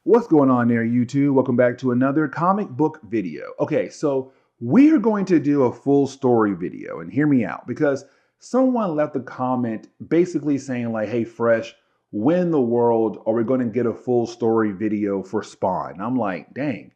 What's going on there, YouTube? Welcome back to another comic book video. Okay, so we are going to do a full story video, and hear me out, because someone left a comment basically saying like, hey, Fresh, when in the world are we going to get a full story video for Spawn? And I'm like, dang,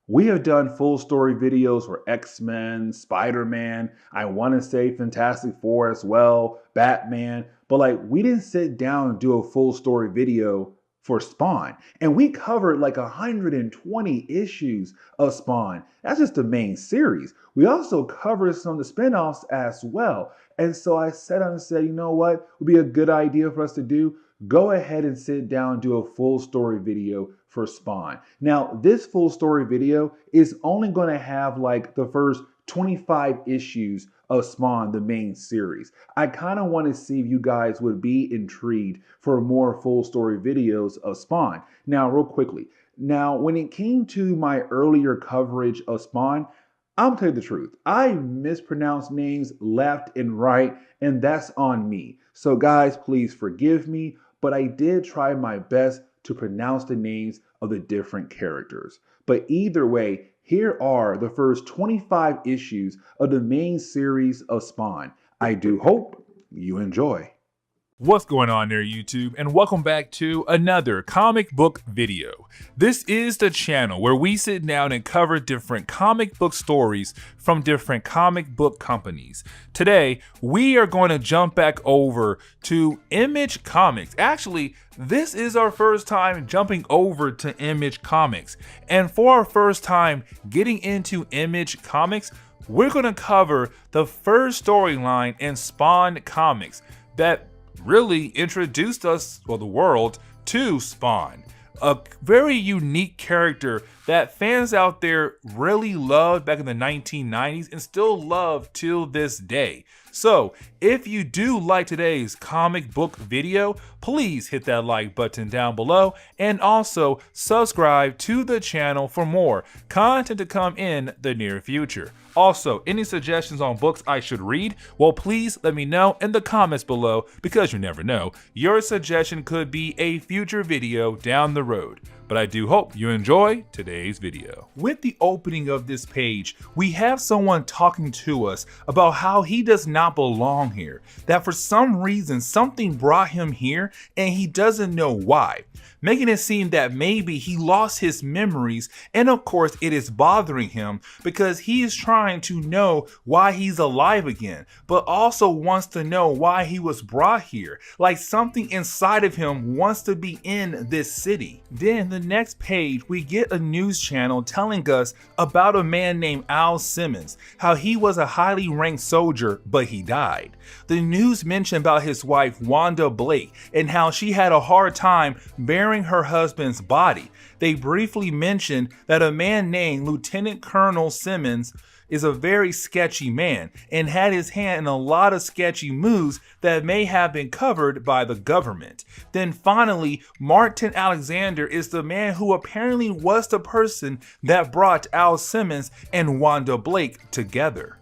we have done full story videos for X-Men, Spider-Man, I want to say Fantastic Four as well, Batman, but like we didn't sit down and do a full story video for Spawn. And we covered like 120 issues of Spawn. That's just the main series. We also covered some of the spinoffs as well. And so I sat down and said, you know what would be a good idea for us to do? Go ahead and sit down and do a full story video for Spawn. Now, this full story video is only going to have like the first 25 issues of Spawn, the main series. I kind of want to see if you guys would be intrigued for more full story videos of Spawn. Now, real quickly, when it came to my earlier coverage of Spawn, I'm gonna tell you the truth. I mispronounced names left and right, and that's on me. So guys, please forgive me, but I did try my best to pronounce the names of the different characters. But either way, here are the first 25 issues of the main series of Spawn. I do hope you enjoy. What's going on there, YouTube, and welcome back to another comic book video. This is the channel where we sit down and cover different comic book stories from different comic book companies. Today, we are going to jump back over to Image Comics. Actually, this is our first time jumping over to Image Comics. And for our first time getting into Image Comics, we're going to cover the first storyline in Spawn Comics that really introduced us, well, the world, to Spawn. A very unique character that fans out there really loved back in the 1990s and still love till this day. So if you do like today's comic book video, please hit that like button down below and also subscribe to the channel for more content to come in the near future. Also, any suggestions on books I should read? Well, please let me know in the comments below, because you never know, your suggestion could be a future video down the road. But I do hope you enjoy today's video. With the opening of this page, we have someone talking to us about how he does not belong here, that for some reason something brought him here and he doesn't know why, making it seem that maybe he lost his memories, and of course it is bothering him because he is trying to know why he's alive again, but also wants to know why he was brought here, like something inside of him wants to be in this city. Then the next page, we get a news channel telling us about a man named Al Simmons, how he was a highly ranked soldier, but he died. The news mentioned about his wife Wanda Blake and how she had a hard time burying her husband's body. They briefly mentioned that a man named Lieutenant Colonel Simmons is a very sketchy man and had his hand in a lot of sketchy moves that may have been covered by the government. Then finally, Martin Alexander is the man who apparently was the person that brought Al Simmons and Wanda Blake together.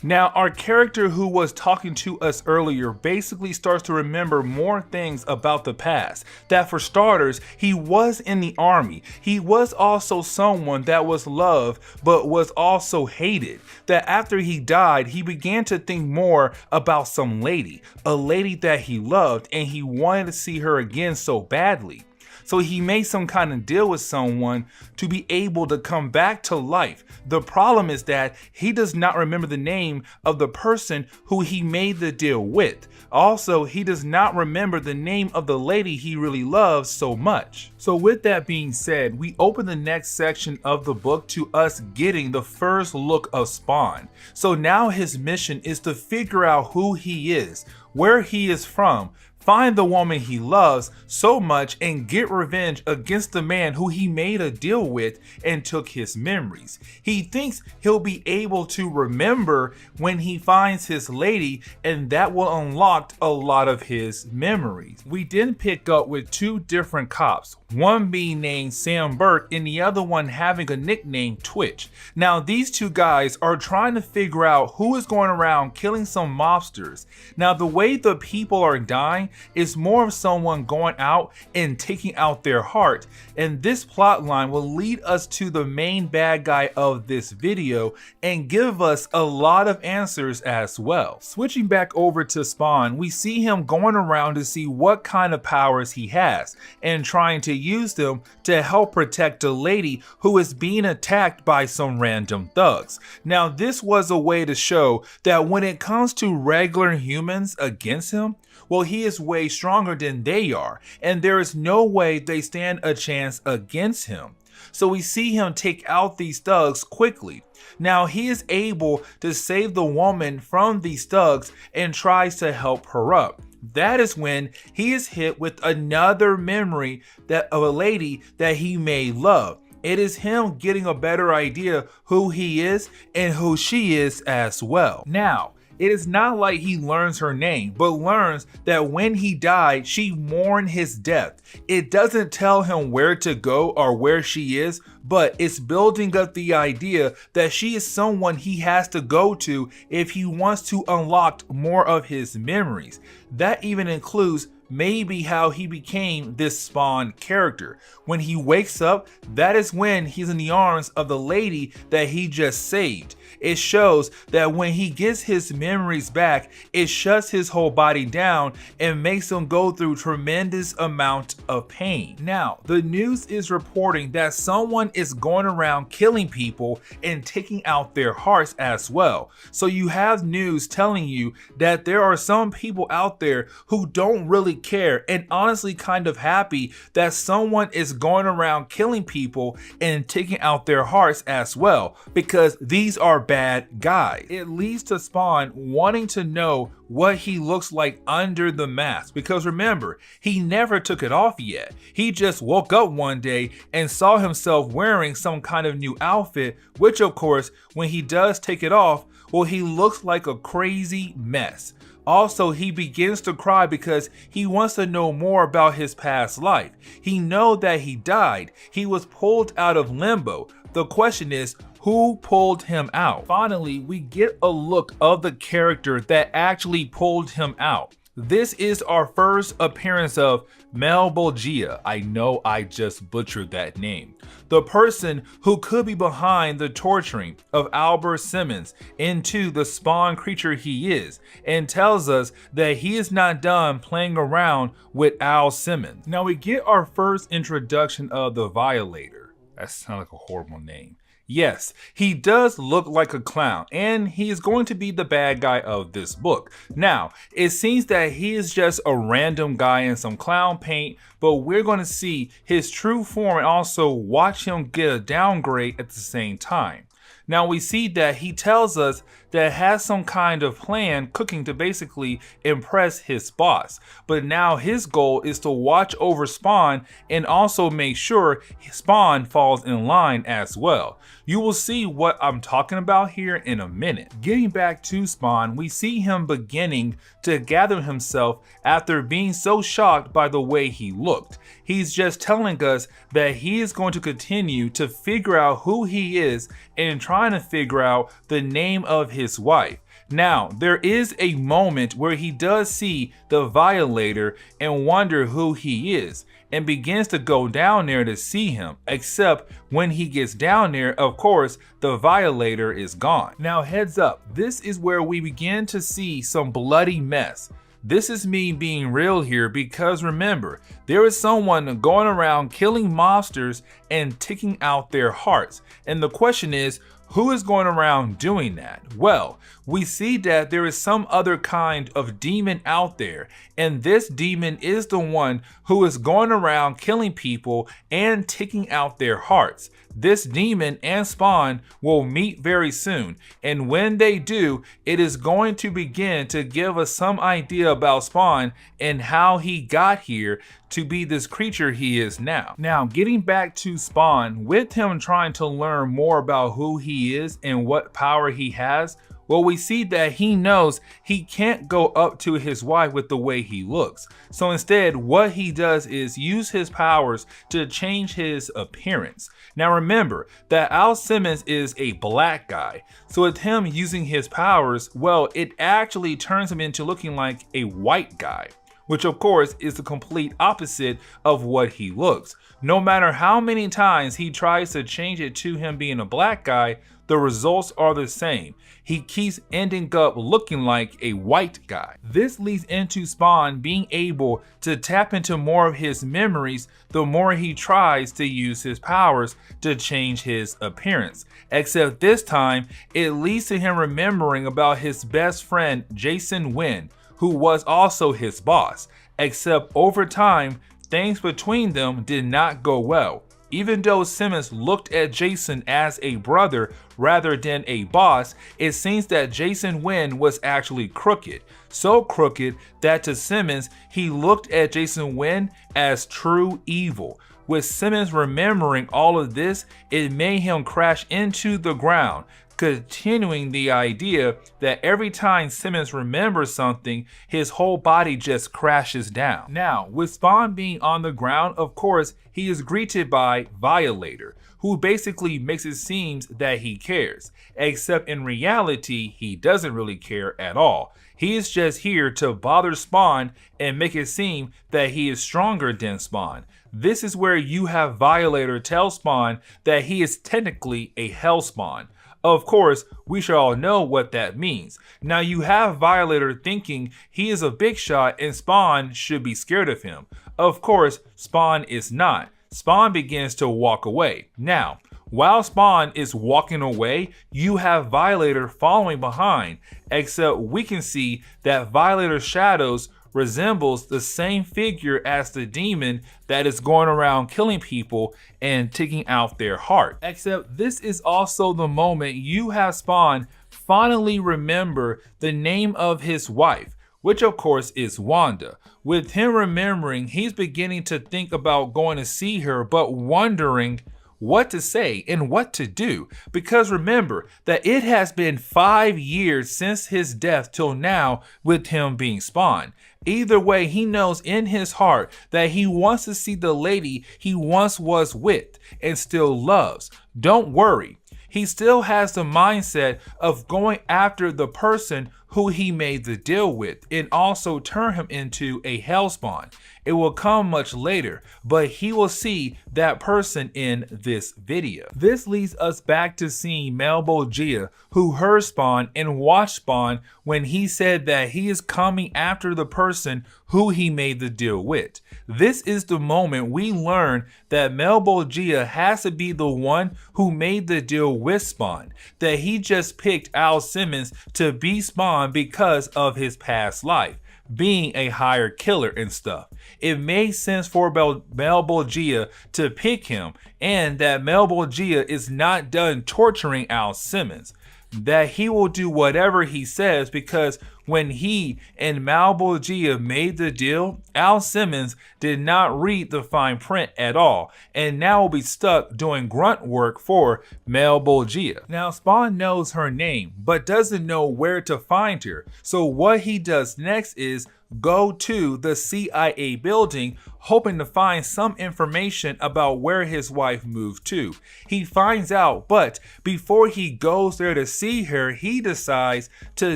Now, our character who was talking to us earlier basically starts to remember more things about the past. That for starters, he was in the army. He was also someone that was loved but was also hated. That after he died, he began to think more about some lady, a lady that he loved, and he wanted to see her again so badly. So he made some kind of deal with someone to be able to come back to life. The problem is that he does not remember the name of the person who he made the deal with. Also, he does not remember the name of the lady he really loves so much. So with that being said, we open the next section of the book to us getting the first look of Spawn. So now his mission is to figure out who he is, where he is from, find the woman he loves so much, and get revenge against the man who he made a deal with and took his memories. He thinks he'll be able to remember when he finds his lady, and that will unlock a lot of his memories. We then pick up with two different cops, one being named Sam Burke and the other one having a nickname Twitch. Now these two guys are trying to figure out who is going around killing some mobsters. Now the way the people are dying, It's more of someone going out and taking out their heart. And this plot line will lead us to the main bad guy of this video and give us a lot of answers as well. Switching back over to Spawn, we see him going around to see what kind of powers he has and trying to use them to help protect a lady who is being attacked by some random thugs. Now, this was a way to show that when it comes to regular humans against him, well, he is way stronger than they are, and there is no way they stand a chance against him. So we see him take out these thugs quickly. Now he is able to save the woman from these thugs and tries to help her up. That is when he is hit with another memory of a lady that he may love. It is him getting a better idea who he is and who she is as well. Now, it is not like he learns her name, but learns that when he died, she mourned his death. It doesn't tell him where to go or where she is, but it's building up the idea that she is someone he has to go to if he wants to unlock more of his memories. That even includes maybe how he became this Spawn character. When he wakes up, that is when he's in the arms of the lady that he just saved. It shows that when he gets his memories back, it shuts his whole body down and makes him go through tremendous amount of pain. Now, the news is reporting that someone is going around killing people and taking out their hearts as well. So you have news telling you that there are some people out there who don't really care and honestly kind of happy that someone is going around killing people and taking out their hearts as well, because these are bad guys. It leads to Spawn wanting to know what he looks like under the mask, because remember, he never took it off yet. He just woke up one day and saw himself wearing some kind of new outfit, which of course, when he does take it off, well, he looks like a crazy mess. Also, he begins to cry because he wants to know more about his past life. He knows that he died. He was pulled out of limbo. The question is, who pulled him out? Finally, we get a look of the character that actually pulled him out. This is our first appearance of Malbolgia. I know I just butchered that name. The person who could be behind the torturing of Albert Simmons into the Spawn creature he is, and tells us that he is not done playing around with Al Simmons. Now we get our first introduction of the Violator. That sounds like a horrible name. Yes, he does look like a clown, and he is going to be the bad guy of this book. Now, it seems that he is just a random guy in some clown paint, but we're going to see his true form and also watch him get a downgrade at the same time. Now we see that he tells us that has some kind of plan cooking to basically impress his boss. But now his goal is to watch over Spawn and also make sure Spawn falls in line as well. You will see what I'm talking about here in a minute. Getting back to Spawn, we see him beginning to gather himself after being so shocked by the way he looked. He's just telling us that he is going to continue to figure out who he is and trying to figure out the name of his wife. Now, there is a moment where he does see the Violator and wonder who he is, and begins to go down there to see him, except when he gets down there, of course, the Violator is gone. Now heads up, this is where we begin to see some bloody mess. This is me being real here because remember, there is someone going around killing monsters and taking out their hearts. And the question is, who is going around doing that? Well, we see that there is some other kind of demon out there, and this demon is the one who is going around killing people and taking out their hearts. This demon and Spawn will meet very soon, and when they do, it is going to begin to give us some idea about Spawn and how he got here to be this creature he is now. Now, getting back to Spawn, with him trying to learn more about who he is and what power he has, well, we see that he knows he can't go up to his wife with the way he looks. So instead, what he does is use his powers to change his appearance. Now remember that Al Simmons is a black guy. So with him using his powers, well, it actually turns him into looking like a white guy. which of course is the complete opposite of what he looks. No matter how many times he tries to change it to him being a black guy, the results are the same. He keeps ending up looking like a white guy. This leads into Spawn being able to tap into more of his memories the more he tries to use his powers to change his appearance. Except this time, it leads to him remembering about his best friend Jason Wynn, who was also his boss. Except over time, things between them did not go well. Even though Simmons looked at Jason as a brother rather than a boss, it seems that Jason Wynn was actually crooked. So crooked that to Simmons, he looked at Jason Wynn as true evil. With Simmons remembering all of this, it made him crash into the ground, continuing the idea that every time Simmons remembers something, his whole body just crashes down. Now, with Spawn being on the ground, of course, he is greeted by Violator, who basically makes it seem that he cares, except in reality, he doesn't really care at all. He is just here to bother Spawn and make it seem that he is stronger than Spawn. This is where you have Violator tell Spawn that he is technically a Hellspawn. Of course, we should all know what that means. Now you have Violator thinking he is a big shot and Spawn should be scared of him. Of course, Spawn is not. Spawn begins to walk away. Now, while Spawn is walking away, you have Violator following behind, except we can see that Violator's shadows resembles the same figure as the demon that is going around killing people and taking out their heart. Except this is also the moment you have Spawn finally remember the name of his wife, which of course is Wanda. With him remembering, he's beginning to think about going to see her, but wondering what to say and what to do. Because remember that it has been 5 years since his death till now with him being Spawn. Either way, he knows in his heart that he wants to see the lady he once was with and still loves. Don't worry. He still has the mindset of going after the person who he made the deal with and also turn him into a Hellspawn. It will come much later, but he will see that person in this video. This leads us back to seeing Melbo Gia, who heard Spawn and watched Spawn when he said that he is coming after the person who he made the deal with. This is the moment we learn that Melbo Gia has to be the one who made the deal with Spawn, that he just picked Al Simmons to be Spawn because of his past life, being a hired killer and stuff. It made sense for Melbo Gia to pick him, and that Melbo Gia is not done torturing Al Simmons, that he will do whatever he says, because when he and Melbo Gia made the deal, Al Simmons did not read the fine print at all, and now will be stuck doing grunt work for Melbo Gia. Now Spawn knows her name, but doesn't know where to find her, so what he does next is go to the CIA building, hoping to find some information about where his wife moved to. He finds out, but before he goes there to see her, he decides to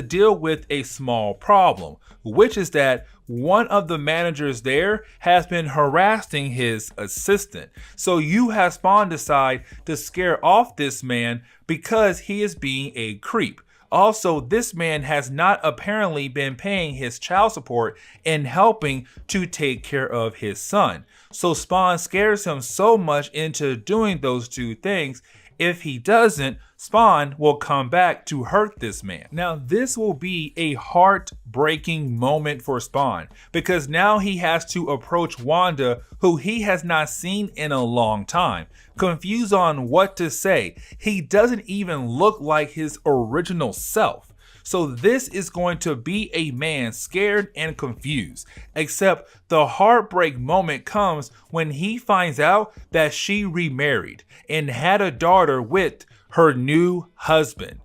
deal with a small problem, which is that one of the managers there has been harassing his assistant. So you have Spawn decide to scare off this man because he is being a creep. Also, this man has not apparently been paying his child support and helping to take care of his son. So Spawn scares him so much into doing those two things. If he doesn't, Spawn will come back to hurt this man. Now, this will be a heartbreaking moment for Spawn, because now he has to approach Wanda, who he has not seen in a long time, confused on what to say. He doesn't even look like his original self. So this is going to be a man scared and confused, except the heartbreak moment comes when he finds out that she remarried and had a daughter with her new husband.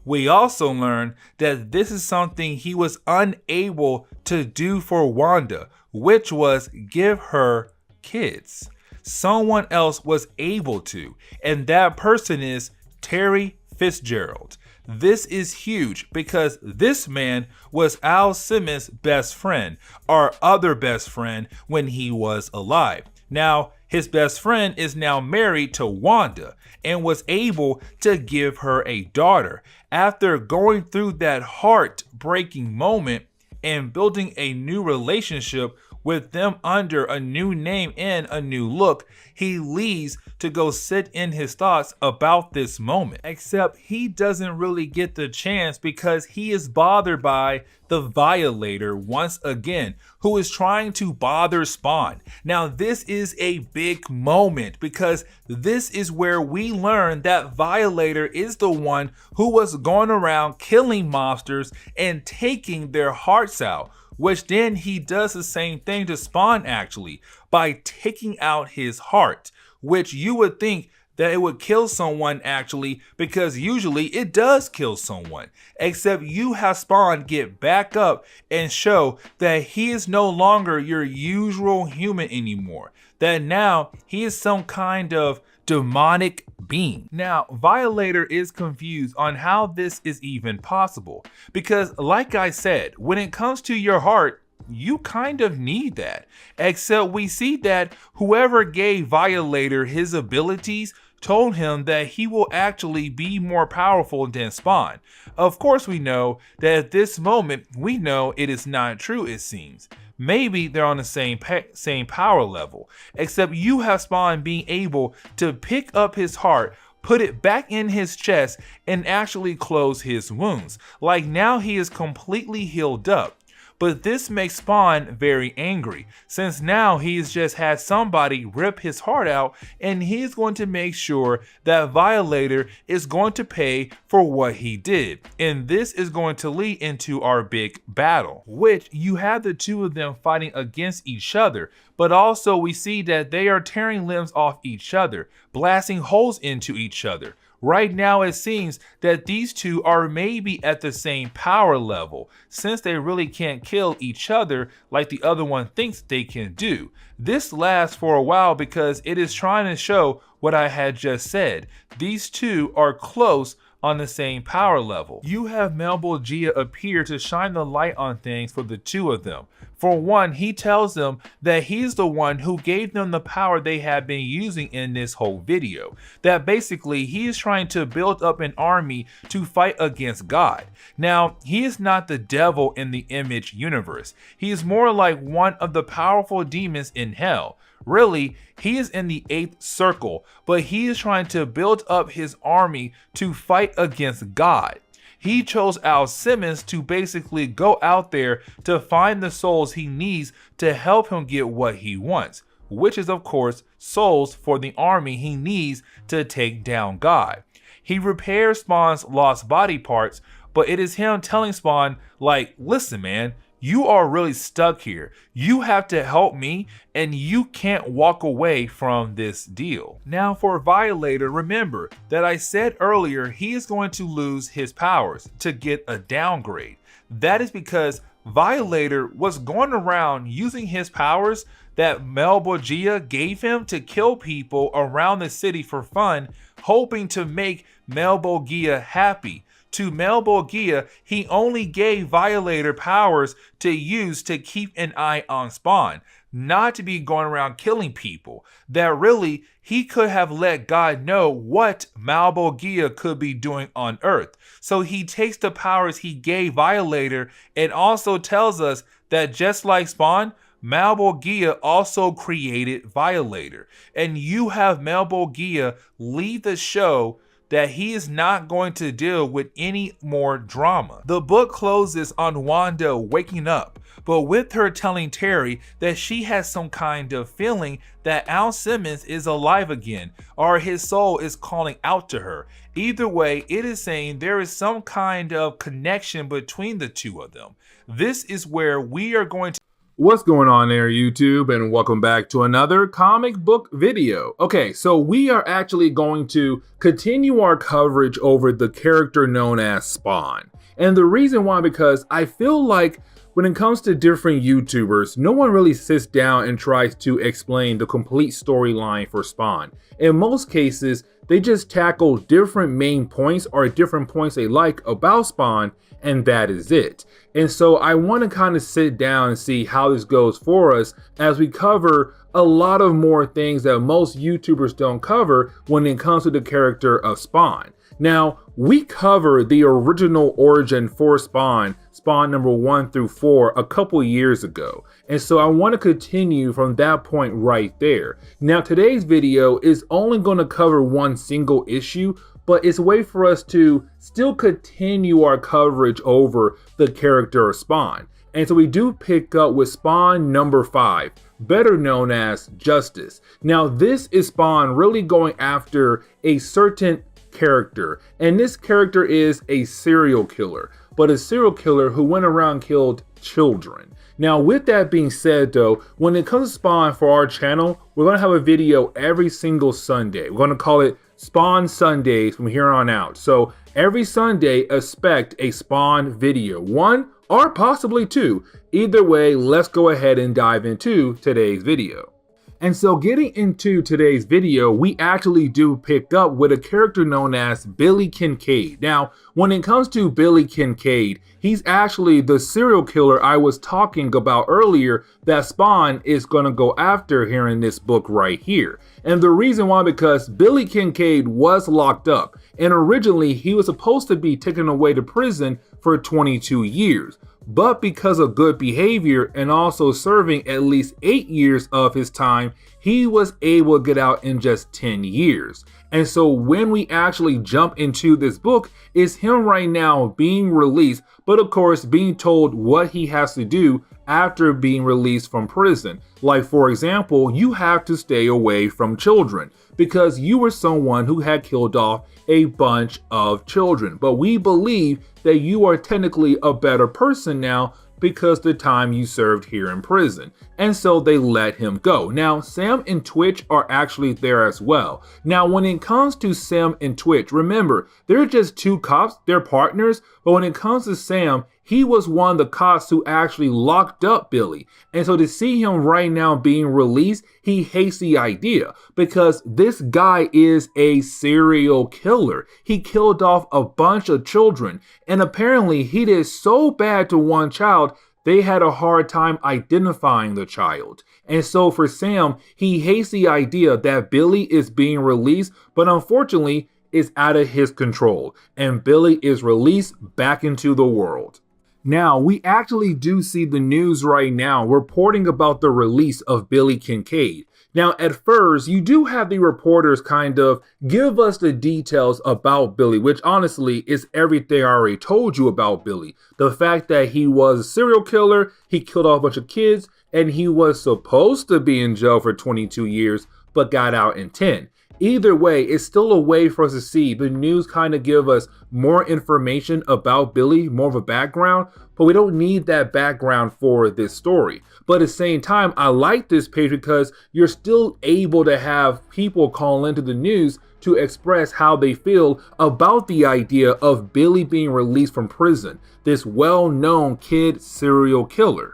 We also learn that this is something he was unable to do for Wanda, which was give her kids. Someone else was able to, and that person is Terry Fitzgerald. This is huge because this man was Al Simmons' best friend, our other best friend when he was alive. Now, his best friend is now married to Wanda and was able to give her a daughter. After going through that heartbreaking moment and building a new relationship with them under a new name and a new look, he leaves to go sit in his thoughts about this moment. Except he doesn't really get the chance because he is bothered by the Violator once again, who is trying to bother Spawn. Now this is a big moment because this is where we learn that Violator is the one who was going around killing monsters and taking their hearts out, which then he does the same thing to Spawn actually by taking out his heart, which you would think that it would kill someone actually, because usually it does kill someone. Except you have Spawn get back up and show that he is no longer your usual human anymore. That now he is some kind of demonic being. Now, Violator is confused on how this is even possible. Because like I said, when it comes to your heart, you kind of need that. Except we see that whoever gave Violator his abilities told him that he will actually be more powerful than Spawn. Of course we know that at this moment, we know it is not true, it seems. Maybe they're on the same power level, except you have Spawn being able to pick up his heart, put it back in his chest, and actually close his wounds. Like now he is completely healed up. But this makes Spawn very angry, since now he's just had somebody rip his heart out, and he's going to make sure that Violator is going to pay for what he did. And this is going to lead into our big battle, which you have the two of them fighting against each other. But also we see that they are tearing limbs off each other, blasting holes into each other. Right now it seems that these two are maybe at the same power level, since they really can't kill each other like the other one thinks they can do. This lasts for a while because it is trying to show what I had just said. These two are close on the same power level. You have Melbogia appear to shine the light on things for the two of them. For one, he tells them that he's the one who gave them the power they have been using in this whole video. That basically he is trying to build up an army to fight against God. Now, he is not the devil in the Image universe. He is more like one of the powerful demons in hell. Really, he is in the 8th circle, but he is trying to build up his army to fight against God. He chose Al Simmons to basically go out there to find the souls he needs to help him get what he wants, which is of course souls for the army he needs to take down God. He repairs Spawn's lost body parts, but it is him telling Spawn, like, listen man, you are really stuck here. You have to help me, and you can't walk away from this deal. Now for Violator, remember that I said earlier he is going to lose his powers to get a downgrade. That is because Violator was going around using his powers that Melbogia gave him to kill people around the city for fun, hoping to make Melbogia happy. To Melbogia, he only gave Violator powers to use to keep an eye on Spawn, not to be going around killing people. That really, he could have let God know what Melbogia could be doing on Earth. So he takes the powers he gave Violator and also tells us that just like Spawn, Melbogia also created Violator. And you have Melbogia leave the show that he is not going to deal with any more drama. The book closes on Wanda waking up, but with her telling Terry that she has some kind of feeling that Al Simmons is alive again, or his soul is calling out to her. Either way, it is saying there is some kind of connection between the two of them. This is where we are going to... What's going on there, YouTube, and welcome back to another comic book video. Okay, so we are actually going to continue our coverage over the character known as Spawn. And the reason why, because I feel like when it comes to different YouTubers, no one really sits down and tries to explain the complete storyline for Spawn. In most cases, they just tackle different main points or different points they like about Spawn, and that is it. And so I want to kind of sit down and see how this goes for us as we cover a lot of more things that most YouTubers don't cover when it comes to the character of Spawn. Now, we covered the original origin for Spawn number 1 through 4, a couple years ago. And so I want to continue from that point right there. Now, today's video is only going to cover one single issue, but it's a way for us to still continue our coverage over the character of Spawn. And so we do pick up with Spawn number 5, better known as Justice. Now, this is Spawn really going after a certain character, and this character is a serial killer, but a serial killer who went around and killed children. Now, with that being said though, when it comes to Spawn for our channel, we're going to have a video every single Sunday. We're going to call it Spawn Sundays from here on out. So every Sunday, expect a Spawn video, 1 or possibly 2. Either way, let's go ahead and dive into today's video. And so getting into today's video, we actually do pick up with a character known as Billy Kincaid. Now, when it comes to Billy Kincaid, he's actually the serial killer I was talking about earlier that Spawn is going to go after here in this book right here. And the reason why, because Billy Kincaid was locked up, and originally he was supposed to be taken away to prison for 22 years. But because of good behavior and also serving at least 8 years of his time, he was able to get out in just 10 years. And so when we actually jump into this book, it's him right now being released, but of course being told what he has to do after being released from prison. Like, for example, you have to stay away from children because you were someone who had killed off a bunch of children. But we believe that you are technically a better person now because the time you served here in prison. And so they let him go. Now, Sam and Twitch are actually there as well. Now, when it comes to Sam and Twitch, remember, they're just 2 cops, they're partners. But when it comes to Sam, he was one of the cops who actually locked up Billy. And so to see him right now being released, he hates the idea because this guy is a serial killer. He killed off a bunch of children, and apparently he did so bad to one child, they had a hard time identifying the child. And so for Sam, he hates the idea that Billy is being released, but unfortunately, it's out of his control, and Billy is released back into the world. Now, we actually do see the news right now reporting about the release of Billy Kincaid. Now, at first, you do have the reporters kind of give us the details about Billy, which honestly is everything I already told you about Billy. The fact that he was a serial killer, he killed off a bunch of kids, and he was supposed to be in jail for 22 years, but got out in 10. Either way, it's still a way for us to see the news kind of give us more information about Billy, more of a background, but we don't need that background for this story. But at the same time, I like this page because you're still able to have people call into the news to express how they feel about the idea of Billy being released from prison, this well-known kid serial killer.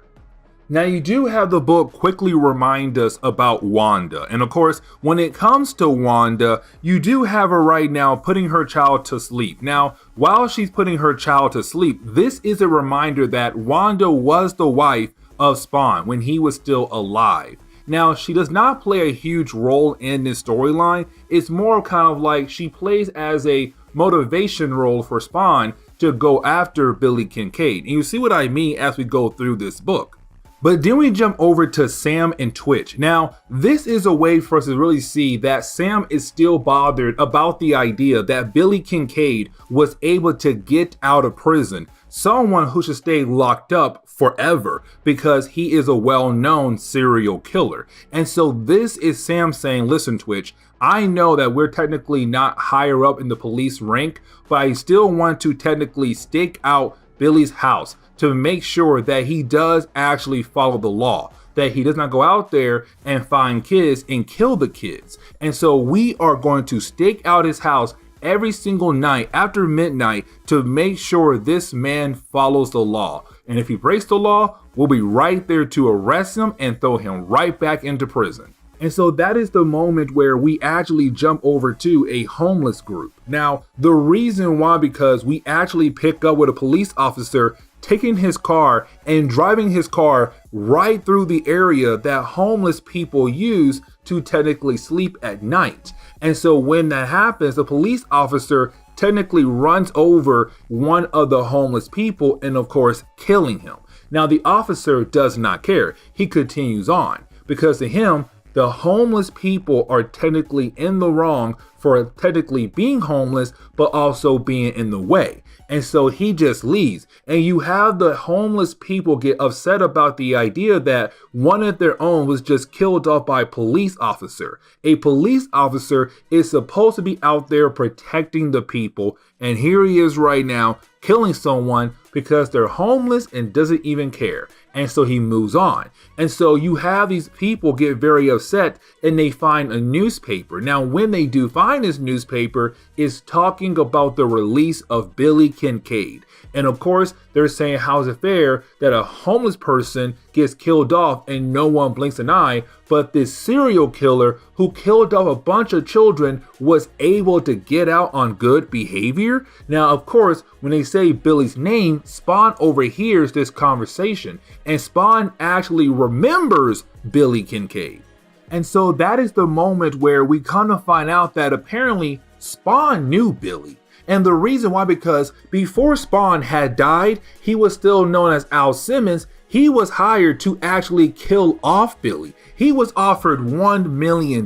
Now, you do have the book quickly remind us about Wanda. And of course, when it comes to Wanda, you do have her right now putting her child to sleep. Now, while she's putting her child to sleep, this is a reminder that Wanda was the wife of Spawn when he was still alive. Now, she does not play a huge role in this storyline. It's more kind of like she plays as a motivation role for Spawn to go after Billy Kincaid. And you see what I mean as we go through this book. But then we jump over to Sam and Twitch. Now, this is a way for us to really see that Sam is still bothered about the idea that Billy Kincaid was able to get out of prison, someone who should stay locked up forever because he is a well-known serial killer. And so this is Sam saying, listen, Twitch, I know that we're technically not higher up in the police rank, but I still want to technically stake out Billy's house to make sure that he does actually follow the law, that he does not go out there and find kids and kill the kids. And so we are going to stake out his house every single night after midnight to make sure this man follows the law. And if he breaks the law, we'll be right there to arrest him and throw him right back into prison. And so that is the moment where we actually jump over to a homeless group. Now, the reason why, because we actually pick up with a police officer taking his car and driving his car right through the area that homeless people use to technically sleep at night. And so when that happens, the police officer technically runs over one of the homeless people and of course killing him. Now the officer does not care. He continues on because to him, the homeless people are technically in the wrong for technically being homeless, but also being in the way. And so he just leaves. And you have the homeless people get upset about the idea that one of their own was just killed off by a police officer. A police officer is supposed to be out there protecting the people. And here he is right now killing someone because they're homeless and doesn't even care. And so he moves on. And so you have these people get very upset and they find a newspaper. Now, when they do find this newspaper, it's talking about the release of Billy Kincaid. And of course, they're saying, how's it fair that a homeless person gets killed off and no one blinks an eye, but this serial killer who killed off a bunch of children was able to get out on good behavior? Now, of course, when they say Billy's name, Spawn overhears this conversation, and Spawn actually remembers Billy Kincaid. And so that is the moment where we kind of find out that apparently Spawn knew Billy. And the reason why, because before Spawn had died, he was still known as Al Simmons. He was hired to actually kill off Billy. He was offered $1 million.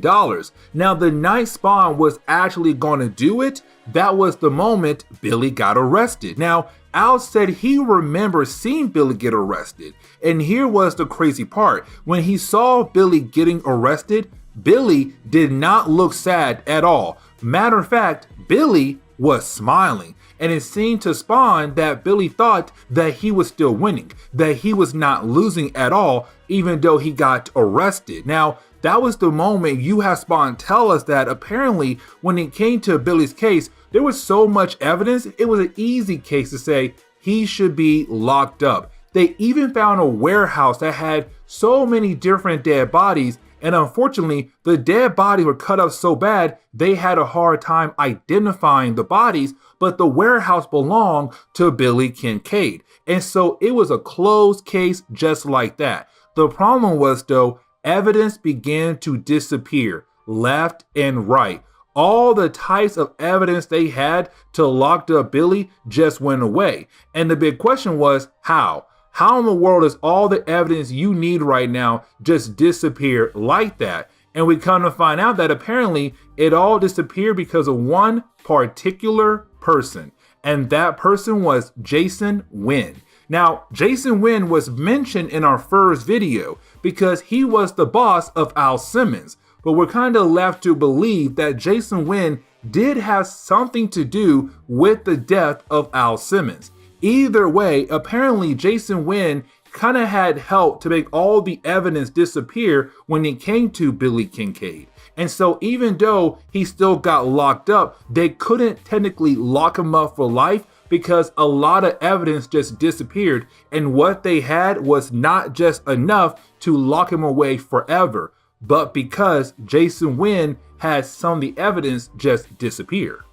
Now, the night Spawn was actually going to do it, that was the moment Billy got arrested. Now, Al said he remembers seeing Billy get arrested. And here was the crazy part. When he saw Billy getting arrested, Billy did not look sad at all. Matter of fact, Billy was smiling. And it seemed to Spawn that Billy thought that he was still winning, that he was not losing at all, even though he got arrested. Now, that was the moment you have Spawn tell us that apparently when it came to Billy's case, there was so much evidence, it was an easy case to say he should be locked up. They even found a warehouse that had so many different dead bodies. And unfortunately, the dead bodies were cut up so bad, they had a hard time identifying the bodies, but the warehouse belonged to Billy Kincaid. And so it was a closed case just like that. The problem was, though, evidence began to disappear left and right. All the types of evidence they had to lock up Billy just went away. And the big question was, how? How in the world does all the evidence you need right now just disappear like that? And we come to find out that apparently it all disappeared because of one particular person. And that person was Jason Wynn. Now, Jason Wynn was mentioned in our first video because he was the boss of Al Simmons. But we're kind of left to believe that Jason Wynn did have something to do with the death of Al Simmons. Either way, apparently Jason Wynn kind of had helped to make all the evidence disappear when it came to Billy Kincaid. And so even though he still got locked up, they couldn't technically lock him up for life because a lot of evidence just disappeared. And what they had was not just enough to lock him away forever, but because Jason Wynn had some of the evidence just disappear.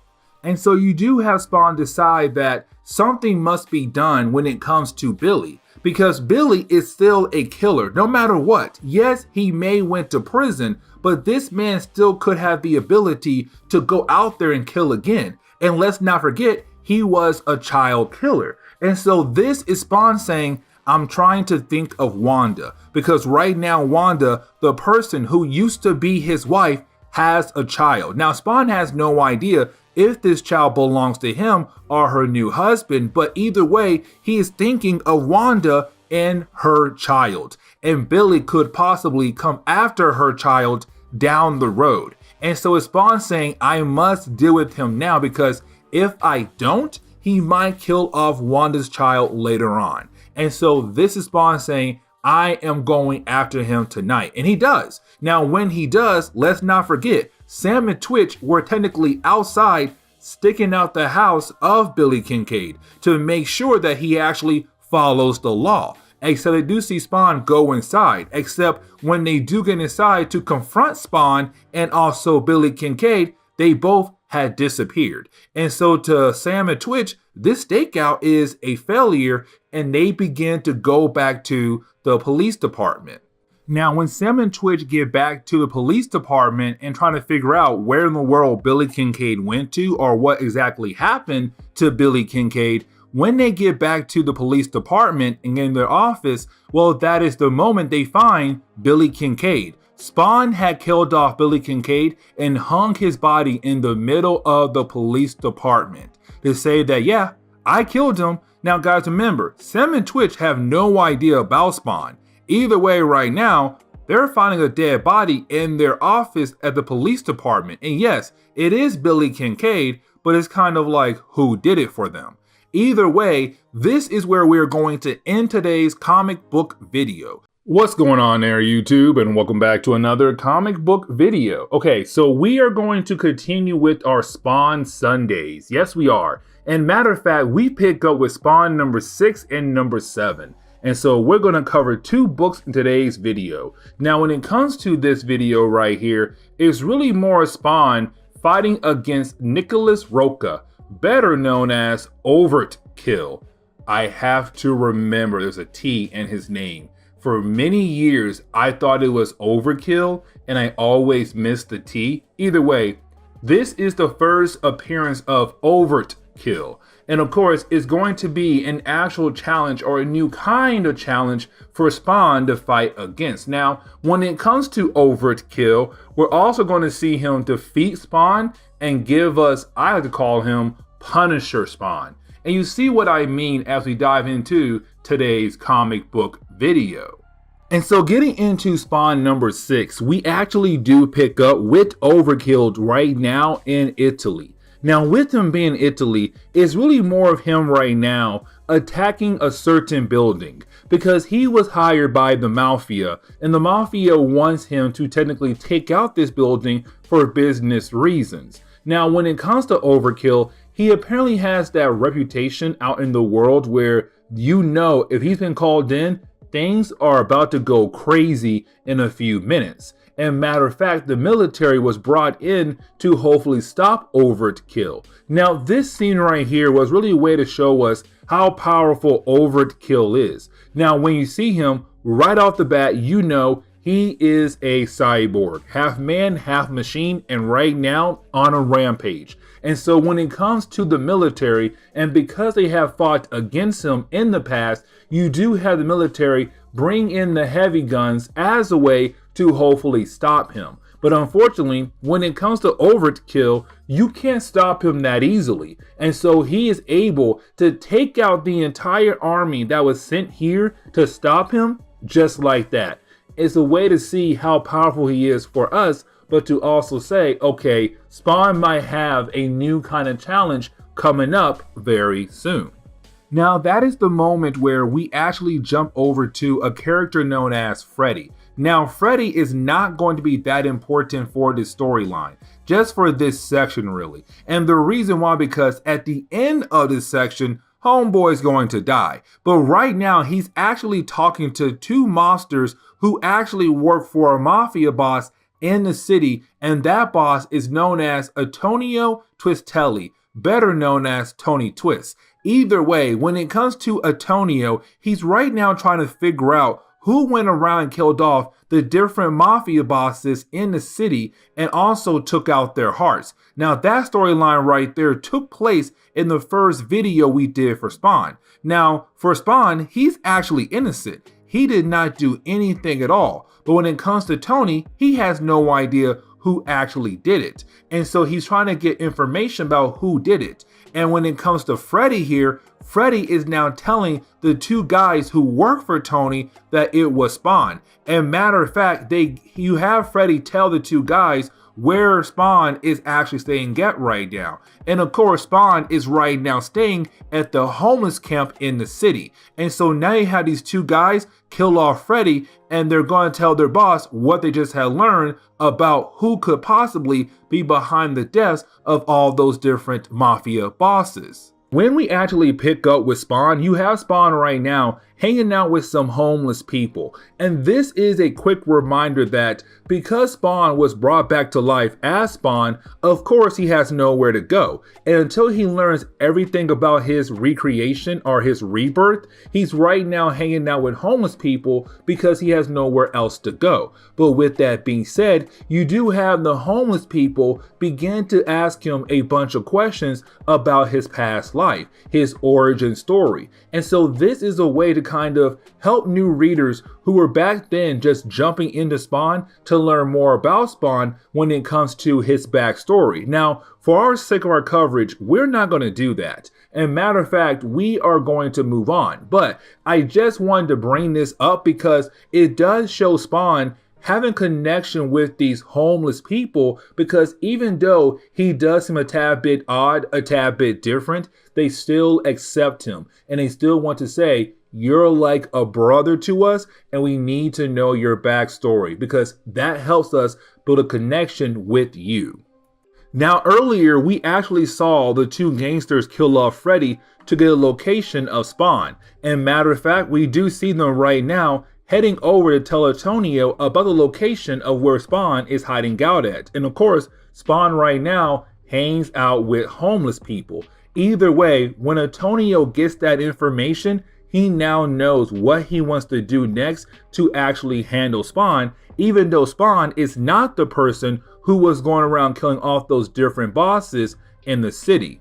And so you do have Spawn decide that something must be done when it comes to Billy, because Billy is still a killer no matter what. Yes, he may went to prison, but this man still could have the ability to go out there and kill again. And let's not forget, he was a child killer. And so this is Spawn saying, I'm trying to think of Wanda, because right now Wanda, the person who used to be his wife, has a child. Now Spawn has no idea if this child belongs to him or her new husband, but either way, he is thinking of Wanda and her child. And Billy could possibly come after her child down the road. And so it's Spawn saying, I must deal with him now, because if I don't, he might kill off Wanda's child later on. And so this is Spawn saying, I am going after him tonight. And he does. Now, when he does, let's not forget, Sam and Twitch were technically outside sticking out the house of Billy Kincaid to make sure that he actually follows the law. Except they do see Spawn go inside. Except when they do get inside to confront Spawn and also Billy Kincaid, they both had disappeared. And so to Sam and Twitch, this stakeout is a failure, and they begin to go back to the police department. Now, when Sam and Twitch get back to the police department and trying to figure out where in the world Billy Kincaid went to or what exactly happened to Billy Kincaid, when they get back to the police department and in their office, well, that is the moment they find Billy Kincaid. Spawn had killed off Billy Kincaid and hung his body in the middle of the police department to say that, yeah, I killed him. Now, guys, remember, Sam and Twitch have no idea about Spawn. Either way, right now, they're finding a dead body in their office at the police department. And yes, it is Billy Kincaid, but it's kind of like, who did it for them? Either way, this is where we're going to end today's comic book video. What's going on there, YouTube, and welcome back to another comic book video. Okay, so we are going to continue with our Spawn Sundays. Yes, we are. And matter of fact, we pick up with Spawn number 6 and number 7. And so we're going to cover 2 books in today's video. Now, when it comes to this video right here, it's really more Spawn fighting against Nicholas Roca, better known as Overkill. I have to remember there's a T in his name. For many years, I thought it was Overkill, and I always missed the T. Either way, this is the first appearance of Overkill. And of course, it's going to be an actual challenge or a new kind of challenge for Spawn to fight against. Now, when it comes to Overkill, we're also going to see him defeat Spawn and give us, I like to call him Punisher Spawn. And you see what I mean as we dive into today's comic book video. And so getting into Spawn number 6, we actually do pick up with Overkill right now in Italy. Now, with him being Italy, it's really more of him right now attacking a certain building because he was hired by the Mafia, and the Mafia wants him to technically take out this building for business reasons. Now, when it comes to Overkill, he apparently has that reputation out in the world where, you know, if he's been called in, things are about to go crazy in a few minutes. And matter of fact, the military was brought in to hopefully stop Overkill. Now, this scene right here was really a way to show us how powerful Overkill is. Now, when you see him right off the bat, you know he is a cyborg, half man, half machine, and right now on a rampage. And so when it comes to the military, and because they have fought against him in the past, you do have the military bring in the heavy guns as a way to hopefully stop him. But unfortunately, when it comes to Overkill, you can't stop him that easily. And so he is able to take out the entire army that was sent here to stop him just like that. It's a way to see how powerful he is for us, but to also say, okay, Spawn might have a new kind of challenge coming up very soon. Now, that is the moment where we actually jump over to a character known as Freddy. Now, Freddy is not going to be that important for this storyline, just for this section really. And the reason why, because at the end of this section, Homeboy's going to die. But right now, he's actually talking to 2 mobsters who actually work for a mafia boss in the city, and that boss is known as Antonio Twistelli, better known as Tony Twist. Either way, when it comes to Antonio, he's right now trying to figure out who went around and killed off the different mafia bosses in the city and also took out their hearts. Now, that storyline right there took place in the first video we did for Spawn. Now, for Spawn, he's actually innocent. He did not do anything at all. But when it comes to Tony, he has no idea who actually did it. And so he's trying to get information about who did it. And when it comes to Freddy here, Freddy is now telling the 2 guys who work for Tony that it was Spawn. And matter of fact, you have Freddy tell the 2 guys where Spawn is actually staying at right now. And of course, Spawn is right now staying at the homeless camp in the city. And so now you have these 2 guys kill off Freddy, and they're going to tell their boss what they just had learned about who could possibly be behind the deaths of all those different mafia bosses. When we actually pick up with Spawn, you have Spawn right now hanging out with some homeless people. And this is a quick reminder that because Spawn was brought back to life as Spawn, of course he has nowhere to go. And until he learns everything about his recreation or his rebirth, he's right now hanging out with homeless people because he has nowhere else to go. But with that being said, you do have the homeless people begin to ask him a bunch of questions about his past life, his origin story. And so this is a way to kind of help new readers who were back then just jumping into Spawn to learn more about Spawn when it comes to his backstory. Now, for our sake of our coverage, we're not going to do that. And matter of fact, we are going to move on. But I just wanted to bring this up because it does show Spawn having connection with these homeless people, because even though he does seem a tad bit odd, a tad bit different, they still accept him and they still want to say, you're like a brother to us and we need to know your backstory, because that helps us build a connection with you. Now, earlier we actually saw the two gangsters kill off Freddy to get a location of Spawn. And matter of fact, we do see them right now heading over to tell Antonio about the location of where Spawn is hiding out at. And of course, Spawn right now hangs out with homeless people. Either way, when Antonio gets that information, he now knows what he wants to do next to actually handle Spawn, even though Spawn is not the person who was going around killing off those different bosses in the city.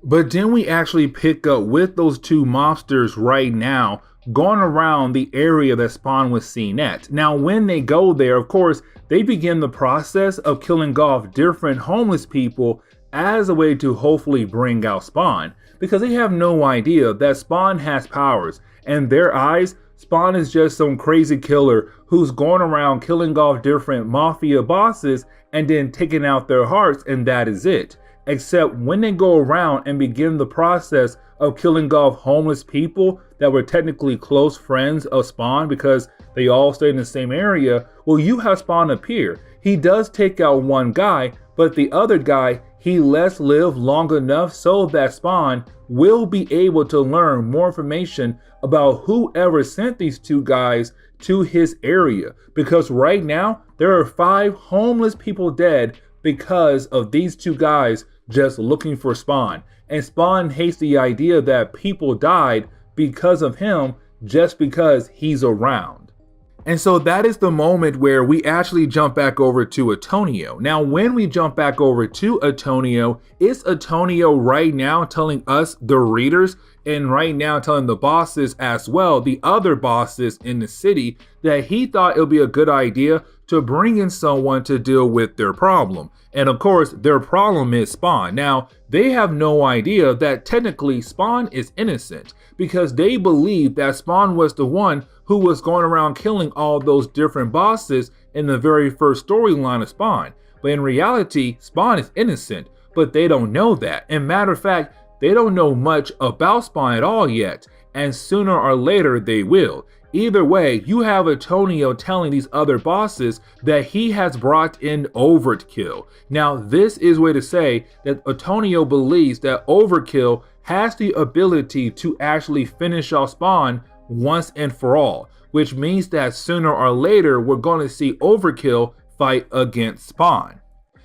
But then we actually pick up with those two mobsters right now going around the area that Spawn was seen at. Now, when they go there, of course, they begin the process of killing off different homeless people as a way to hopefully bring out Spawn, because they have no idea that Spawn has powers. And their eyes, Spawn is just some crazy killer who's going around killing off different mafia bosses and then taking out their hearts, and that is it. Except when they go around and begin the process of killing off homeless people that were technically close friends of Spawn because they all stayed in the same area, well, you have Spawn appear. He does take out one guy, but the other guy, he lets live long enough so that Spawn will be able to learn more information about whoever sent these two guys to his area. Because right now, there are 5 homeless people dead because of these two guys just looking for Spawn. And Spawn hates the idea that people died because of him just because he's around. And so that is the moment where we actually jump back over to Antonio. Now, when we jump back over to Antonio, it's Antonio right now telling us, the readers, and right now telling the bosses as well, the other bosses in the city, that he thought it would be a good idea to bring in someone to deal with their problem. And of course, their problem is Spawn. Now, they have no idea that technically Spawn is innocent, because they believe that Spawn was the one who was going around killing all those different bosses in the very first storyline of Spawn. But in reality, Spawn is innocent, but they don't know that. And matter of fact, they don't know much about Spawn at all yet, and sooner or later they will. Either way, you have Antonio telling these other bosses that he has brought in Overkill. Now, this is a way to say that Antonio believes that Overkill has the ability to actually finish off Spawn once and for all, which means that sooner or later we're going to see Overkill fight against Spawn.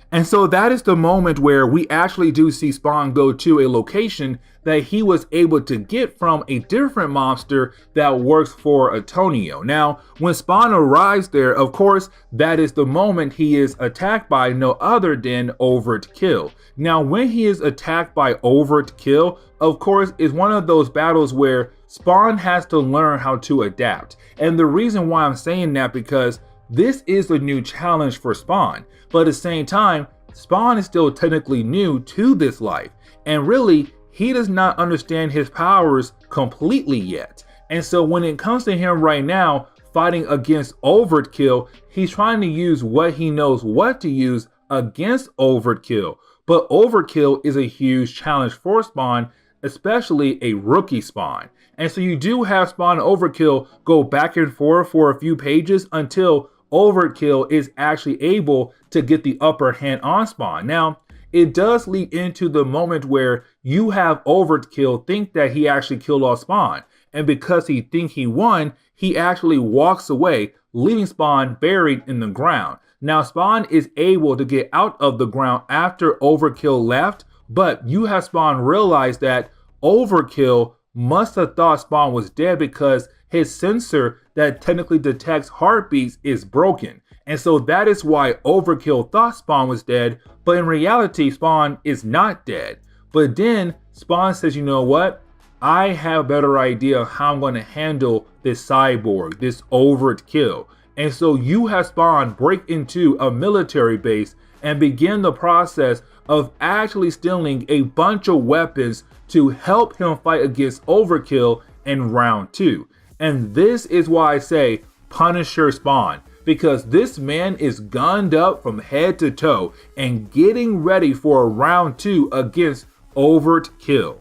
And so that is the moment where we actually do see Spawn go to a location that he was able to get from a different monster that works for Antonio. Now, when Spawn arrives there, of course, that is the moment he is attacked by no other than Overkill. Now, when he is attacked by Overkill, of course, is one of those battles where Spawn has to learn how to adapt. And the reason why I'm saying that, because this is the new challenge for Spawn, but at the same time, Spawn is still technically new to this life, and really, he does not understand his powers completely yet. And so when it comes to him right now, fighting against Overkill, he's trying to use what he knows what to use against Overkill. But Overkill is a huge challenge for Spawn, especially a rookie Spawn. And so you do have Spawn and Overkill go back and forth for a few pages until Overkill is actually able to get the upper hand on Spawn. Now, it does lead into the moment where you have Overkill think that he actually killed off Spawn. And because he think he won, he actually walks away, leaving Spawn buried in the ground. Now Spawn is able to get out of the ground after Overkill left, but you have Spawn realize that Overkill must have thought Spawn was dead because his sensor that technically detects heartbeats is broken. And so that is why Overkill thought Spawn was dead, but in reality, Spawn is not dead. But then Spawn says, you know what? I have a better idea of how I'm going to handle this cyborg, this Overkill. And so you have Spawn break into a military base and begin the process of actually stealing a bunch of weapons to help him fight against Overkill in round 2. And this is why I say Punisher Spawn, because this man is gunned up from head to toe and getting ready for a round 2 against Overkill.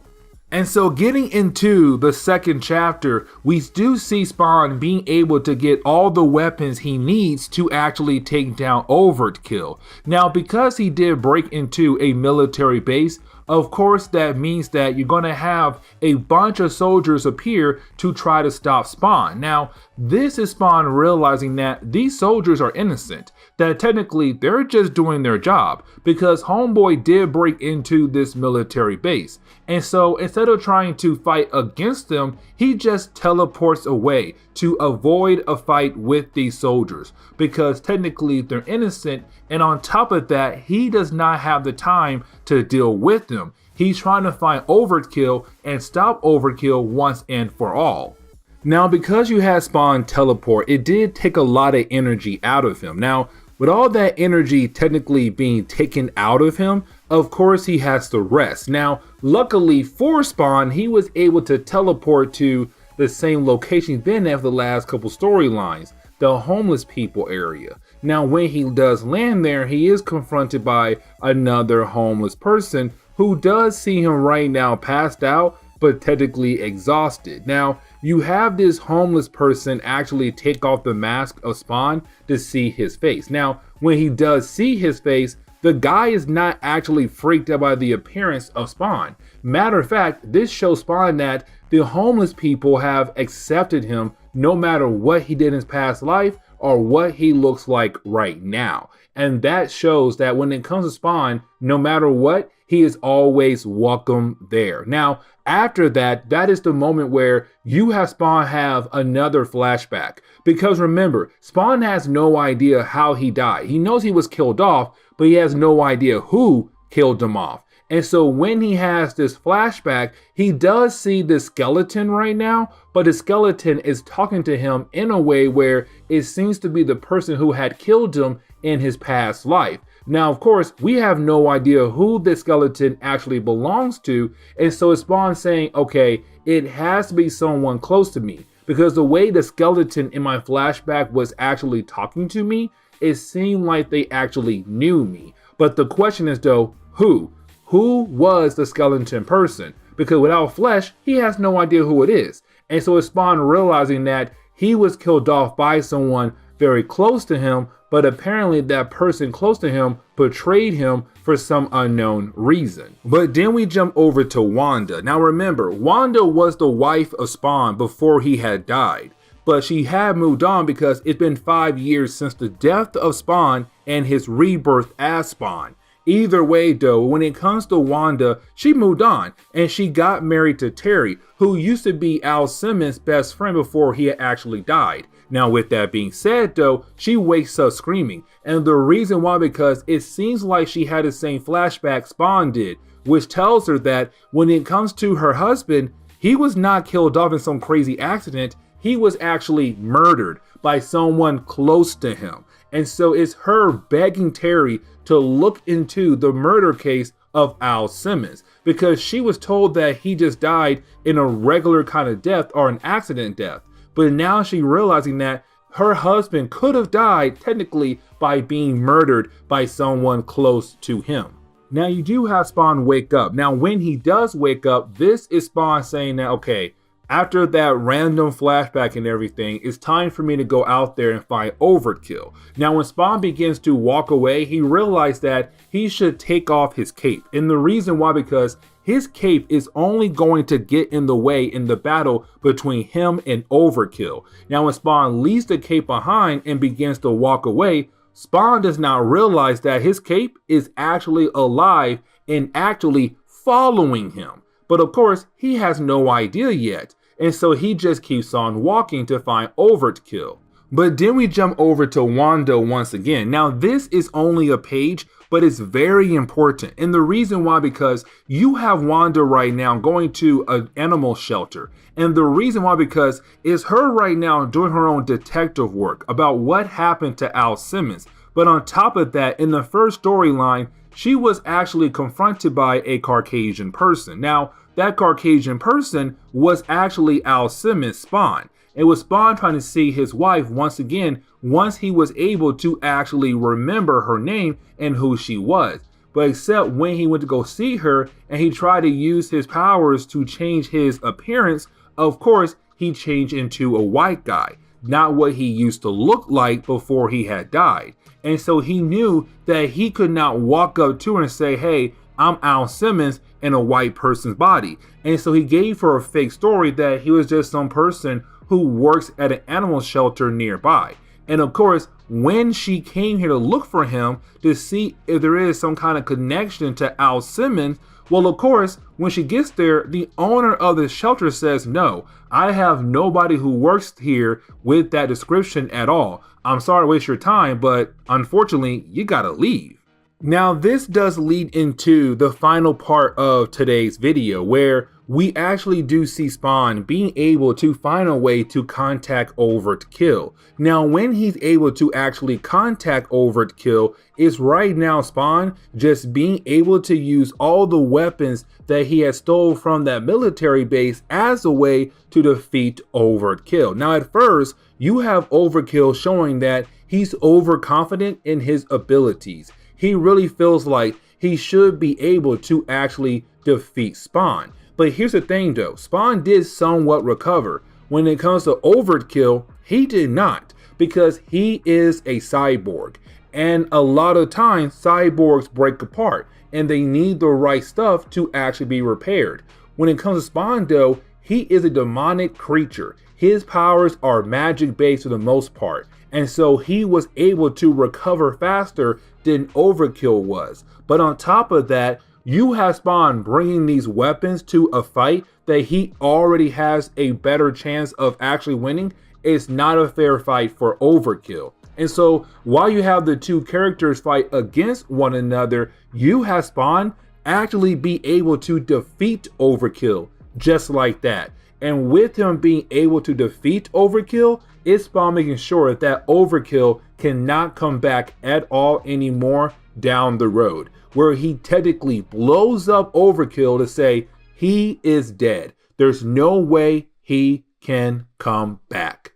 And so getting into the second chapter, we do see Spawn being able to get all the weapons he needs to actually take down Overkill. Now, because he did break into a military base, of course that means that you're going to have a bunch of soldiers appear to try to stop Spawn. Now, this is Spawn realizing that these soldiers are innocent, that technically they're just doing their job because Homeboy did break into this military base. And so instead of trying to fight against them, he just teleports away to avoid a fight with these soldiers because technically they're innocent. And on top of that, he does not have the time to deal with them. He's trying to find Overkill and stop Overkill once and for all. Now, because you had Spawn teleport, it did take a lot of energy out of him. Now, with all that energy technically being taken out of him, of course he has to rest. Now, luckily for Spawn, he was able to teleport to the same location he's been at for the last couple storylines, the homeless people area. Now, when he does land there, he is confronted by another homeless person who does see him right now passed out, but technically exhausted. Now, you have this homeless person actually take off the mask of Spawn to see his face. Now, when he does see his face, the guy is not actually freaked out by the appearance of Spawn. Matter of fact, this shows Spawn that the homeless people have accepted him no matter what he did in his past life or what he looks like right now. And that shows that when it comes to Spawn, no matter what, he is always welcome there. Now, after that, that is the moment where you have Spawn have another flashback. Because remember, Spawn has no idea how he died. He knows he was killed off, but he has no idea who killed him off. And so when he has this flashback, he does see the skeleton right now, but the skeleton is talking to him in a way where it seems to be the person who had killed him in his past life. Now, of course, we have no idea who the skeleton actually belongs to, and so it's Spawn saying, okay, it has to be someone close to me, because the way the skeleton in my flashback was actually talking to me, it seemed like they actually knew me. But the question is though, who? Who was the skeleton person? Because without flesh, he has no idea who it is. And so it's Spawn realizing that he was killed off by someone very close to him, but apparently that person close to him betrayed him for some unknown reason. But then we jump over to Wanda. Now remember, Wanda was the wife of Spawn before he had died, but she had moved on because it's been 5 years since the death of Spawn and his rebirth as Spawn. Either way though, when it comes to Wanda, she moved on and she got married to Terry, who used to be Al Simmons' best friend before he had actually died. Now with that being said though, she wakes up screaming, and the reason why, because it seems like she had the same flashback Spawn did, which tells her that when it comes to her husband, he was not killed off in some crazy accident, he was actually murdered by someone close to him. And so it's her begging Terry to look into the murder case of Al Simmons, because she was told that he just died in a regular kind of death or an accident death. But now she realizing that her husband could have died technically by being murdered by someone close to him. Now you do have Spawn wake up. Now when he does wake up, this is Spawn saying that, okay, after that random flashback and everything, it's time for me to go out there and fight Overkill. Now, when Spawn begins to walk away, he realized that he should take off his cape. And the reason why, because his cape is only going to get in the way in the battle between him and Overkill. Now, when Spawn leaves the cape behind and begins to walk away, Spawn does not realize that his cape is actually alive and actually following him. But of course, he has no idea yet, and so he just keeps on walking to find Overkill. But then we jump over to Wanda once again. Now this is only a page, but it's very important. And the reason why, because you have Wanda right now going to an animal shelter. And the reason why, because it's her right now doing her own detective work about what happened to Al Simmons. But on top of that, in the first storyline, she was actually confronted by a Caucasian person. Now, that Caucasian person was actually Al Simmons' Spawn. It was Spawn trying to see his wife once again, once he was able to actually remember her name and who she was. But except when he went to go see her and he tried to use his powers to change his appearance, of course, he changed into a white guy, not what he used to look like before he had died. And so he knew that he could not walk up to her and say, hey, I'm Al Simmons in a white person's body. And so he gave her a fake story that he was just some person who works at an animal shelter nearby. And of course, when she came here to look for him to see if there is some kind of connection to Al Simmons, well, of course, when she gets there, the owner of the shelter says, no, I have nobody who works here with that description at all. I'm sorry to waste your time, but unfortunately, you gotta leave. Now, this does lead into the final part of today's video, where we actually do see Spawn being able to find a way to contact Overkill. Now, when he's able to actually contact Overkill, it's right now Spawn just being able to use all the weapons that he had stole from that military base as a way to defeat Overkill. Now, at first, you have Overkill showing that he's overconfident in his abilities. He really feels like he should be able to actually defeat Spawn. But here's the thing though, Spawn did somewhat recover. When it comes to Overkill, he did not, because he is a cyborg. And a lot of times cyborgs break apart and they need the right stuff to actually be repaired. When it comes to Spawn though, he is a demonic creature. His powers are magic based for the most part. And so he was able to recover faster than Overkill was. But on top of that, you have Spawn bringing these weapons to a fight that he already has a better chance of actually winning. It's not a fair fight for Overkill. And so while you have the two characters fight against one another, you have Spawn actually be able to defeat Overkill just like that. And with him being able to defeat Overkill, it's Spawn making sure that Overkill cannot come back at all anymore down the road, where he technically blows up Overkill to say he is dead. There's no way he can come back.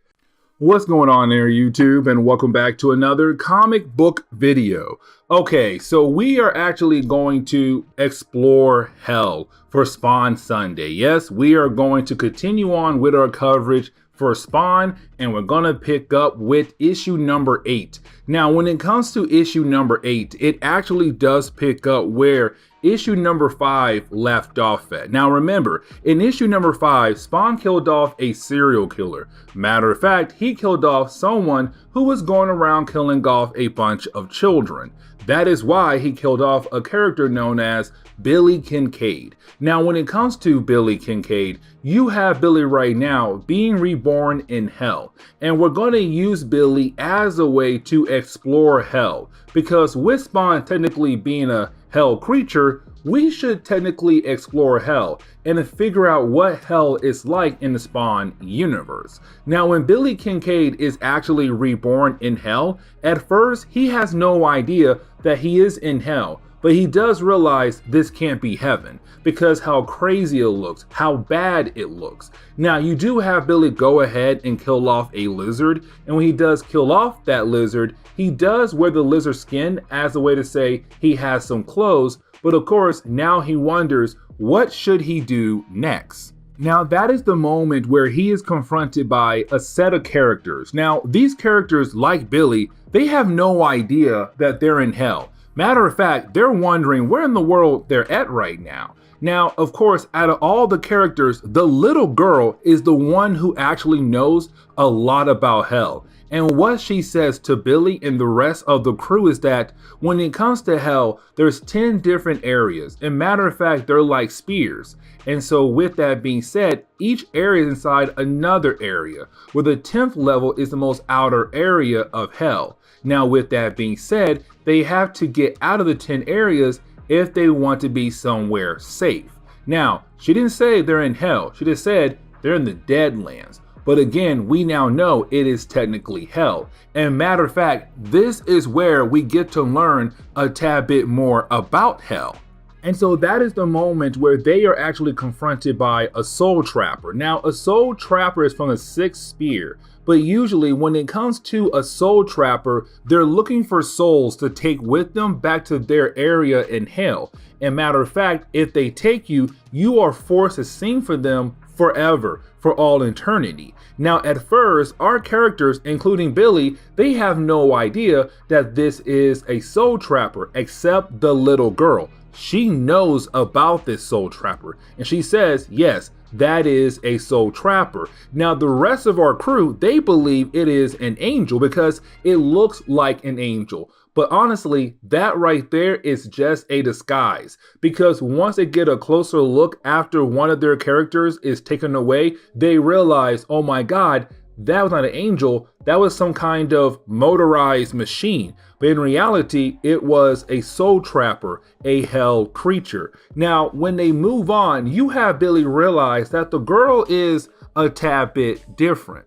What's going on there, YouTube, and welcome back to another comic book video. Okay, so we are actually going to explore hell for Spawn Sunday. Yes, we are going to continue on with our coverage for Spawn, and we're gonna pick up with issue number 8. Now, when it comes to issue number 8, it actually does pick up where issue number 5 left off at. Now remember, in issue number 5, Spawn killed off a serial killer. Matter of fact, he killed off someone who was going around killing off a bunch of children. That is why he killed off a character known as Billy Kincaid. Now, when it comes to Billy Kincaid, you have Billy right now being reborn in hell. And we're going to use Billy as a way to explore hell. Because with Spawn technically being a hell creature, we should technically explore hell and figure out what hell is like in the Spawn universe. Now, when Billy Kincaid is actually reborn in hell, at first he has no idea that he is in hell, but he does realize this can't be heaven because how crazy it looks, how bad it looks. Now, you do have Billy go ahead and kill off a lizard, and when he does kill off that lizard, he does wear the lizard skin as a way to say he has some clothes. But of course, now he wonders, what should he do next? Now, that is the moment where he is confronted by a set of characters. Now, these characters, like Billy, they have no idea that they're in hell. Matter of fact, they're wondering where in the world they're at right now. Now, of course, out of all the characters, the little girl is the one who actually knows a lot about hell. And what she says to Billy and the rest of the crew is that when it comes to hell, there's 10 different areas. And matter of fact, they're like spears. And so with that being said, each area is inside another area, where the 10th level is the most outer area of hell. Now, with that being said, they have to get out of the 10 areas if they want to be somewhere safe. Now, she didn't say they're in hell. She just said they're in the Deadlands. But again, we now know it is technically hell. And matter of fact, this is where we get to learn a tad bit more about hell. And so that is the moment where they are actually confronted by a soul trapper. Now, a soul trapper is from the 6th spear, but usually when it comes to a soul trapper, they're looking for souls to take with them back to their area in hell. And matter of fact, if they take you, you are forced to sing for them forever, for all eternity. Now, at first, our characters, including Billy, they have no idea that this is a soul trapper, except the little girl. She knows about this soul trapper, and she says, yes, that is a soul trapper. Now, the rest of our crew, they believe it is an angel because it looks like an angel. But honestly, that right there is just a disguise, because once they get a closer look after one of their characters is taken away, they realize, oh my God, that was not an angel, that was some kind of motorized machine. But in reality, it was a soul trapper, a hell creature. Now, when they move on, you have Billy realize that the girl is a tad bit different.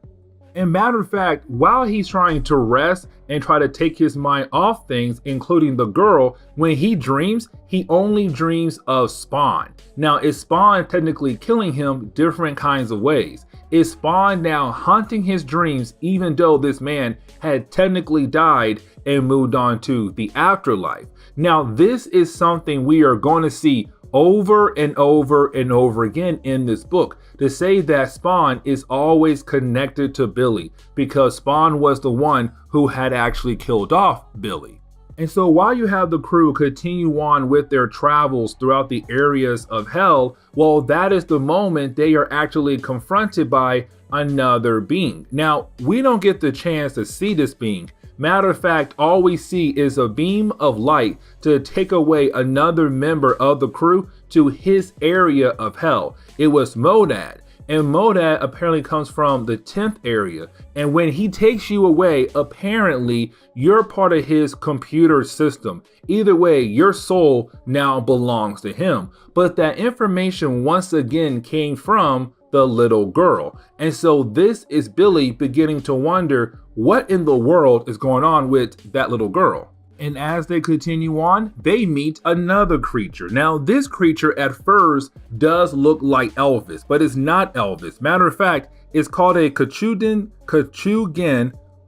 And matter of fact, while he's trying to rest and try to take his mind off things, including the girl, when he dreams, he only dreams of Spawn. Now, is Spawn technically killing him different kinds of ways? Is Spawn now haunting his dreams even though this man had technically died and moved on to the afterlife? Now, this is something we are going to see over and over and over again in this book, to say that Spawn is always connected to Billy because Spawn was the one who had actually killed off Billy. And so while you have the crew continue on with their travels throughout the areas of hell, well, that is the moment they are actually confronted by another being. Now, we don't get the chance to see this being. Matter of fact, all we see is a beam of light to take away another member of the crew to his area of hell. It was Modad. And Modad apparently comes from the 10th area. And when he takes you away, apparently you're part of his computer system. Either way, your soul now belongs to him. But that information once again came from the little girl. And so this is Billy beginning to wonder what in the world is going on with that little girl. And as they continue on, they meet another creature. Now, this creature at first does look like Elvis, but it's not Elvis. Matter of fact, it's called a Kachugen,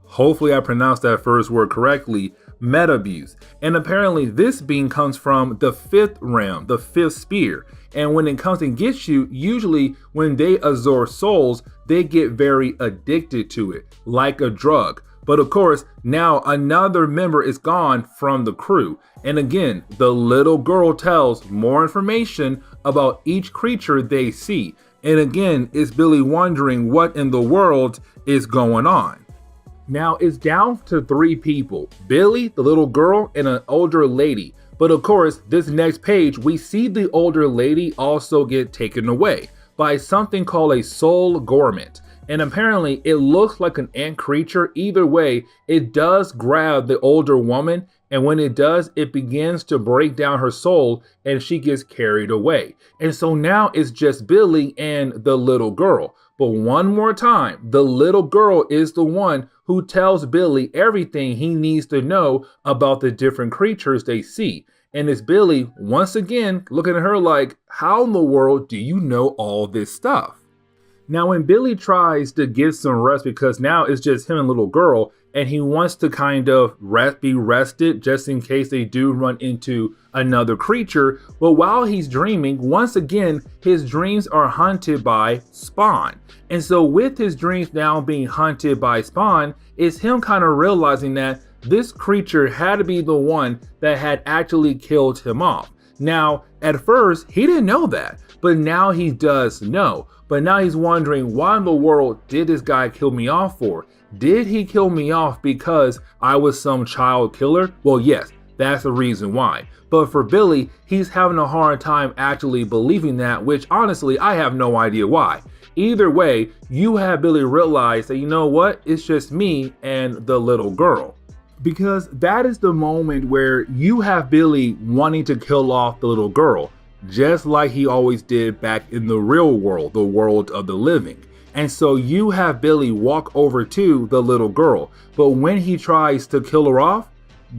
hopefully I pronounced that first word correctly, Metabuse. And apparently this being comes from the 5th realm, the 5th spear. And when it comes and gets you, usually when they absorb souls, they get very addicted to it, like a drug. But of course, now another member is gone from the crew. And again, the little girl tells more information about each creature they see. And again, it's Billy wondering what in the world is going on. Now it's down to 3 people, Billy, the little girl, and an older lady. But of course, this next page, we see the older lady also get taken away by something called a soul gorment. And apparently it looks like an ant creature. Either way, it does grab the older woman. And when it does, it begins to break down her soul and she gets carried away. And so now it's just Billy and the little girl. But one more time, the little girl is the one who tells Billy everything he needs to know about the different creatures they see. And it's Billy, once again, looking at her like, how in the world do you know all this stuff? Now, when Billy tries to get some rest because now it's just him and little girl, and he wants to kind of be rested just in case they do run into another creature. But while he's dreaming, once again, his dreams are hunted by Spawn. And so with his dreams now being hunted by Spawn, it's him kind of realizing that this creature had to be the one that had actually killed him off. Now, at first, he didn't know that, but now he does know. But now he's wondering, why in the world did this guy kill me off for? Did he kill me off because I was some child killer? Well, yes, that's the reason why. But for Billy, he's having a hard time actually believing that, which honestly, I have no idea why. Either way, you have Billy realize that, you know what, it's just me and the little girl. Because that is the moment where you have Billy wanting to kill off the little girl, just like he always did back in the real world, the world of the living. And so you have Billy walk over to the little girl, but when he tries to kill her off,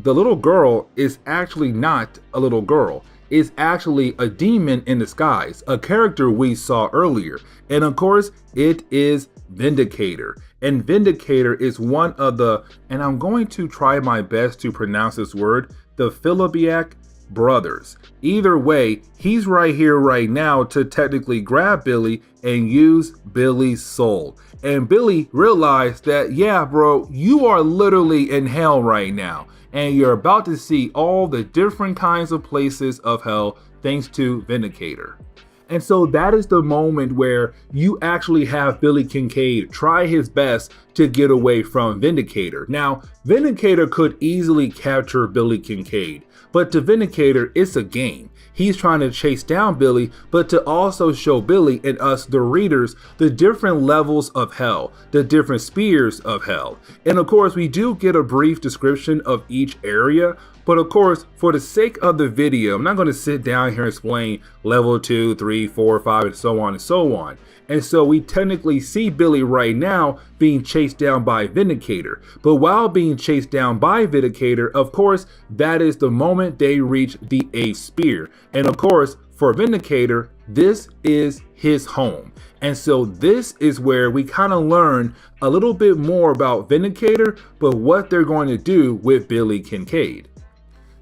the little girl is actually not a little girl. It's actually a demon in disguise, a character we saw earlier. And of course, it is Vindicator. And Vindicator is one of the, and I'm going to try my best to pronounce this word, the Philibiac brothers. Either way, he's right here right now to technically grab Billy and use Billy's soul. And Billy realized that, yeah, bro, you are literally in hell right now. And you're about to see all the different kinds of places of hell thanks to Vindicator. And so that is the moment where you actually have Billy Kincaid try his best to get away from Vindicator. Now, Vindicator could easily capture Billy Kincaid, but to Vindicator, it's a game. He's trying to chase down Billy, but to also show Billy and us, the readers, the different levels of hell, the different spheres of hell. And of course, we do get a brief description of each area. But of course, for the sake of the video, I'm not going to sit down here and explain level 2, 3, 4, 5, and so on and so on. And so we technically see Billy right now being chased down by Vindicator. But while being chased down by Vindicator, of course, that is the moment they reach the 8th sphere. And of course, for Vindicator, this is his home. And so this is where we kind of learn a little bit more about Vindicator, but what they're going to do with Billy Kincaid.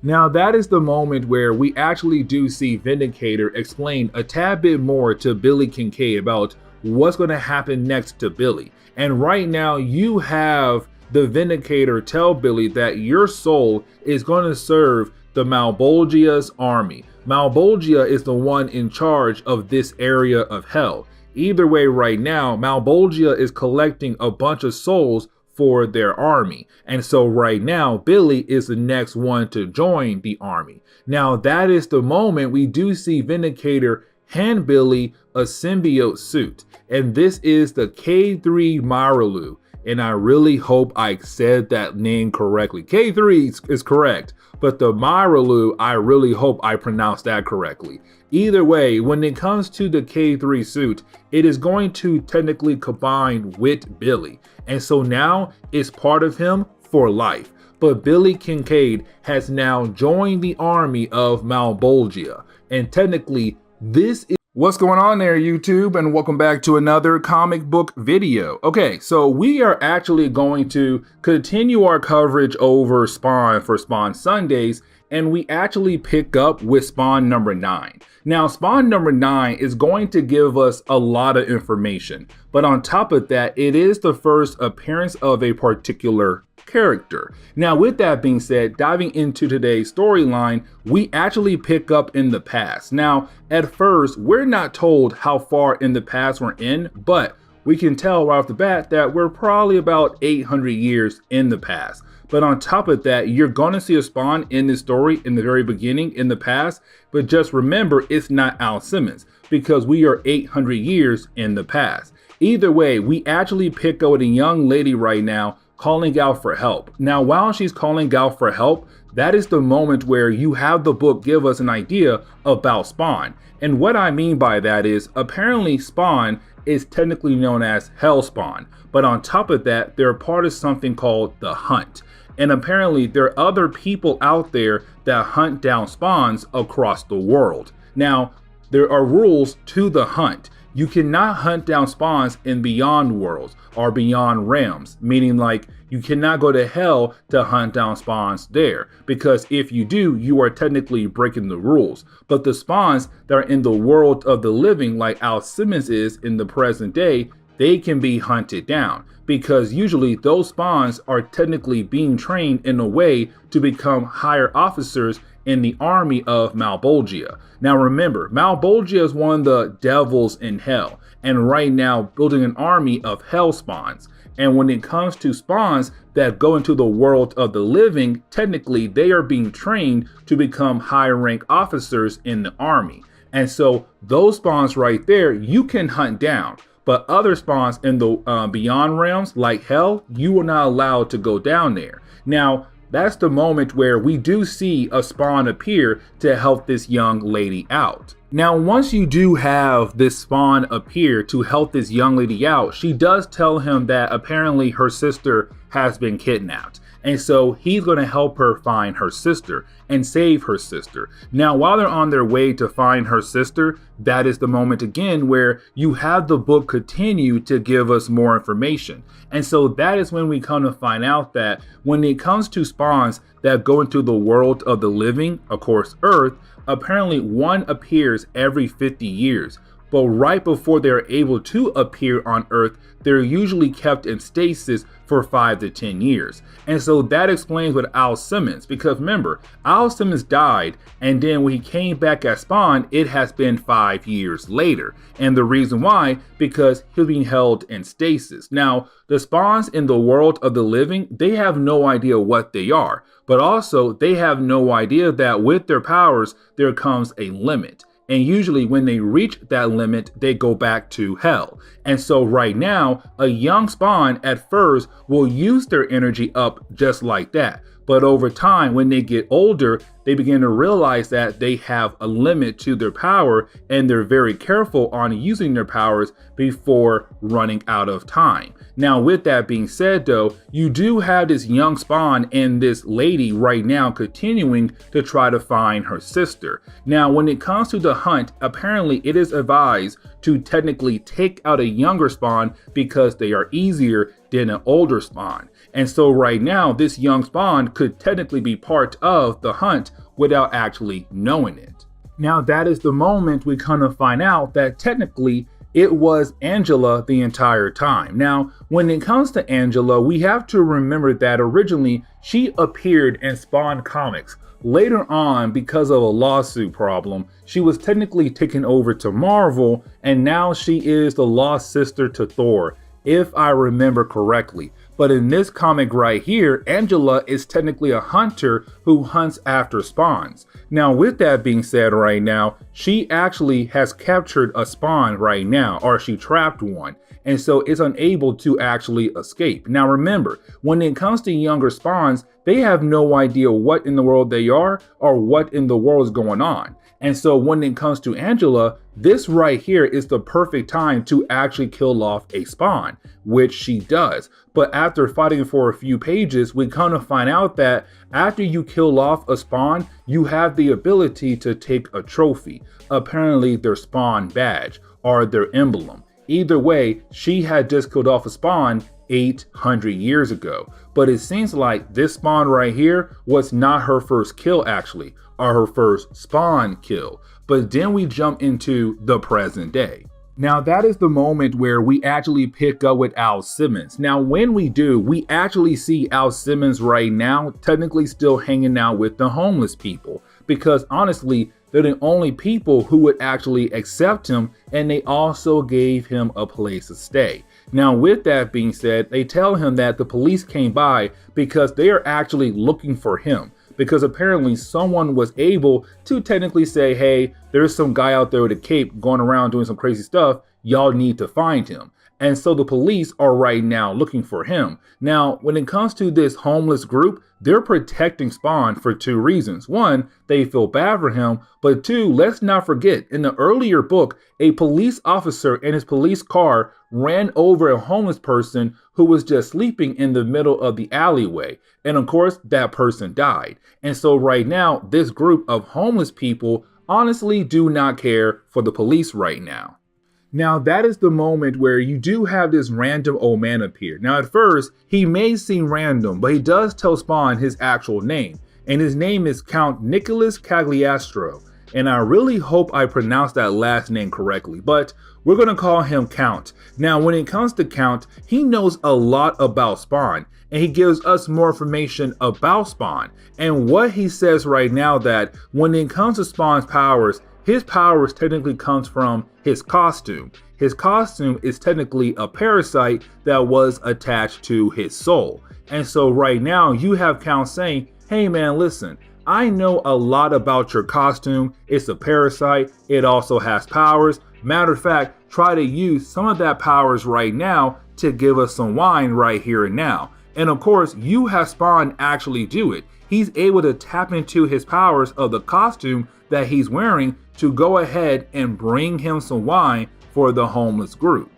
Now that is the moment where we actually do see Vindicator explain a tad bit more to Billy Kincaid about what's going to happen next to Billy. And right now you have the Vindicator tell Billy that your soul is going to serve the Malbolgia's army. Malbolgia is the one in charge of this area of hell. Either way, right now, Malbolgia is collecting a bunch of souls for their army. And so right now, Billy is the next one to join the army. Now that is the moment we do see Vindicator hand Billy a symbiote suit. And this is the K3 Maralu. And I really hope I said that name correctly. K3 is correct, but the Maralu, I really hope I pronounced that correctly. Either way, when it comes to the K3 suit, it is going to technically combine with Billy. And so now it's part of him for life. But Billy Kincaid has now joined the army of Malbolgia. And technically, this is what's going on there, YouTube, and welcome back to another comic book video. Okay, so we are actually going to continue our coverage over Spawn for Spawn Sundays, and we actually pick up with Spawn number 9. Now, Spawn number 9 is going to give us a lot of information, but on top of that, it is the first appearance of a particular character. Now, with that being said, diving into today's storyline, we actually pick up in the past. Now, at first, we're not told how far in the past we're in, but we can tell right off the bat that we're probably about 800 years in the past. But on top of that, you're going to see a Spawn in this story in the very beginning in the past. But just remember, it's not Al Simmons because we are 800 years in the past. Either way, we actually pick up with a young lady right now calling out for help. Now, while she's calling out for help, that is the moment where you have the book give us an idea about Spawn. And what I mean by that is apparently Spawn is technically known as Hellspawn. But on top of that, they're part of something called the Hunt. And apparently there are other people out there that hunt down spawns across the world. Now, there are rules to the hunt. you cannot hunt down spawns in beyond worlds or beyond realms, meaning like you cannot go to hell to hunt down spawns there, because if you do, you are technically breaking the rules. But the spawns that are in the world of the living, like Al Simmons is in the present day, they can be hunted down, because usually those spawns are technically being trained in a way to become higher officers in the army of Malbolgia. Now remember, Malbolgia is one of the devils in hell, and right now building an army of hell spawns. And when it comes to spawns that go into the world of the living, technically they are being trained to become higher rank officers in the army. And so those spawns right there, you can hunt down. But other spawns in the beyond realms, like hell, you are not allowed to go down there. Now, that's the moment where we do see a spawn appear to help this young lady out. Now, once you do have this spawn appear to help this young lady out, she does tell him that apparently her sister has been kidnapped. And so he's going to help her find her sister and save her sister. Now, while they're on their way to find her sister, that is the moment again where you have the book continue to give us more information. And so that is when we come to find out that when it comes to spawns that go into the world of the living, of course, Earth, apparently one appears every 50 years. But right before they're able to appear on Earth, they're usually kept in stasis for 5 to 10 years. And so that explains with Al Simmons, because remember, Al Simmons died, and then when he came back as Spawn, it has been 5 years later. And the reason why, because he's being held in stasis. Now, the spawns in the world of the living, they have no idea what they are, but also they have no idea that with their powers, there comes a limit. And usually when they reach that limit, they go back to hell. And so right now, a young spawn at first will use their energy up just like that. But over time, when they get older, they begin to realize that they have a limit to their power, and they're very careful on using their powers before running out of time. Now, with that being said, though, you do have this young spawn and this lady right now continuing to try to find her sister. Now, when it comes to the hunt, apparently it is advised to technically take out a younger spawn because they are easier than an older spawn. And so right now, this young spawn could technically be part of the hunt without actually knowing it. Now, that is the moment we kind of find out that technically it was Angela the entire time. Now, when it comes to Angela, we have to remember that originally she appeared in Spawn comics. Later on, because of a lawsuit problem, she was technically taken over to Marvel, and now she is the lost sister to Thor, if I remember correctly. But in this comic right here, Angela is technically a hunter who hunts after spawns. Now, with that being said right now, she actually has captured a spawn right now, or she trapped one, and so is unable to actually escape. Now remember, when it comes to younger spawns, they have no idea what in the world they are or what in the world is going on. And so when it comes to Angela, this right here is the perfect time to actually kill off a spawn, which she does. But after fighting for a few pages, we kind of find out that after you kill off a spawn, you have the ability to take a trophy, apparently their spawn badge or their emblem. Either way, she had just killed off a spawn 800 years ago. But it seems like this spawn right here was not her first kill actually, or her first spawn kill. But then we jump into the present day. Now that is the moment where we actually pick up with Al Simmons. Now when we do, we actually see Al Simmons right now technically still hanging out with the homeless people, because honestly, they're the only people who would actually accept him, and they also gave him a place to stay. Now with that being said, they tell him that the police came by because they are actually looking for him, because apparently someone was able to technically say, hey, there's some guy out there with a cape going around doing some crazy stuff, y'all need to find him. And so the police are right now looking for him. Now, when it comes to this homeless group, they're protecting Spawn for two reasons. One, they feel bad for him, but two, let's not forget, in the earlier book, a police officer in his police car ran over a homeless person who was just sleeping in the middle of the alleyway. And of course, that person died. And so right now, this group of homeless people honestly do not care for the police right now. Now, that is the moment where you do have this random old man appear. Now, at first, he may seem random, but he does tell Spawn his actual name, and his name is Count Nicholas Cagliostro. And I really hope I pronounced that last name correctly, but we're going to call him Count. Now, when it comes to Count, he knows a lot about Spawn, and he gives us more information about Spawn. And what he says right now, that when it comes to Spawn's powers, his powers technically comes from his costume. His costume is technically a parasite that was attached to his soul. And so right now you have Count saying, hey man, listen, I know a lot about your costume. It's a parasite. It also has powers. Matter of fact, try to use some of that powers right now to give us some wine right here and now. And of course, you have Spawn actually do it. He's able to tap into his powers of the costume that he's wearing to go ahead and bring him some wine for the homeless group.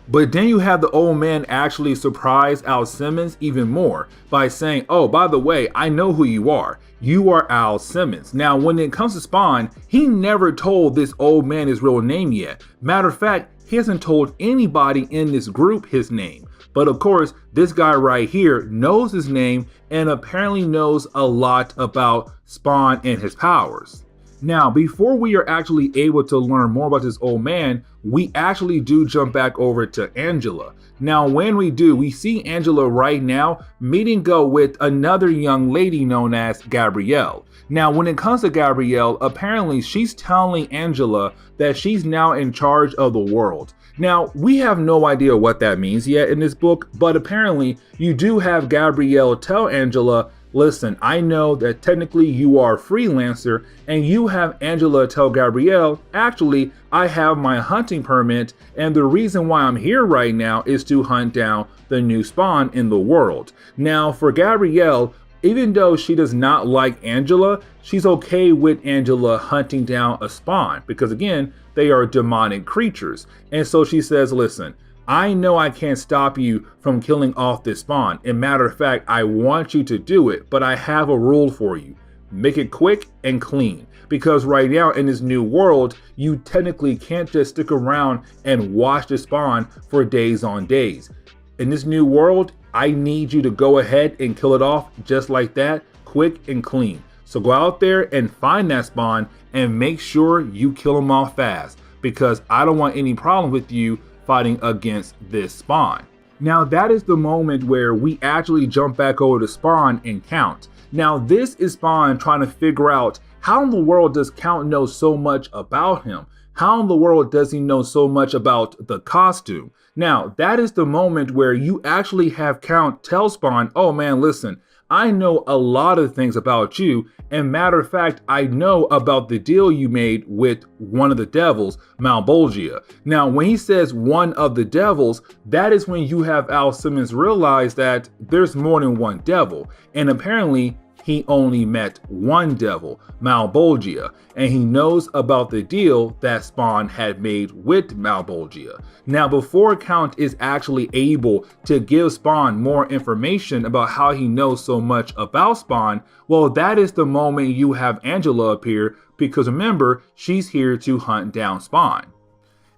But then you have the old man actually surprise Al Simmons even more by saying, oh, by the way, I know who you are. You are Al Simmons. Now, when it comes to Spawn, he never told this old man his real name yet. Matter of fact, he hasn't told anybody in this group his name. But of course, this guy right here knows his name and apparently knows a lot about Spawn and his powers. Now, before we are actually able to learn more about this old man, we actually do jump back over to Angela. Now, when we do, we see Angela right now meeting up with another young lady known as Gabrielle. Now, when it comes to Gabrielle, apparently she's telling Angela that she's now in charge of the world. Now, we have no idea what that means yet in this book, but apparently you do have Gabrielle tell Angela, listen, I know that technically you are a freelancer, and you have Angela tell Gabrielle, actually, I have my hunting permit, and the reason why I'm here right now is to hunt down the new Spawn in the world. Now, for Gabrielle, even though she does not like Angela, she's okay with Angela hunting down a Spawn, because again, they are demonic creatures. And so she says, listen, I know I can't stop you from killing off this Spawn. And matter of fact, I want you to do it, but I have a rule for you. Make it quick and clean. Because right now in this new world, you technically can't just stick around and watch the Spawn for days on days. In this new world, I need you to go ahead and kill it off just like that, quick and clean. So go out there and find that Spawn and make sure you kill him off fast, because I don't want any problem with you fighting against this Spawn. Now that is the moment where we actually jump back over to Spawn and Count. Now this is Spawn trying to figure out how in the world does Count know so much about him? How in the world does he know so much about the costume? Now that is the moment where you actually have Count tell Spawn, oh man, listen, I know a lot of things about you, and matter of fact, I know about the deal you made with one of the devils, Malbolgia. Now, when he says one of the devils, that is when you have Al Simmons realize that there's more than one devil, and apparently he only met one devil, Malbolgia, and he knows about the deal that Spawn had made with Malbolgia. Now, before Count is actually able to give Spawn more information about how he knows so much about Spawn, well, that is the moment you have Angela appear, because remember, she's here to hunt down Spawn.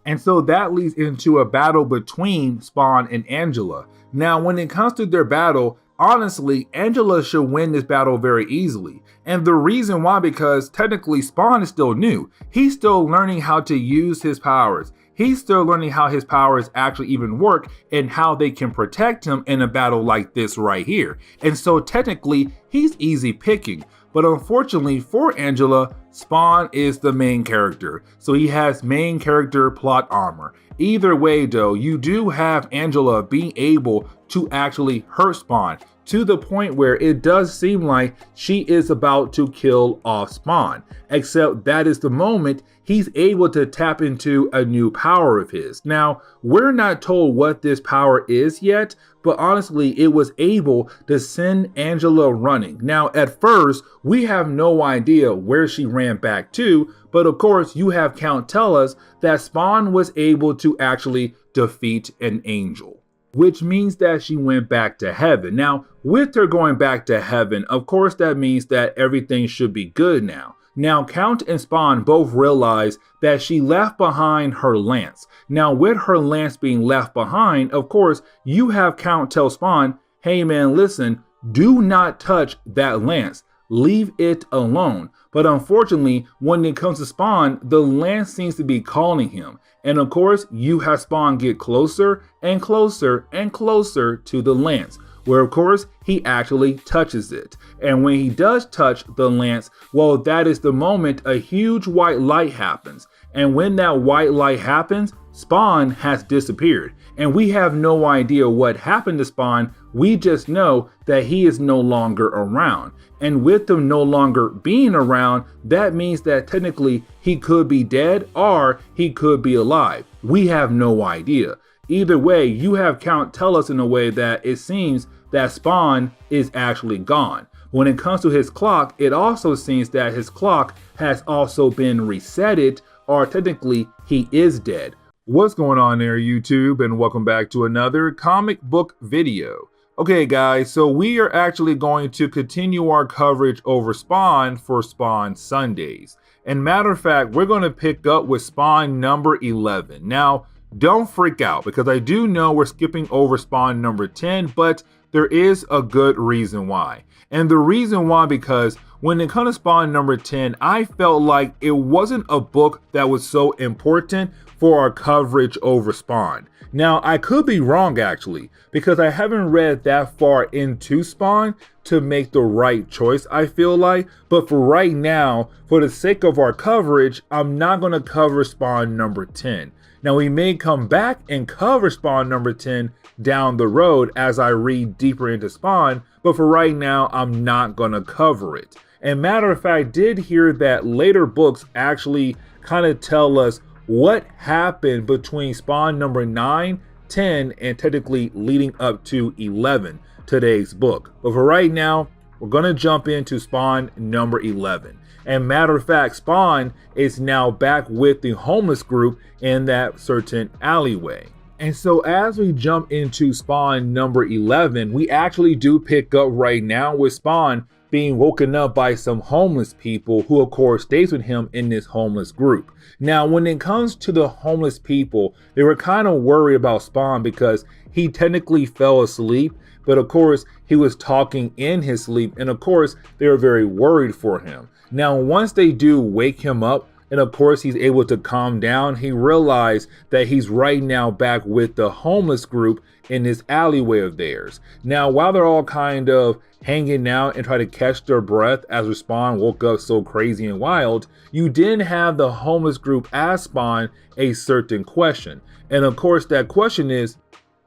And so that leads into a battle between Spawn and Angela. Now, when it comes to their battle, honestly, Angela should win this battle very easily. And the reason why, because technically Spawn is still new. He's still learning how to use his powers. He's still learning how his powers actually even work and how they can protect him in a battle like this right here. And so technically, he's easy picking. But unfortunately for Angela, Spawn is the main character. So he has main character plot armor. Either way though, you do have Angela being able to actually hurt Spawn to the point where it does seem like she is about to kill off Spawn. Except that is the moment he's able to tap into a new power of his. Now, we're not told what this power is yet, but honestly, it was able to send Angela running. Now, at first, we have no idea where she ran back to, but of course, you have Count tell us that Spawn was able to actually defeat an angel, which means that she went back to heaven. Now, with her going back to heaven, of course, that means that everything should be good now. Now, Count and Spawn both realize that she left behind her lance. Now, with her lance being left behind, of course, you have Count tell Spawn, hey man, listen, do not touch that lance. Leave it alone. But unfortunately, when it comes to Spawn, the lance seems to be calling him. And of course, you have Spawn get closer and closer and closer to the lance, where of course he actually touches it. And when he does touch the lance, well, that is the moment a huge white light happens. And when that white light happens, Spawn has disappeared. And we have no idea what happened to Spawn. We just know that he is no longer around. And with him no longer being around, that means that technically he could be dead or he could be alive. We have no idea. Either way, you have Count tell us in a way that it seems that Spawn is actually gone. When it comes to his clock, it also seems that his clock has also been resetted, or technically he is dead. What's going on there, YouTube, and welcome back to another comic book video. Okay guys, so we are actually going to continue our coverage over Spawn for Spawn Sundays. And matter of fact, we're going to pick up with Spawn number 11. Now, don't freak out, because I do know we're skipping over Spawn number 10, but there is a good reason why. And the reason why, because when it comes to Spawn number 10, I felt like it wasn't a book that was so important for our coverage over Spawn. Now, I could be wrong actually, because I haven't read that far into Spawn to make the right choice, I feel like. But for right now, for the sake of our coverage, I'm not going to cover Spawn number 10. Now, we may come back and cover Spawn number 10 down the road as I read deeper into Spawn, but for right now, I'm not going to cover it. And matter of fact, I did hear that later books actually kind of tell us what happened between Spawn number 9, 10, and technically leading up to 11, today's book. But for right now, we're going to jump into Spawn number 11. And matter of fact, Spawn is now back with the homeless group in that certain alleyway. And so as we jump into Spawn number 11, we actually do pick up right now with Spawn being woken up by some homeless people who of course stays with him in this homeless group. Now, when it comes to the homeless people, they were kind of worried about Spawn because he technically fell asleep, but of course he was talking in his sleep, and of course they were very worried for him. Now, once they do wake him up, and of course he's able to calm down, he realized that he's right now back with the homeless group in this alleyway of theirs. Now, while they're all kind of hanging out and try to catch their breath as Spawn woke up so crazy and wild, you did have the homeless group ask Spawn a certain question. And of course that question is,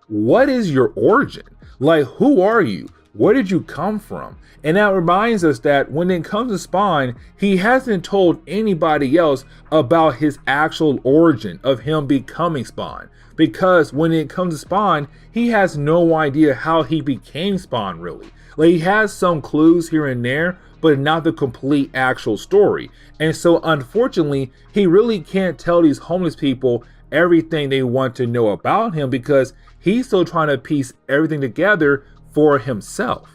what is your origin? Like, who are you? Where did you come from? And that reminds us that when it comes to Spawn, he hasn't told anybody else about his actual origin of him becoming Spawn. Because when it comes to Spawn, he has no idea how he became Spawn really. Like, he has some clues here and there, but not the complete actual story. And so unfortunately, he really can't tell these homeless people everything they want to know about him because he's still trying to piece everything together for himself.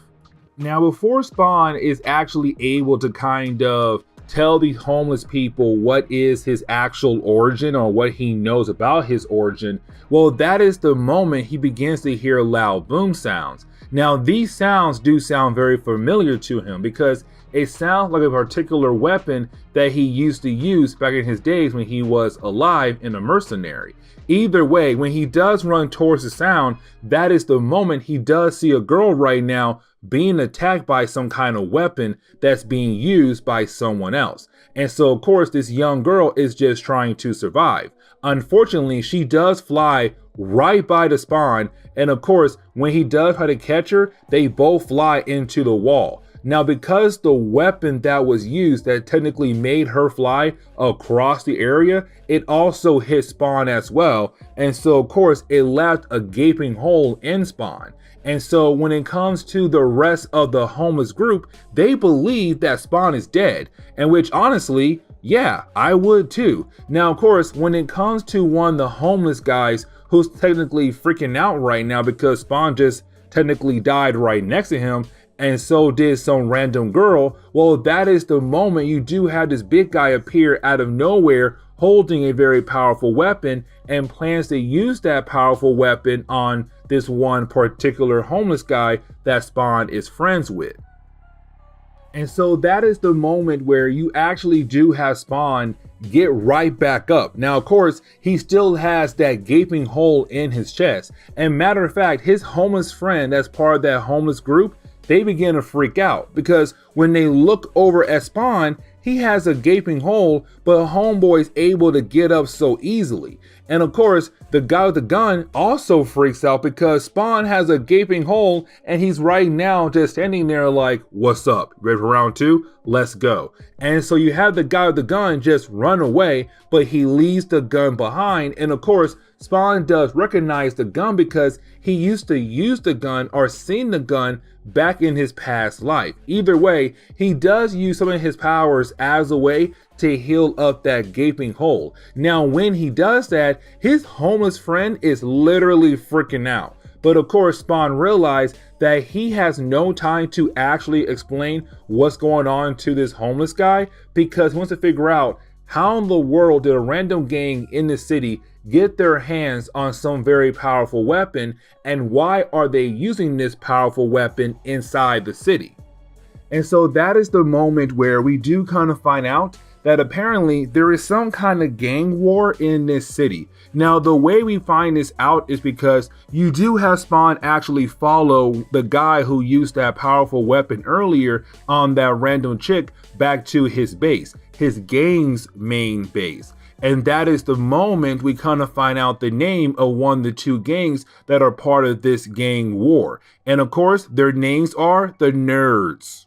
Now, before Spawn is actually able to kind of tell these homeless people what is his actual origin or what he knows about his origin, well, that is the moment he begins to hear loud boom sounds. Now, these sounds do sound very familiar to him because it sounds like a particular weapon that he used to use back in his days when he was alive and a mercenary. Either way, when he does run towards the sound, that is the moment he does see a girl right now being attacked by some kind of weapon that's being used by someone else. And so of course this young girl is just trying to survive. Unfortunately, she does fly right by the Spawn, and of course when he does try to catch her, they both fly into the wall. Now, because the weapon that was used that technically made her fly across the area, it also hit Spawn as well. And so of course it left a gaping hole in Spawn. And so when it comes to the rest of the homeless group, they believe that Spawn is dead, and which honestly, yeah, I would too. Now, of course, when it comes to one of the homeless guys who's technically freaking out right now because Spawn just technically died right next to him, and so did some random girl. Well, that is the moment you do have this big guy appear out of nowhere holding a very powerful weapon and plans to use that powerful weapon on this one particular homeless guy that Spawn is friends with. And so that is the moment where you actually do have Spawn get right back up. Now, of course, he still has that gaping hole in his chest. And matter of fact, his homeless friend that's part of that homeless group, they begin to freak out because when they look over at Spawn, he has a gaping hole, but Homeboy's able to get up so easily. And of course, the guy with the gun also freaks out because Spawn has a gaping hole and he's right now just standing there like, what's up? Ready for round two? Let's go. And so you have the guy with the gun just run away, but he leaves the gun behind. And of course, Spawn does recognize the gun because he used to use the gun or seen the gun back in his past life. Either way, he does use some of his powers as a way to heal up that gaping hole. Now, when he does that, his homeless friend is literally freaking out. But of course, Spawn realized that he has no time to actually explain what's going on to this homeless guy because he wants to figure out how in the world did a random gang in the city get their hands on some very powerful weapon, and why are they using this powerful weapon inside the city? And so that is the moment where we do kind of find out that apparently there is some kind of gang war in this city. Now, the way we find this out is because you do have Spawn actually follow the guy who used that powerful weapon earlier on that random chick back to his base, his gang's main base. And that is the moment we kind of find out the name of one of the two gangs that are part of this gang war. And of course, their names are the Nerds.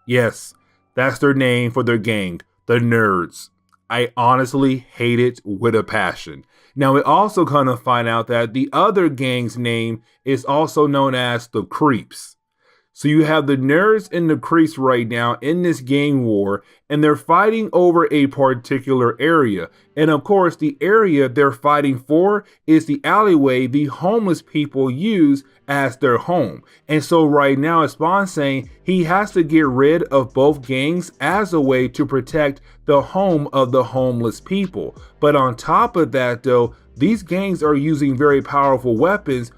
Yes, that's their name for their gang, the Nerds. I honestly hate it with a passion. Now, we also kind of find out that the other gang's name is also known as the Creeps. So you have the Nerds and the Creeps right now in this gang war, and they're fighting over a particular area. And of course, the area they're fighting for is the alleyway the homeless people use as their home. And so right now, as Spawn's saying, he has to get rid of both gangs as a way to protect the home of the homeless people. But on top of that, though, these gangs are using very powerful weapons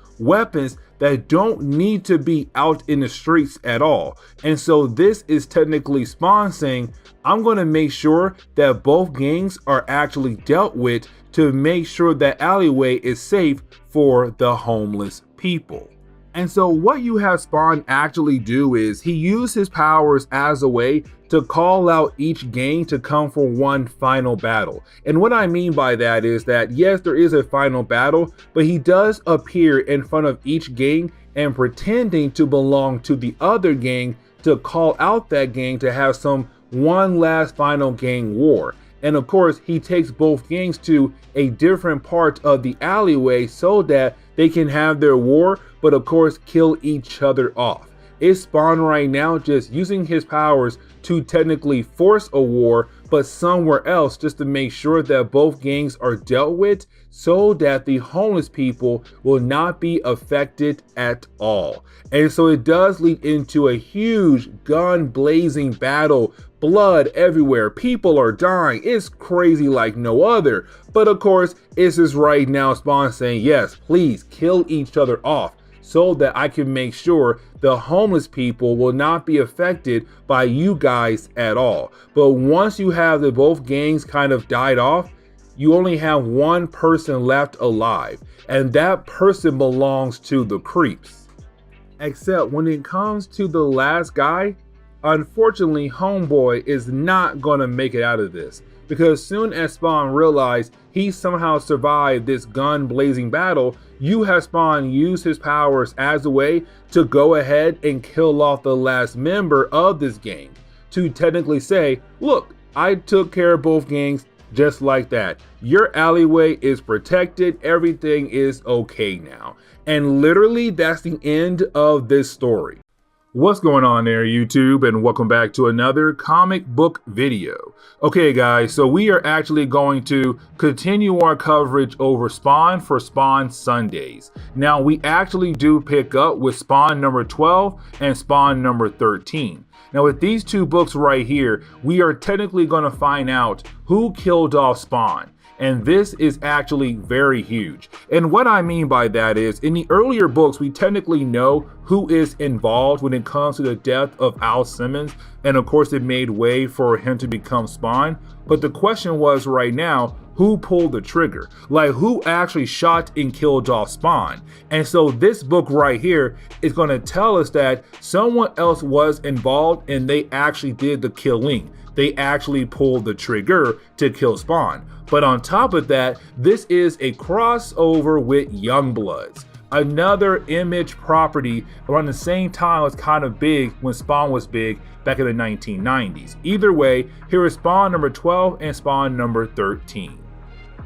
that don't need to be out in the streets at all. And so this is technically Spawn saying, I'm going to make sure that both gangs are actually dealt with to make sure that alleyway is safe for the homeless people. And so what you have Spawn actually do is he used his powers as a way to call out each gang to come for one final battle. And what I mean by that is that yes, there is a final battle, but he does appear in front of each gang and pretending to belong to the other gang to call out that gang to have some one last final gang war. And of course, he takes both gangs to a different part of the alleyway so that they can have their war, but of course kill each other off. It's Spawn right now just using his powers to technically force a war, but somewhere else just to make sure that both gangs are dealt with so that the homeless people will not be affected at all. And so it does lead into a huge gun blazing battle, blood everywhere, people are dying, it's crazy like no other. But of course, it's just right now Spawn saying, yes, please kill each other off so that I can make sure the homeless people will not be affected by you guys at all. But once you have the both gangs kind of died off, you only have one person left alive, and that person belongs to the Creeps. Except when it comes to the last guy, unfortunately, Homeboy is not gonna make it out of this, because soon as Spawn realized he somehow survived this gun blazing battle, you have Spawn use his powers as a way to go ahead and kill off the last member of this gang, to technically say, look, I took care of both gangs just like that. Your alleyway is protected, everything is okay now. And literally that's the end of this story. What's going on there, YouTube, and welcome back to another comic book video. Okay, guys, so we are actually going to continue our coverage over Spawn for Spawn Sundays. Now, we actually do pick up with Spawn number 12 and Spawn number 13. Now, with these two books right here, we are technically going to find out who killed off Spawn. And this is actually very huge. And what I mean by that is, in the earlier books, we technically know who is involved when it comes to the death of Al Simmons. And of course, it made way for him to become Spawn. But the question was right now, who pulled the trigger? Like, who actually shot and killed off Spawn? And so this book right here is going to tell us that someone else was involved and they actually did the killing. They actually pulled the trigger to kill Spawn. But on top of that, this is a crossover with Youngbloods, another Image property around the same time was kind of big when Spawn was big back in the 1990s. Either way, here is Spawn number 12 and Spawn number 13.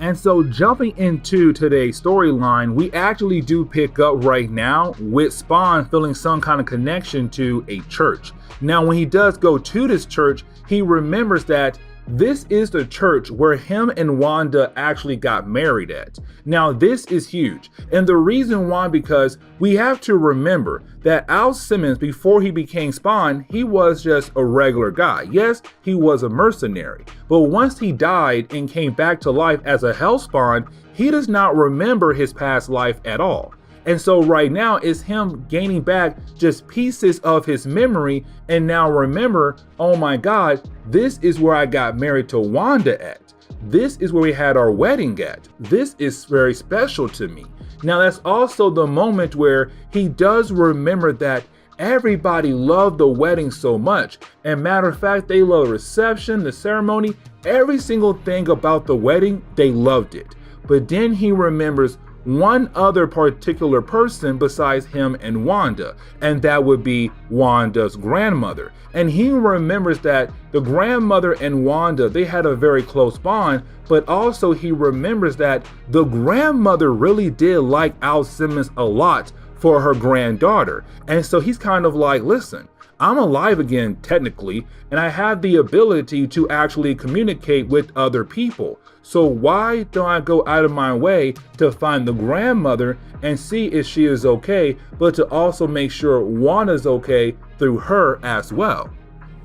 And so jumping into today's storyline, we actually do pick up right now with Spawn feeling some kind of connection to a church. Now, when he does go to this church, he remembers that this is the church where him and Wanda actually got married at. Now, this is huge. And the reason why, because we have to remember that Al Simmons, before he became Spawn, he was just a regular guy. Yes, he was a mercenary. But once he died and came back to life as a Hellspawn, he does not remember his past life at all. And so right now it's him gaining back just pieces of his memory and now remember, oh my God, this is where I got married to Wanda at. This is where we had our wedding at. This is very special to me. Now that's also the moment where he does remember that everybody loved the wedding so much. And matter of fact, they loved the reception, the ceremony, every single thing about the wedding, they loved it. But then he remembers one other particular person besides him and Wanda, and that would be Wanda's grandmother. And he remembers that the grandmother and Wanda, they had a very close bond, but also he remembers that the grandmother really did like Al Simmons a lot for her granddaughter. And so he's kind of like, listen, I'm alive again technically, and I have the ability to actually communicate with other people. So why don't I go out of my way to find the grandmother and see if she is okay, but to also make sure Wanda's okay through her as well.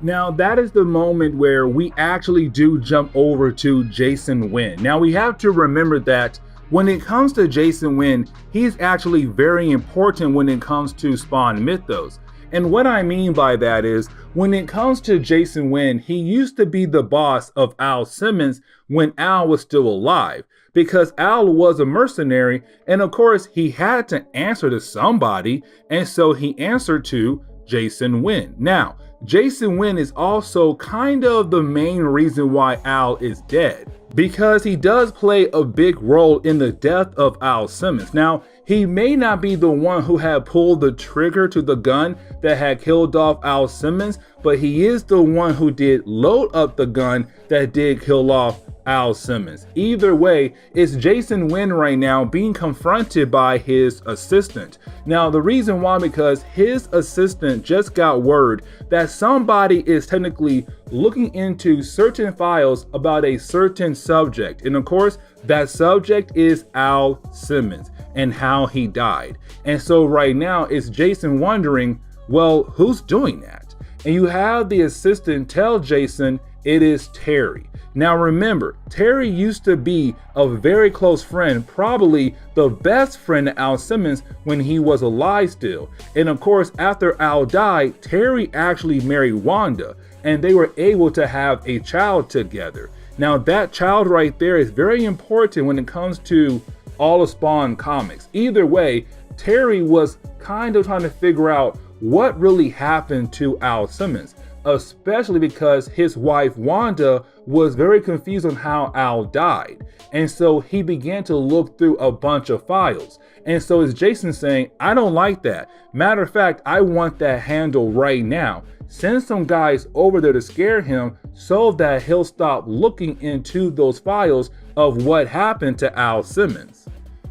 Now that is the moment where we actually do jump over to Jason Wynn. Now we have to remember that when it comes to Jason Wynn, he's actually very important when it comes to Spawn mythos. And what I mean by that is, when it comes to Jason Wynn, he used to be the boss of Al Simmons when Al was still alive, because Al was a mercenary, and of course he had to answer to somebody, and so he answered to Jason Wynn. Now, Jason Wynn is also kind of the main reason why Al is dead, because he does play a big role in the death of Al Simmons. Now, he may not be the one who had pulled the trigger to the gun that had killed off Al Simmons, but he is the one who did load up the gun that did kill off Al Simmons. Either way, it's Jason Wynn right now being confronted by his assistant. Now, the reason why, because his assistant just got word that somebody is technically looking into certain files about a certain subject. And of course, that subject is Al Simmons and how he died. And so right now it's Jason wondering, well, who's doing that? And you have the assistant tell Jason it is Terry. Now remember, Terry used to be a very close friend, probably the best friend to Al Simmons when he was alive still. And of course, after Al died, Terry actually married Wanda, and they were able to have a child together. Now that child right there is very important when it comes to all of Spawn comics. Either way, Terry was kind of trying to figure out what really happened to Al Simmons, especially because his wife Wanda was very confused on how Al died. And so he began to look through a bunch of files. And so it's Jason saying, I don't like that. Matter of fact, I want that handle right now. Send some guys over there to scare him so that he'll stop looking into those files of what happened to Al Simmons.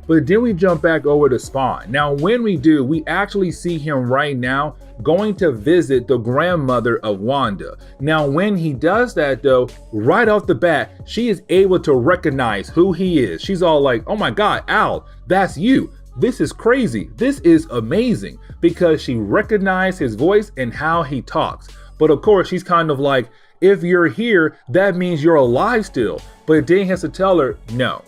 But then we jump back over to Spawn. Now, when we do, we actually see him right now going to visit the grandmother of Wanda. Now, when he does that though, right off the bat, she is able to recognize who he is. She's all like, oh my God, Al, that's you. This is crazy. This is amazing, because she recognized his voice and how he talks. But of course, she's kind of like, if you're here, that means you're alive still. But then he has to tell her, no,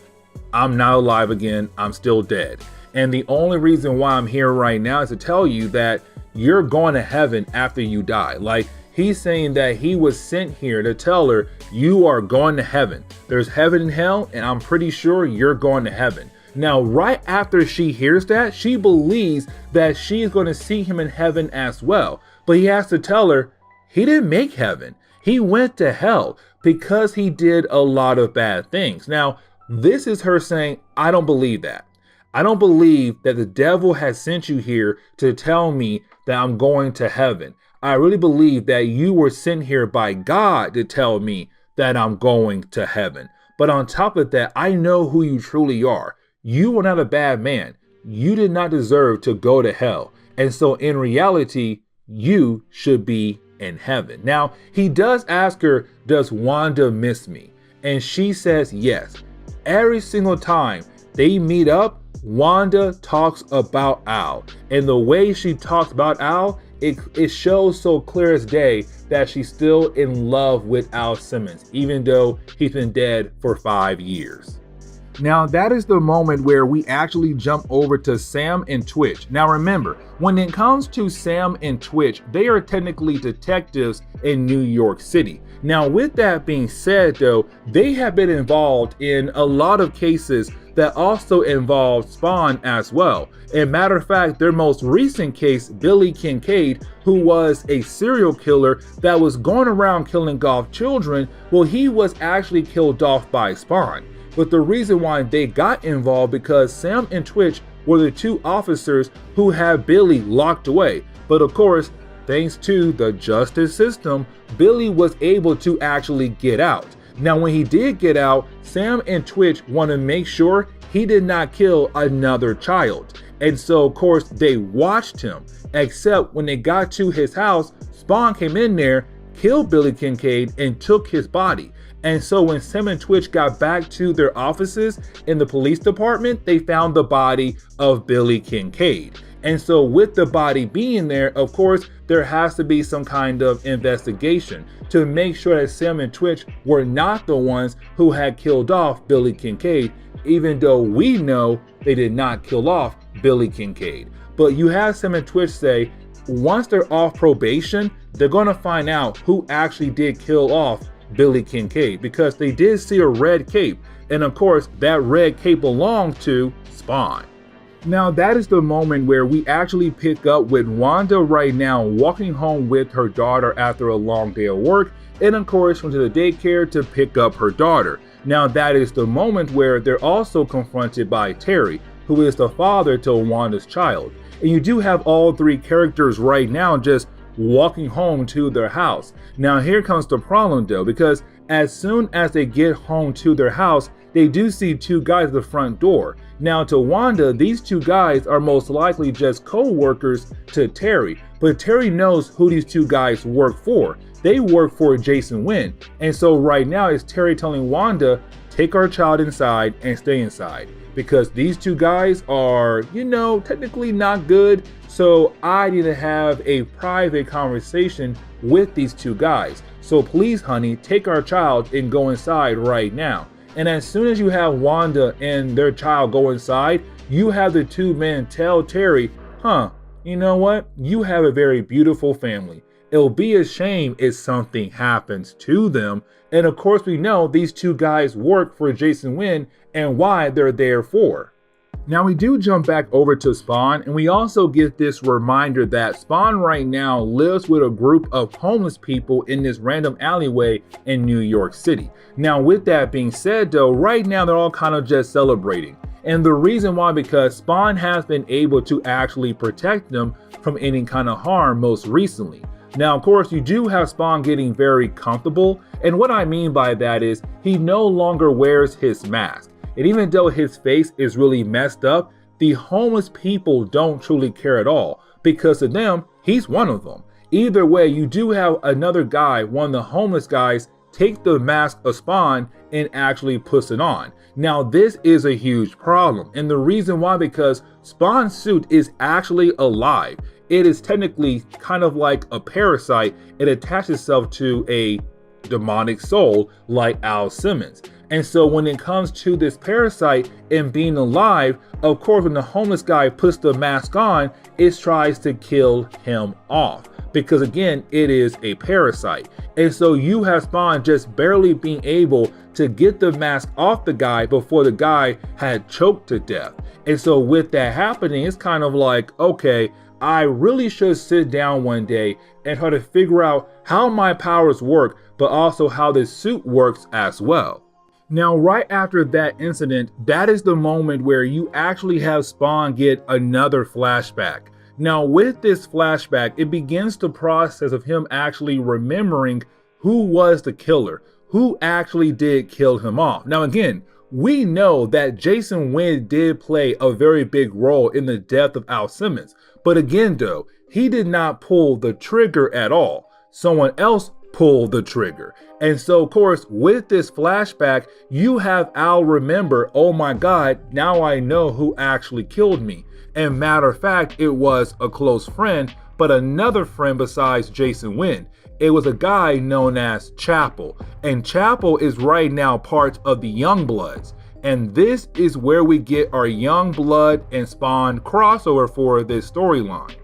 I'm not alive again. I'm still dead. And the only reason why I'm here right now is to tell you that you're going to heaven after you die. Like, he's saying that he was sent here to tell her, you are going to heaven. There's heaven and hell, and I'm pretty sure you're going to heaven. Now, right after she hears that, she believes that she's going to see him in heaven as well. But he has to tell her, he didn't make heaven. He went to hell because he did a lot of bad things. Now, this is her saying, I don't believe that. I don't believe that the devil has sent you here to tell me that I'm going to heaven. I really believe that you were sent here by God to tell me that I'm going to heaven. But on top of that, I know who you truly are. You are not a bad man. You did not deserve to go to hell. And so in reality, you should be in heaven. Now, he does ask her, does Wanda miss me? And she says yes. Every single time they meet up, Wanda talks about Al. And the way she talks about Al, it shows so clear as day that she's still in love with Al Simmons, even though he's been dead for 5 years. Now, that is the moment where we actually jump over to Sam and Twitch. Now, remember, when it comes to Sam and Twitch, they are technically detectives in New York City. Now, with that being said, though, they have been involved in a lot of cases that also involve Spawn as well. And matter of fact, their most recent case, Billy Kincaid, who was a serial killer that was going around killing off children, well, he was actually killed off by Spawn. But the reason why they got involved because Sam and Twitch were the two officers who had Billy locked away. But of course, thanks to the justice system, Billy was able to actually get out. Now, when he did get out, Sam and Twitch want to make sure he did not kill another child. And so, of course, they watched him, except when they got to his house, Spawn came in there, killed Billy Kincaid, and took his body. And so when Sam and Twitch got back to their offices in the police department, they found the body of Billy Kincaid. And so with the body being there, of course, there has to be some kind of investigation to make sure that Sam and Twitch were not the ones who had killed off Billy Kincaid, even though we know they did not kill off Billy Kincaid. But you have Sam and Twitch say, once they're off probation, they're going to find out who actually did kill off Billy Kincaid, because they did see a red cape, and of course that red cape belonged to Spawn. Now, that is the moment where we actually pick up with Wanda right now walking home with her daughter after a long day of work, and of course went to the daycare to pick up her daughter. Now, that is the moment where they're also confronted by Terry, who is the father to Wanda's child. And you do have all three characters right now just walking home to their house. Now, here comes the problem though, because as soon as they get home to their house, they do see two guys at the front door. Now, to Wanda, these two guys are most likely just co-workers to Terry, but Terry knows who these two guys work for. They work for Jason Wynn. And so right now it's Terry telling Wanda, take our child inside and stay inside, because these two guys are, technically not good. So I need to have a private conversation with these two guys. So please, honey, take our child and go inside right now. And as soon as you have Wanda and their child go inside, you have the two men tell Terry, you know what? You have a very beautiful family. It'll be a shame if something happens to them. And of course, we know these two guys work for Jason Wynn and why they're there for. Now, we do jump back over to Spawn, and we also get this reminder that Spawn right now lives with a group of homeless people in this random alleyway in New York City. Now, with that being said though, right now they're all kind of just celebrating. And the reason why, because Spawn has been able to actually protect them from any kind of harm most recently. Now, of course, you do have Spawn getting very comfortable. And what I mean by that is he no longer wears his mask. And even though his face is really messed up, the homeless people don't truly care at all, because to them, he's one of them. Either way, you do have another guy, one of the homeless guys, take the mask of Spawn and actually puts it on. Now, this is a huge problem. And the reason why, because Spawn's suit is actually alive. It is technically kind of like a parasite. It attaches itself to a demonic soul like Al Simmons. And so when it comes to this parasite and being alive, of course, when the homeless guy puts the mask on, it tries to kill him off. Because again, it is a parasite. And so you have Spawn just barely being able to get the mask off the guy before the guy had choked to death. And so with that happening, it's kind of like, okay, I really should sit down one day and try to figure out how my powers work, but also how this suit works as well. Now, right after that incident, that is the moment where you actually have Spawn get another flashback. Now, with this flashback, it begins the process of him actually remembering who was the killer, who actually did kill him off. Now, again, we know that Jason Wynn did play a very big role in the death of Al Simmons. But again, though, he did not pull the trigger at all. Someone else pulled the trigger. And so, of course, with this flashback, you have Al remember, oh my God, now I know who actually killed me. And matter of fact, it was a close friend, but another friend besides Jason Wynn. It was a guy known as Chapel. And Chapel is right now part of the Youngbloods. And this is where we get our Youngblood and Spawn crossover for this storyline.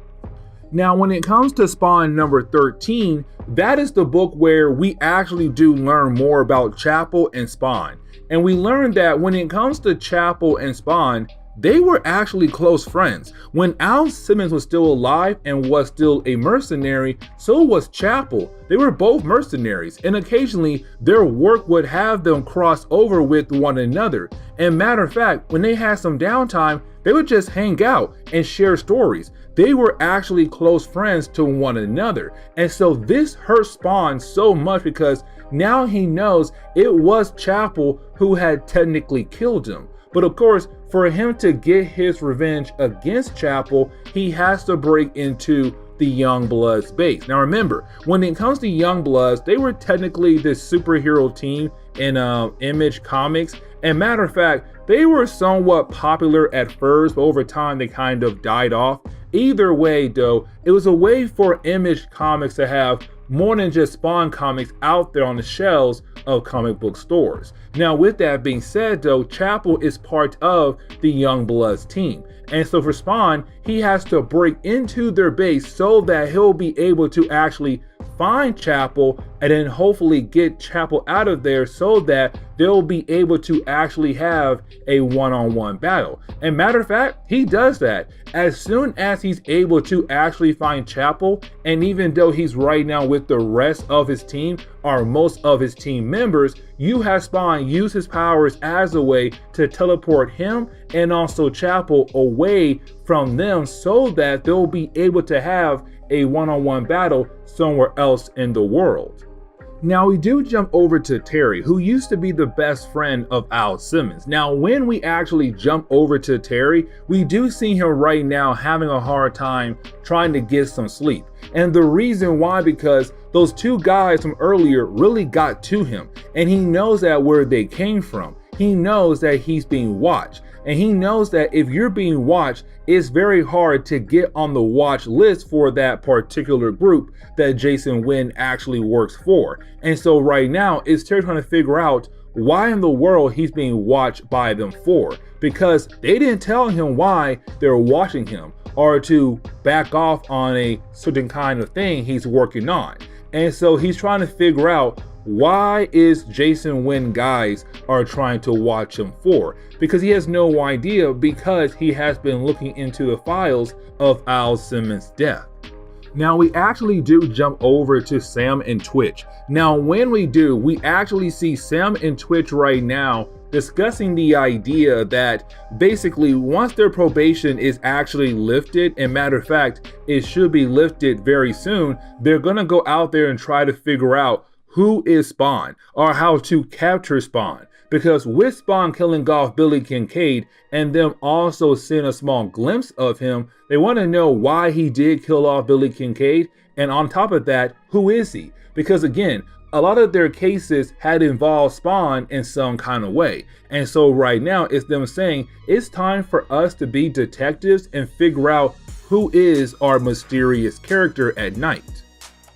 Now, when it comes to Spawn number 13, that is the book where we actually do learn more about Chapel and Spawn. And we learn that when it comes to Chapel and Spawn, they were actually close friends. When Al Simmons was still alive and was still a mercenary, so was Chapel. They were both mercenaries, and occasionally their work would have them cross over with one another. And matter of fact, when they had some downtime, they would just hang out and share stories. They were actually close friends to one another. And so this hurt Spawn so much because now he knows it was Chapel who had technically killed him. But of course, for him to get his revenge against Chapel, he has to break into the Youngbloods base. Now remember, when it comes to Youngbloods, they were technically this superhero team in Image Comics. And matter of fact, they were somewhat popular at first, but over time they kind of died off. Either way though, it was a way for Image Comics to have more than just Spawn comics out there on the shelves of comic book stores. Now, with that being said though, Chapel is part of the Youngbloods team. And so for Spawn, he has to break into their base so that he'll be able to actually find Chapel and then hopefully get Chapel out of there so that they'll be able to actually have a one-on-one battle. And matter of fact, he does that. As soon as he's able to actually find Chapel, and even though he's right now with the rest of his team, or most of his team members, you have Spawn use his powers as a way to teleport him and also Chapel away from them so that they'll be able to have a one-on-one battle somewhere else in the world. Now we do jump over to Terry, who used to be the best friend of Al Simmons. Now when we actually jump over to Terry, we do see him right now having a hard time trying to get some sleep. And the reason why, because those two guys from earlier really got to him, and he knows that where they came from. He knows that he's being watched, and he knows that if you're being watched, it's very hard to get on the watch list for that particular group that Jason Wynn actually works for. And so right now, it's Terry trying to figure out why in the world he's being watched by them for, because they didn't tell him why they're watching him or to back off on a certain kind of thing he's working on. And so he's trying to figure out why is Jason Wynn guys are trying to watch him for, because he has no idea, because he has been looking into the files of Al Simmons' death. Now we actually do jump over to Sam and Twitch. Now when we do, we actually see Sam and Twitch right now discussing the idea that basically once their probation is actually lifted, and matter of fact, it should be lifted very soon, they're gonna go out there and try to figure out who is Spawn or how to capture Spawn. because with Spawn killing off Billy Kincaid and them also seeing a small glimpse of him, they want to know why he did kill off Billy Kincaid, and on top of that, who is he? Because again, a lot of their cases had involved Spawn in some kind of way. And so right now it's them saying it's time for us to be detectives and figure out who is our mysterious character at night.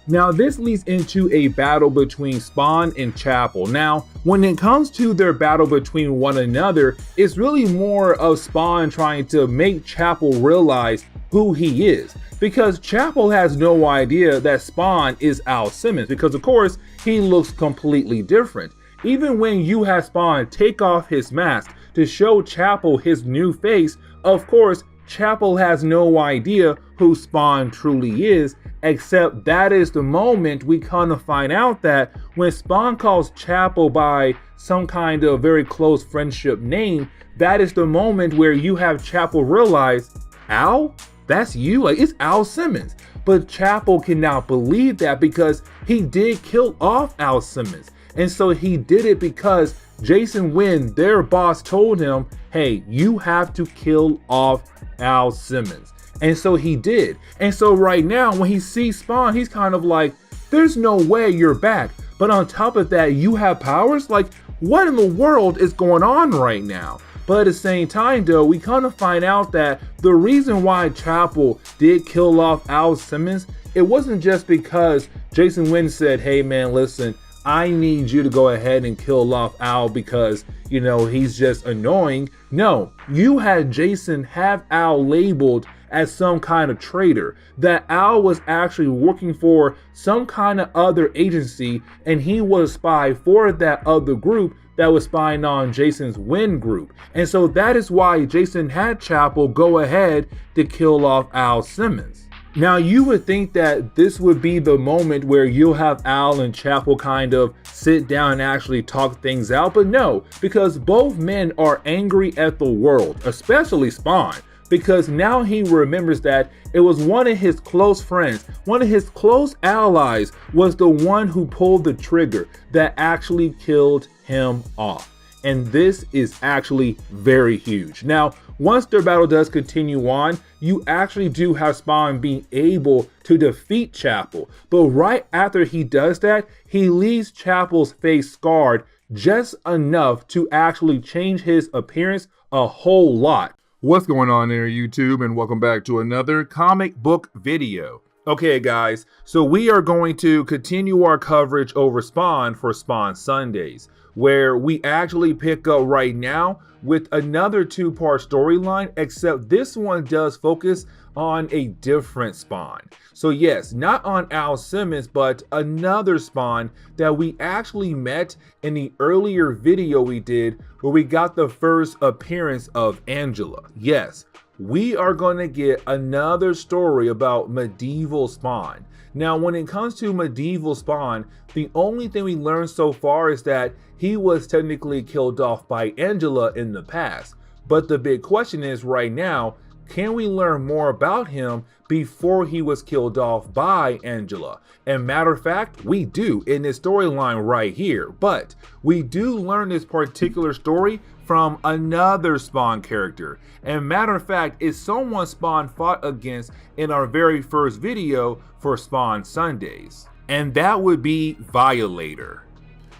Now this leads into a battle between Spawn and Chapel. Now, when it comes to their battle between one another, it's really more of Spawn trying to make Chapel realize who he is. Because Chapel has no idea that Spawn is Al Simmons, because of course, he looks completely different. Even when you have Spawn take off his mask to show Chapel his new face, of course, Chapel has no idea who Spawn truly is, except that is the moment we kind of find out that when Spawn calls Chapel by some kind of very close friendship name, that is the moment where you have Chapel realize, Al? That's you? Like, it's Al Simmons. But Chapel cannot believe that because he did kill off Al Simmons. And so he did it because Jason Wynn, their boss, told him, hey, you have to kill off Al Simmons. And so he did. And so right now, when he sees Spawn, he's kind of like, there's no way you're back. But on top of that, you have powers? Like, what in the world is going on right now? But at the same time, though, we kind of find out that the reason why Chapel did kill off Al Simmons, it wasn't just because Jason Wynn said, hey man, listen, I need you to go ahead and kill off Al because, you know, he's just annoying. No, you had Jason have Al labeled as some kind of traitor, that Al was actually working for some kind of other agency and he was a spy for that other group that was spying on Jason's Wynn group. And so that is why Jason had Chapel go ahead to kill off Al Simmons. Now you would think that this would be the moment where you'll have Al and Chapel kind of sit down and actually talk things out, but no, because both men are angry at the world, especially Spawn, because now he remembers that it was one of his close friends, one of his close allies was the one who pulled the trigger that actually killed him off. And this is actually very huge. Now, once their battle does continue on, you actually do have Spawn being able to defeat Chapel. But right after he does that, he leaves Chapel's face scarred just enough to actually change his appearance a whole lot. What's going on there, YouTube, and welcome back to another comic book video. Okay guys, so we are going to continue our coverage over Spawn for Spawn Sundays, where we actually pick up right now with another two-part storyline, except this one does focus on a different Spawn. So yes, not on Al Simmons, but another Spawn that we actually met in the earlier video we did where we got the first appearance of Angela. Yes, we are going to get another story about medieval Spawn. Now, when it comes to medieval Spawn, the only thing we learned so far is that he was technically killed off by Angela in the past. But the big question is right now, can we learn more about him before he was killed off by Angela? And matter of fact, we do in this storyline right here. But we do learn this particular story from another Spawn character. And matter of fact, it's someone Spawn fought against in our very first video for Spawn Sundays. And that would be Violator.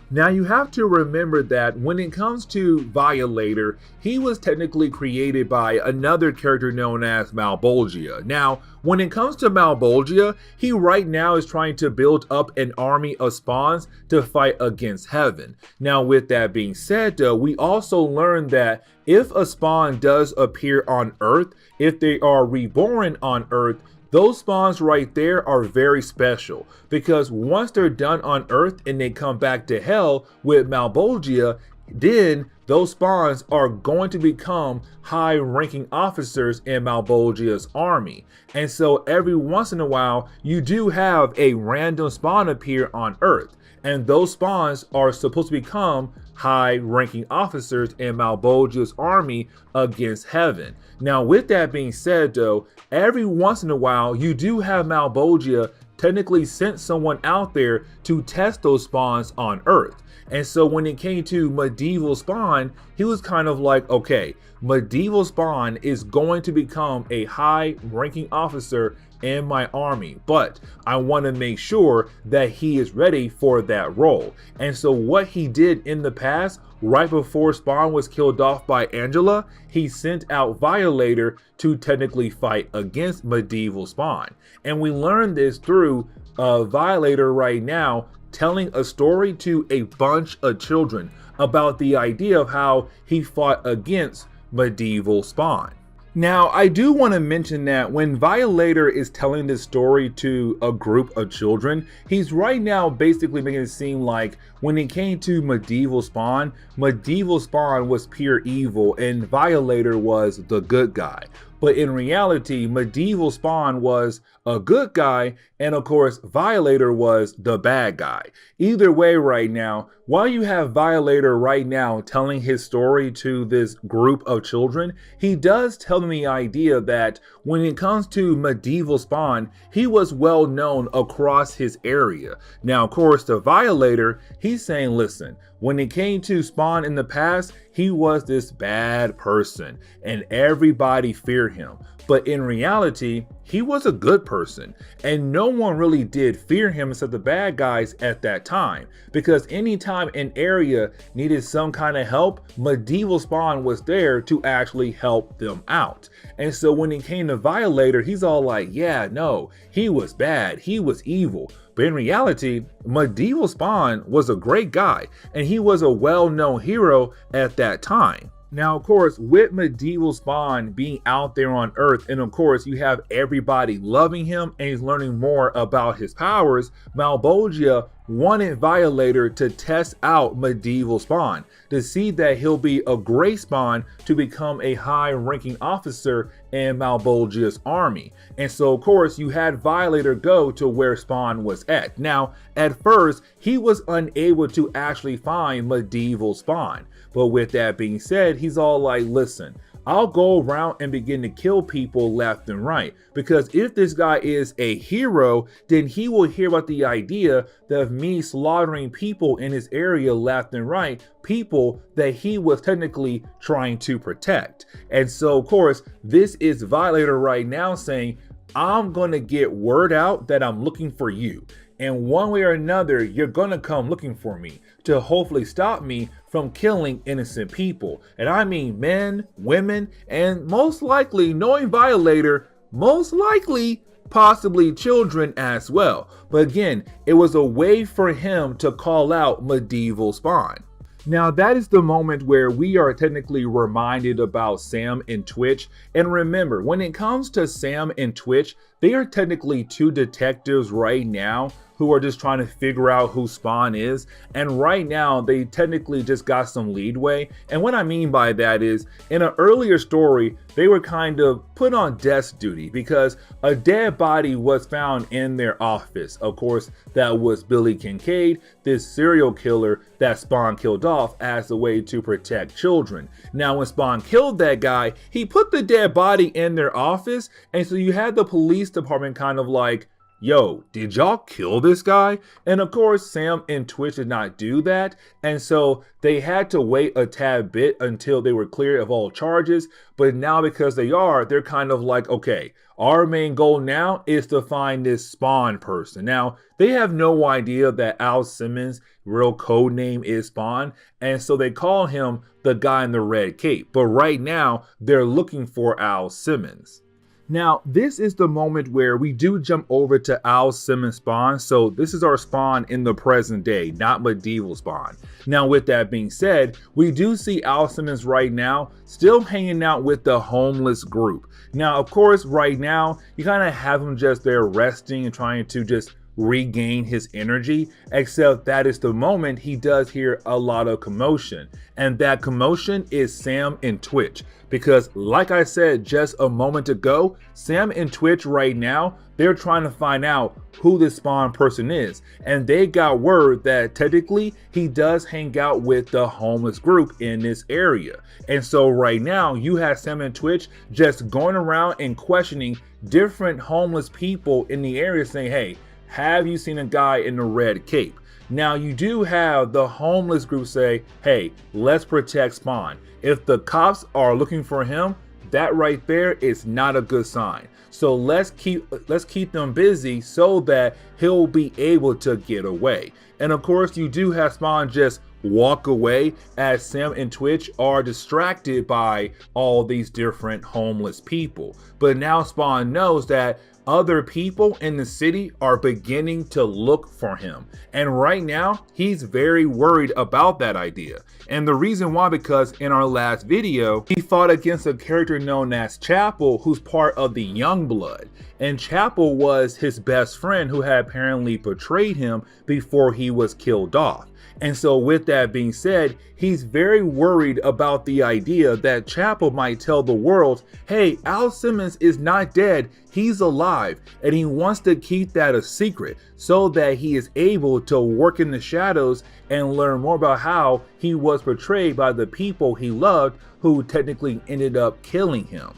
Now you have to remember that when it comes to Violator, he was technically created by another character known as Malbolgia. Now, when it comes to Malbolgia, he right now is trying to build up an army of spawns to fight against Heaven. Now, with that being said though, we also learned that if a spawn does appear on Earth, if they are reborn on Earth, those spawns right there are very special because once they're done on Earth and they come back to Hell with Malbolgia, then those spawns are going to become high-ranking officers in Malbolgia's army. And so every once in a while, you do have a random spawn appear on Earth. And those spawns are supposed to become high-ranking officers in Malbolgia's army against Heaven. Now, with that being said, though, every once in a while, you do have Malbolgia technically sent someone out there to test those spawns on Earth. And so when it came to Medieval Spawn, he was kind of like, okay, Medieval Spawn is going to become a high ranking officer in my army, but I want to make sure that he is ready for that role. And so what he did in the past, right before Spawn was killed off by Angela, he sent out Violator to technically fight against Medieval Spawn. And we learned this through Violator right now telling a story to a bunch of children about the idea of how he fought against Medieval Spawn. Now, I do want to mention that when Violator is telling this story to a group of children, he's right now basically making it seem like when it came to Medieval Spawn was pure evil and Violator was the good guy. But in reality, Medieval Spawn was a good guy, and of course, Violator was the bad guy. Either way right now, while you have Violator right now telling his story to this group of children, he does tell them the idea that when it comes to Medieval Spawn, he was well known across his area. Now, of course, the Violator, he's saying, listen, when it came to Spawn in the past, he was this bad person and everybody feared him. But in reality, he was a good person and no one really did fear him except the bad guys at that time. Because anytime an area needed some kind of help, Medieval Spawn was there to actually help them out. And so when it came to Violator, he's all like, yeah, no, he was bad, he was evil. But in reality, Medieval Spawn was a great guy and he was a well-known hero at that time. Now, of course, with Medieval Spawn being out there on Earth, and of course, you have everybody loving him and he's learning more about his powers, Malbolgia wanted Violator to test out Medieval Spawn to see that he'll be a great spawn to become a high-ranking officer in Malbolgia's army. And so, of course, you had Violator go to where Spawn was at. Now, at first, he was unable to actually find Medieval Spawn. But with that being said, he's all like, listen, I'll go around and begin to kill people left and right. Because if this guy is a hero, then he will hear about the idea of me slaughtering people in his area left and right, people that he was technically trying to protect. And so, of course, this is Violator right now saying, I'm going to get word out that I'm looking for you. And one way or another, you're going to come looking for me to hopefully stop me from killing innocent people. And I mean men, women, and most likely, knowing Violator, most likely possibly children as well. But again, it was a way for him to call out Medieval Spawn. Now that is the moment where we are technically reminded about Sam and Twitch. And remember, when it comes to Sam and Twitch, they are technically two detectives right now who are just trying to figure out who Spawn is. And right now, they technically just got some leadway. And what I mean by that is, in an earlier story, they were kind of put on desk duty because a dead body was found in their office. Of course, that was Billy Kincaid, this serial killer that Spawn killed off as a way to protect children. Now, when Spawn killed that guy, he put the dead body in their office. And so you had the police department kind of like, yo, did y'all kill this guy? And of course, Sam and Twitch did not do that. And so they had to wait a tad bit until they were clear of all charges. But now because they're kind of like, okay, our main goal now is to find this Spawn person. Now, they have no idea that Al Simmons' real code name is Spawn. And so they call him the guy in the red cape. But right now, they're looking for Al Simmons. Now, this is the moment where we do jump over to Al Simmons Spawn. So this is our Spawn in the present day, not Medieval Spawn. Now, with that being said, we do see Al Simmons right now still hanging out with the homeless group. Now, of course, right now, you kind of have him just there resting and trying to just regain his energy, except that is the moment he does hear a lot of commotion. And that commotion is Sam and Twitch. Because like I said just a moment ago, Sam and Twitch right now, they're trying to find out who this Spawn person is. And they got word that technically he does hang out with the homeless group in this area. And so right now you have Sam and Twitch just going around and questioning different homeless people in the area saying, hey, have you seen a guy in a red cape? Now, you do have the homeless group say, hey, let's protect Spawn. If the cops are looking for him, that right there is not a good sign. So let's keep them busy so that he'll be able to get away. And of course, you do have Spawn just walk away as Sam and Twitch are distracted by all these different homeless people. But now Spawn knows that other people in the city are beginning to look for him. And right now, he's very worried about that idea. And the reason why, because in our last video, he fought against a character known as Chapel, who's part of the Youngblood. And Chapel was his best friend who had apparently betrayed him before he was killed off. And so with that being said, he's very worried about the idea that Chapel might tell the world, hey, Al Simmons is not dead, he's alive, and he wants to keep that a secret so that he is able to work in the shadows and learn more about how he was betrayed by the people he loved who technically ended up killing him.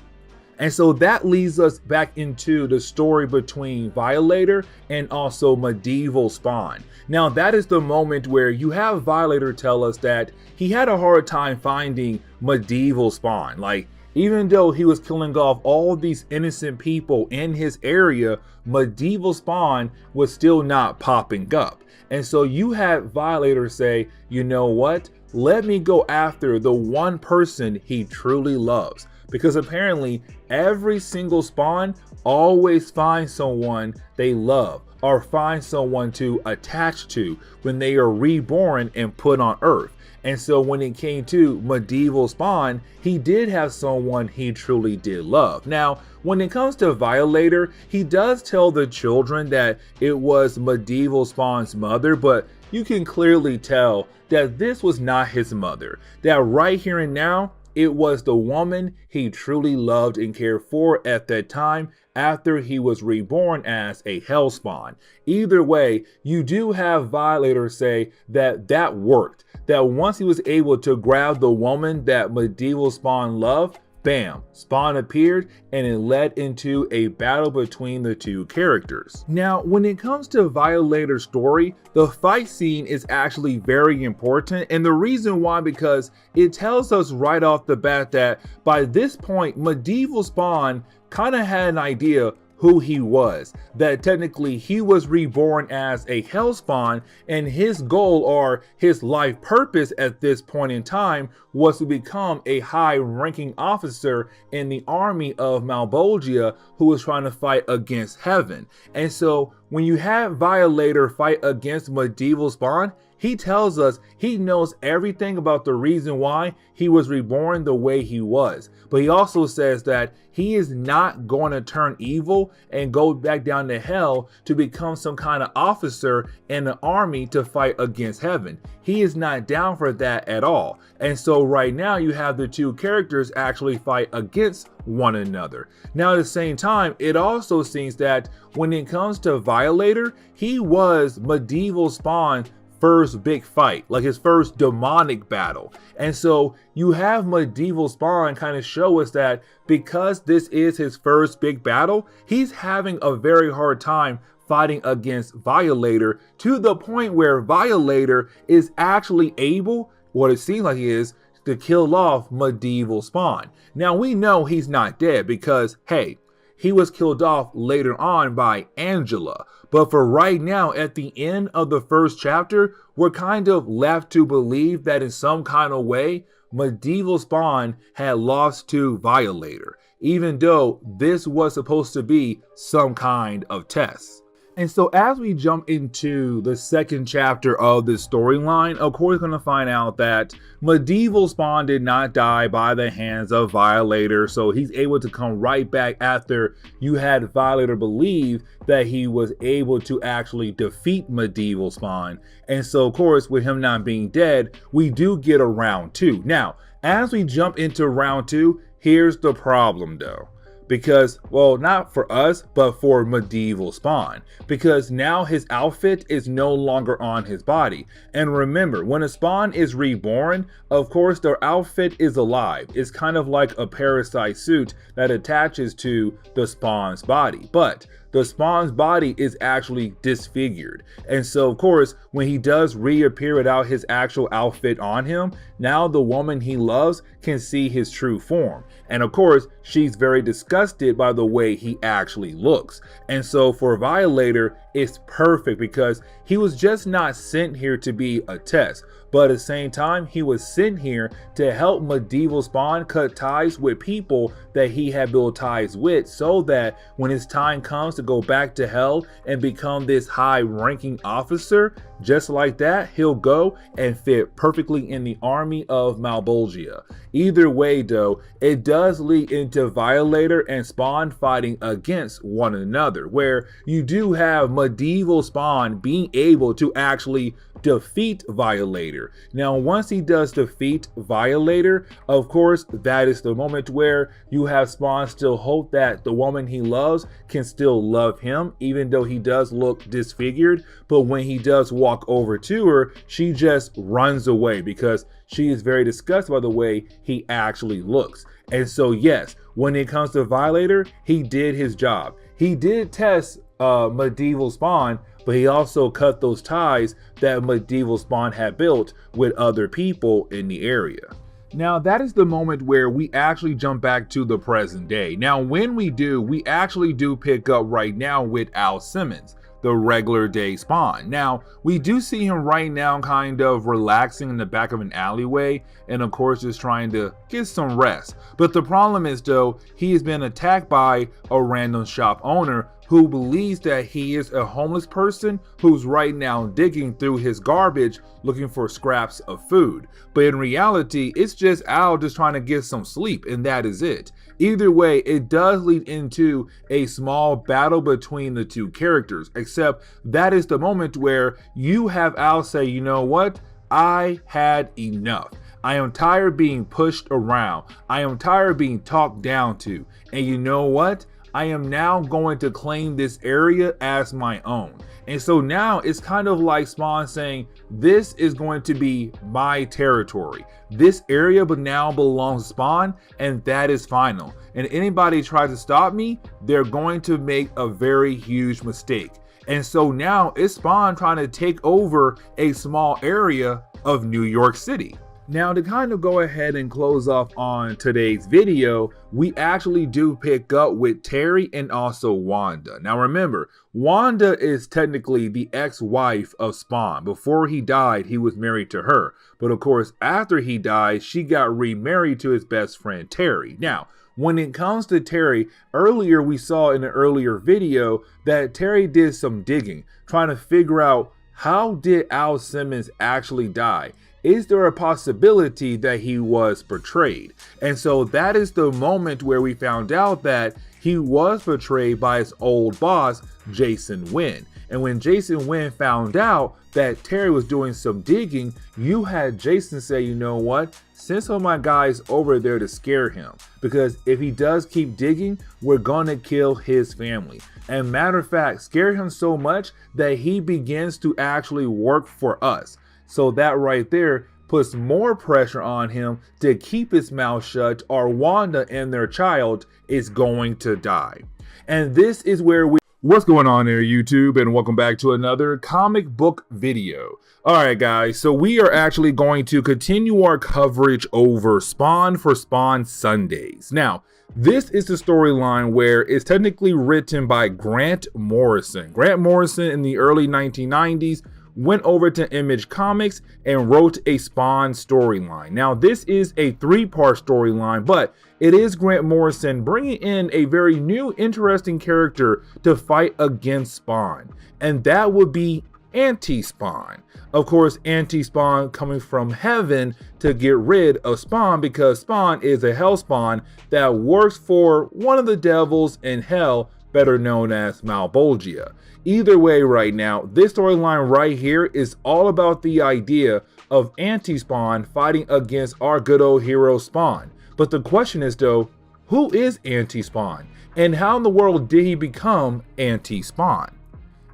And so that leads us back into the story between Violator and also Medieval Spawn. Now that is the moment where you have Violator tell us that he had a hard time finding Medieval Spawn. Like, even though he was killing off all these innocent people in his area, Medieval Spawn was still not popping up. And so you had Violator say, you know what? Let me go after the one person he truly loves. Because apparently every single Spawn always finds someone they love or find someone to attach to when they are reborn and put on Earth. And so when it came to Medieval Spawn, he did have someone he truly did love. Now, when it comes to Violator, he does tell the children that it was Medieval Spawn's mother, but you can clearly tell that this was not his mother. That right here and now, it was the woman he truly loved and cared for at that time after he was reborn as a Hellspawn. Either way, you do have Violator say that that worked. That once he was able to grab the woman that Medieval Spawn loved, bam, Spawn appeared and it led into a battle between the two characters. Now, when it comes to Violator's story, the fight scene is actually very important, and the reason why, because it tells us right off the bat that by this point, Medieval Spawn kind of had an idea who he was, that technically he was reborn as a Hellspawn, and his goal or his life purpose at this point in time was to become a high-ranking officer in the army of Malbolgia who was trying to fight against Heaven. And so when you have Violator fight against Medieval Spawn, he tells us he knows everything about the reason why he was reborn the way he was. But he also says that he is not going to turn evil and go back down to hell to become some kind of officer in an army to fight against Heaven. He is not down for that at all. And so right now you have the two characters actually fight against one another. Now at the same time, it also seems that when it comes to Violator, he was Medieval Spawn first big fight, like his first demonic battle. And so you have Medieval Spawn kind of show us that because this is his first big battle, he's having a very hard time fighting against Violator, to the point where Violator is actually able, what it seems like he is, to kill off Medieval Spawn. Now we know he's not dead because, hey, he was killed off later on by Angela. But for right now, at the end of the first chapter, we're kind of left to believe that in some kind of way, Medieval Spawn had lost to Violator, even though this was supposed to be some kind of test. And so as we jump into the second chapter of this storyline, of course we're going to find out that Medieval Spawn did not die by the hands of Violator, so he's able to come right back after you had Violator believe that he was able to actually defeat Medieval Spawn. And so of course, with him not being dead, we do get a round two. Now, as we jump into round two, here's the problem though. Because, well, not for us, but for Medieval Spawn. Because now his outfit is no longer on his body. And remember, when a Spawn is reborn, of course their outfit is alive. It's kind of like a parasite suit that attaches to the Spawn's body. But the Spawn's body is actually disfigured. And so, of course, when he does reappear without his actual outfit on him, now the woman he loves can see his true form. And of course, she's very disgusted by the way he actually looks. And so for Violator, it's perfect because he was just not sent here to be a test, but at the same time, he was sent here to help Medieval Spawn cut ties with people that he had built ties with, so that when his time comes to go back to hell and become this high-ranking officer, just like that, he'll go and fit perfectly in the army of Malbolgia. Either way though, it does lead into Violator and Spawn fighting against one another, where you do have Medieval Spawn being able to actually defeat Violator. Now, once he does defeat Violator, of course, that is the moment where you have Spawn still hope that the woman he loves can still love him, even though he does look disfigured. But when he does walk over to her, she just runs away because she is very disgusted by the way he actually looks. And so, yes, when it comes to Violator, he did his job. He did test Medieval Spawn, but he also cut those ties that Medieval Spawn had built with other people in the area. Now, that is the moment where we actually jump back to the present day. Now, when we do, we actually do pick up right now with Al Simmons, the regular day Spawn. Now, we do see him right now kind of relaxing in the back of an alleyway, and of course just trying to get some rest. But the problem is though, he has been attacked by a random shop owner who believes that he is a homeless person who's right now digging through his garbage looking for scraps of food. But in reality, it's just Al just trying to get some sleep, and that is it. Either way, it does lead into a small battle between the two characters, except that is the moment where you have Al say, you know what? I had enough. I am tired of being pushed around. I am tired of being talked down to. And you know what? I am now going to claim this area as my own. And so now it's kind of like Spawn saying, this is going to be my territory. This area but now belongs to Spawn, and that is final. And anybody tries to stop me, they're going to make a very huge mistake. And so now it's Spawn trying to take over a small area of New York City. Now, to kind of go ahead and close off on today's video, we actually do pick up with Terry and also Wanda. Now remember, Wanda is technically the ex-wife of Spawn. Before he died, he was married to her. But of course, after he died, she got remarried to his best friend, Terry. Now, when it comes to Terry, earlier we saw in an earlier video that Terry did some digging, trying to figure out how did Al Simmons actually die? Is there a possibility that he was betrayed? And so that is the moment where we found out that he was betrayed by his old boss, Jason Wynn. And when Jason Wynn found out that Terry was doing some digging, you had Jason say, you know what? Send some of my guys over there to scare him. Because if he does keep digging, we're gonna kill his family. And matter of fact, scare him so much that he begins to actually work for us. So that right there puts more pressure on him to keep his mouth shut, or Wanda and their child is going to die. And this is where what's going on there, YouTube, and welcome back to another comic book video. Alright guys, so we are actually going to continue our coverage over Spawn for Spawn Sundays. Now, this is the storyline where it's technically written by Grant Morrison. Grant Morrison in the early 1990s went over to Image Comics and wrote a Spawn storyline. Now, this is a 3-part storyline, but it is Grant Morrison bringing in a very new, interesting character to fight against Spawn, and that would be Anti-Spawn. Of course, Anti-Spawn coming from heaven to get rid of Spawn, because Spawn is a hell spawn that works for one of the devils in hell, better known as Malbolgia. Either way, right now, this storyline right here is all about the idea of Anti-Spawn fighting against our good old hero Spawn. But the question is though, who is Anti-Spawn? And how in the world did he become Anti-Spawn?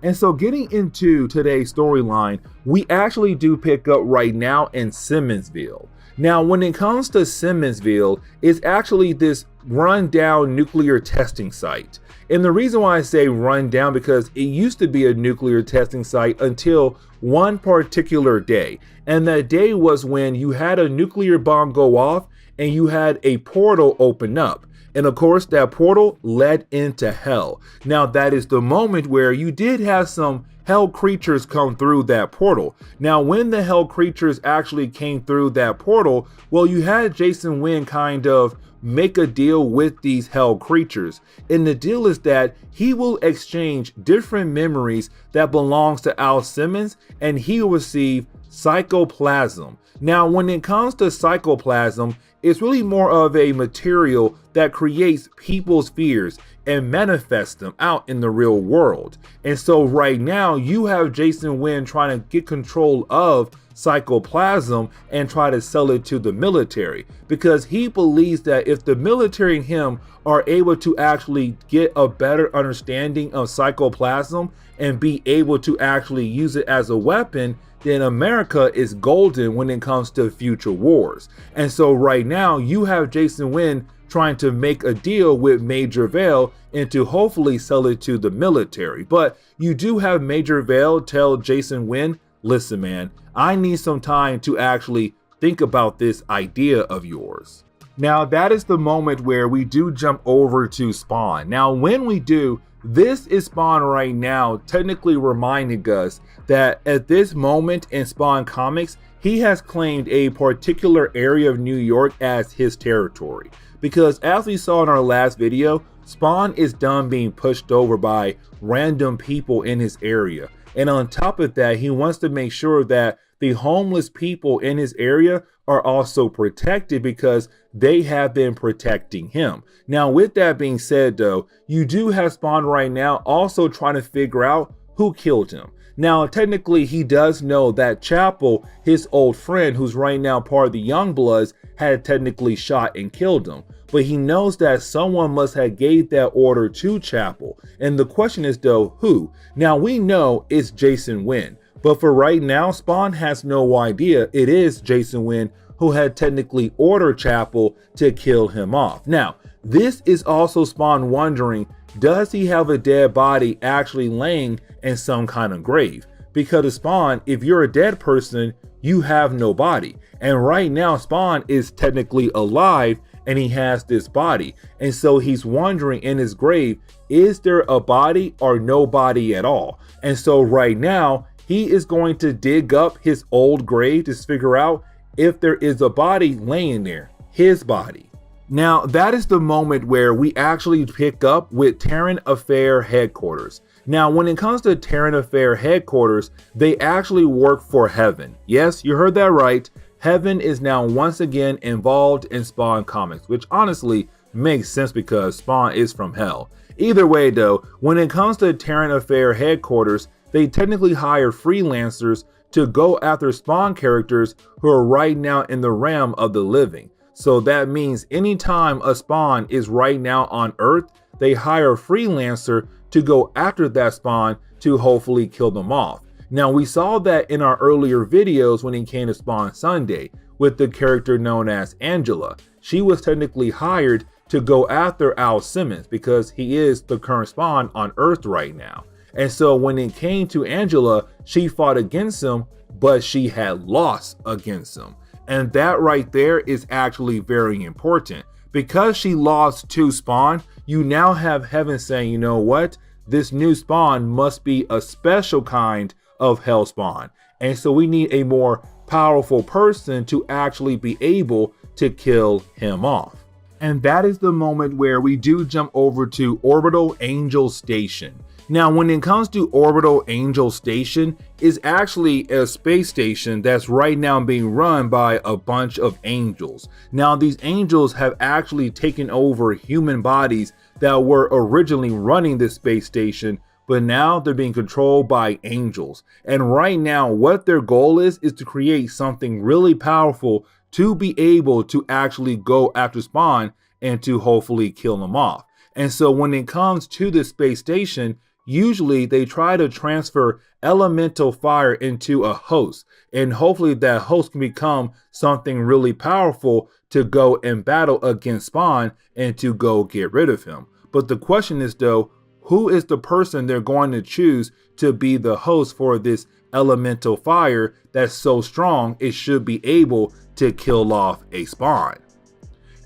And so getting into today's storyline, we actually do pick up right now in Simmonsville. Now, when it comes to Simmonsville, it's actually this rundown nuclear testing site. And the reason why I say rundown because it used to be a nuclear testing site until one particular day. And that day was when you had a nuclear bomb go off and you had a portal open up. And of course, that portal led into hell. Now, that is the moment where you did have some hell creatures come through that portal. Now, when the hell creatures actually came through that portal, well, you had Jason Wynn kind of make a deal with these hell creatures. And the deal is that he will exchange different memories that belongs to Al Simmons, and he will receive psychoplasm. Now, when it comes to psychoplasm, it's really more of a material that creates people's fears and manifests them out in the real world. And so right now you have Jason Wynn trying to get control of psychoplasm and try to sell it to the military, because he believes that if the military and him are able to actually get a better understanding of psychoplasm and be able to actually use it as a weapon, then America is golden when it comes to future wars. And so right now you have Jason Wynn trying to make a deal with Major Vale and to hopefully sell it to the military. But you do have Major Vale tell Jason Wynn, listen man, I need some time to actually think about this idea of yours. Now that is the moment where we do jump over to Spawn. Now when we do, this is Spawn right now technically reminding us that at this moment in Spawn Comics, he has claimed a particular area of New York as his territory. Because as we saw in our last video, Spawn is done being pushed over by random people in his area. And on top of that, he wants to make sure that the homeless people in his area are also protected because they have been protecting him. Now, with that being said, though, you do have Spawn right now also trying to figure out who killed him. Now, technically, he does know that Chapel, his old friend, who's right now part of the Youngbloods, had technically shot and killed him. But he knows that someone must have gave that order to Chapel. And the question is, though, who? Now, we know it's Jason Wynn. But for right now, Spawn has no idea it is Jason Wynn who had technically ordered Chapel to kill him off. Now, this is also Spawn wondering, does he have a dead body actually laying in some kind of grave? Because Spawn, if you're a dead person, you have no body. And right now, Spawn is technically alive and he has this body. And so he's wondering in his grave, is there a body or no body at all? And so right now, he is going to dig up his old grave to figure out if there is a body laying there, his body. Now, that is the moment where we actually pick up with Terran Affair headquarters. Now, when it comes to Terran Affair headquarters, they actually work for Heaven. Yes, you heard that right. Heaven is now once again involved in Spawn Comics, which honestly makes sense because Spawn is from hell. Either way though, when it comes to Terran Affair headquarters, they technically hire freelancers to go after Spawn characters who are right now in the realm of the living. So that means anytime a Spawn is right now on Earth, they hire a freelancer to go after that Spawn to hopefully kill them off. Now we saw that in our earlier videos when it came to Spawn Sunday with the character known as Angela. She was technically hired to go after Al Simmons because he is the current Spawn on Earth right now. And so when it came to Angela, she fought against him, but she had lost against him. And that right there is actually very important. Because she lost to Spawn, you now have Heaven saying, you know what? This new Spawn must be a special kind of Hell Spawn. And so we need a more powerful person to actually be able to kill him off. And that is the moment where we do jump over to Orbital Angel Station. Now, when it comes to Orbital Angel Station, it's actually a space station that's right now being run by a bunch of angels. Now, these angels have actually taken over human bodies that were originally running this space station, but now they're being controlled by angels. And right now, what their goal is to create something really powerful to be able to actually go after Spawn and to hopefully kill them off. And so when it comes to this space station, usually they try to transfer elemental fire into a host, and hopefully that host can become something really powerful to go and battle against Spawn and to go get rid of him. But the question is though, who is the person they're going to choose to be the host for this elemental fire that's so strong it should be able to kill off a Spawn?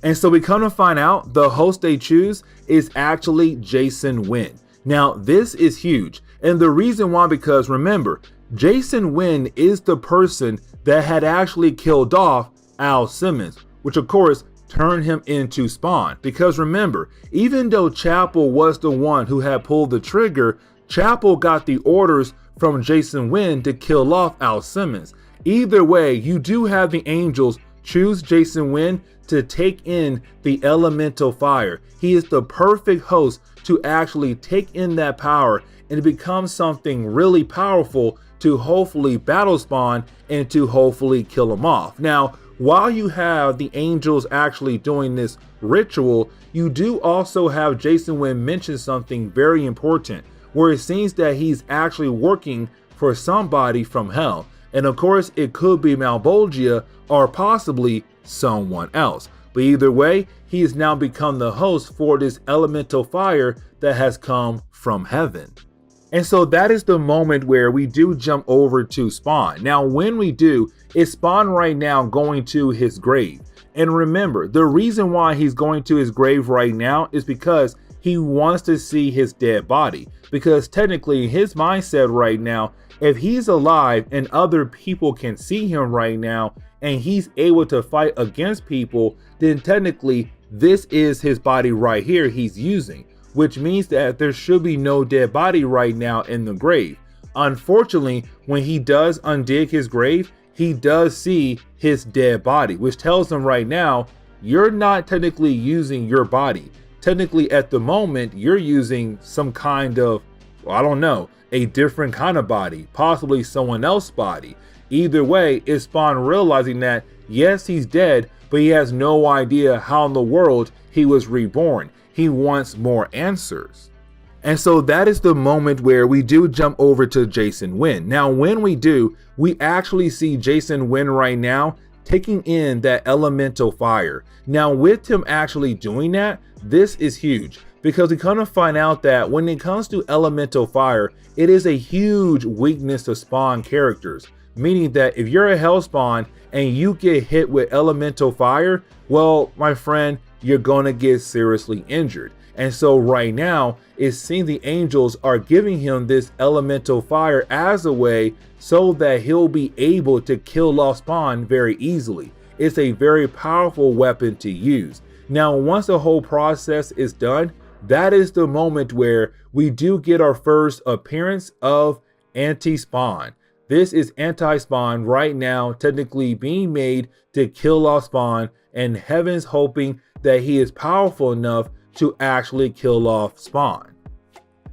And so we come to find out the host they choose is actually Jason Wynn. Now this is huge, and the reason why, because remember, Jason Wynn is the person that had actually killed off Al Simmons, which of course turned him into Spawn. Because remember, even though Chapel was the one who had pulled the trigger, Chapel got the orders from Jason Wynn to kill off Al Simmons. Either way, you do have the Angels choose Jason Wynn to take in the elemental fire. He is the perfect host to actually take in that power and to become something really powerful to hopefully battle Spawn and to hopefully kill him off. Now, while you have the Angels actually doing this ritual, you do also have Jason Wynn mention something very important, where it seems that he's actually working for somebody from hell. And of course, it could be Malbolgia or possibly someone else. But either way, he has now become the host for this elemental fire that has come from heaven. And so that is the moment where we do jump over to Spawn. Now, when we do, it's Spawn right now going to his grave. And remember, the reason why he's going to his grave right now is because he wants to see his dead body. Because technically, his mindset right now, if he's alive and other people can see him right now, and he's able to fight against people, then technically this is his body right here he's using, which means that there should be no dead body right now in the grave. Unfortunately, when he does undig his grave, he does see his dead body, which tells him right now, you're not technically using your body. Technically at the moment, you're using some kind of, well, I don't know, a different kind of body, possibly someone else's body. Either way, it's Spawn realizing that, yes, he's dead, but he has no idea how in the world he was reborn. He wants more answers. And so that is the moment where we do jump over to Jason Wynn. Now, when we do, we actually see Jason Wynn right now taking in that elemental fire. Now, with him actually doing that, this is huge, because we kind of find out that when it comes to elemental fire, it is a huge weakness to Spawn characters. Meaning that if you're a Hellspawn and you get hit with elemental fire, well, my friend, you're gonna get seriously injured. And so right now, it seems the Angels are giving him this elemental fire as a way so that he'll be able to kill off Spawn very easily. It's a very powerful weapon to use. Now, once the whole process is done, that is the moment where we do get our first appearance of Anti-Spawn. This is Anti-Spawn right now, technically being made to kill off Spawn, and Heaven's hoping that he is powerful enough to actually kill off Spawn.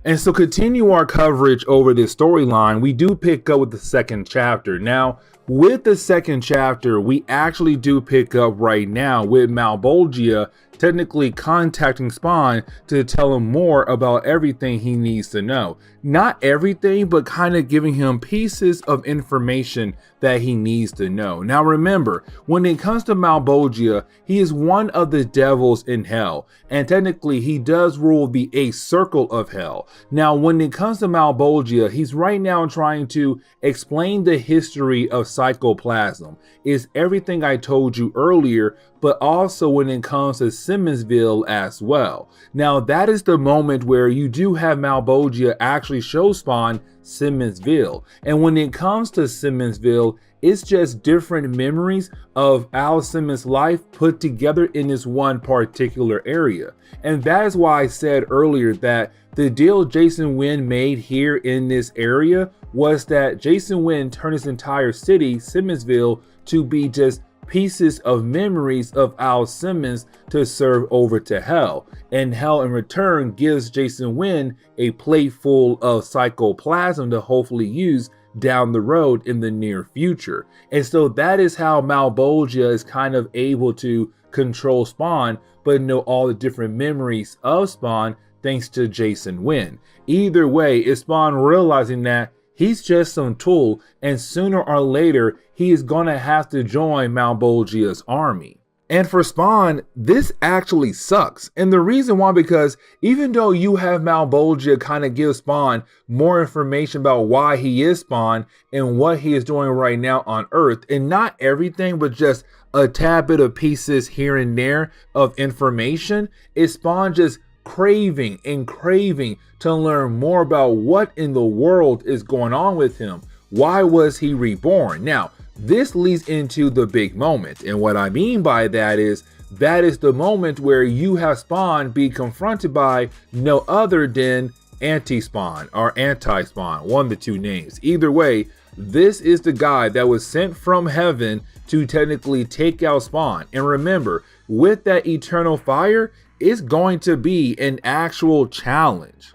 And so continue our coverage over this storyline, we do pick up with the second chapter. Now, with the second chapter, we actually do pick up right now with Malbolgia technically contacting Spawn to tell him more about everything he needs to know. Not everything, but kind of giving him pieces of information that he needs to know. Now remember, when it comes to Malbolgia, he is one of the devils in hell, and technically he does rule the 8th circle of hell. Now when it comes to Malbolgia, he's right now trying to explain the history of psychoplasm. It's everything I told you earlier, but also when it comes to Simmonsville as well. Now that is the moment where you do have Malbolgia actually show Spawn Simmonsville. And when it comes to Simmonsville, it's just different memories of Al Simmons' life put together in this one particular area. And that is why I said earlier that the deal Jason Wynn made here in this area was that Jason Wynn turned his entire city, Simmonsville, to be just pieces of memories of Al Simmons to serve over to hell. And hell in return gives Jason Wynn a plate full of psychoplasm to hopefully use down the road in the near future. And so that is how Malbolgia is kind of able to control Spawn, but know all the different memories of Spawn thanks to Jason Wynn. Either way, it's Spawn realizing that he's just some tool, and sooner or later, he is going to have to join Malebolgia's army. And for Spawn, this actually sucks. And the reason why, because even though you have Malebolgia kind of give Spawn more information about why he is Spawn and what he is doing right now on Earth, and not everything, but just a tad bit of pieces here and there of information, is Spawn just craving and craving to learn more about what in the world is going on with him. Why was he reborn? Now, this leads into the big moment. And what I mean by that is the moment where you have Spawn be confronted by no other than Anti-Spawn or Anti-Spawn, one of the two names. Either way, this is the guy that was sent from heaven to technically take out Spawn. And remember, with that eternal fire, it's going to be an actual challenge.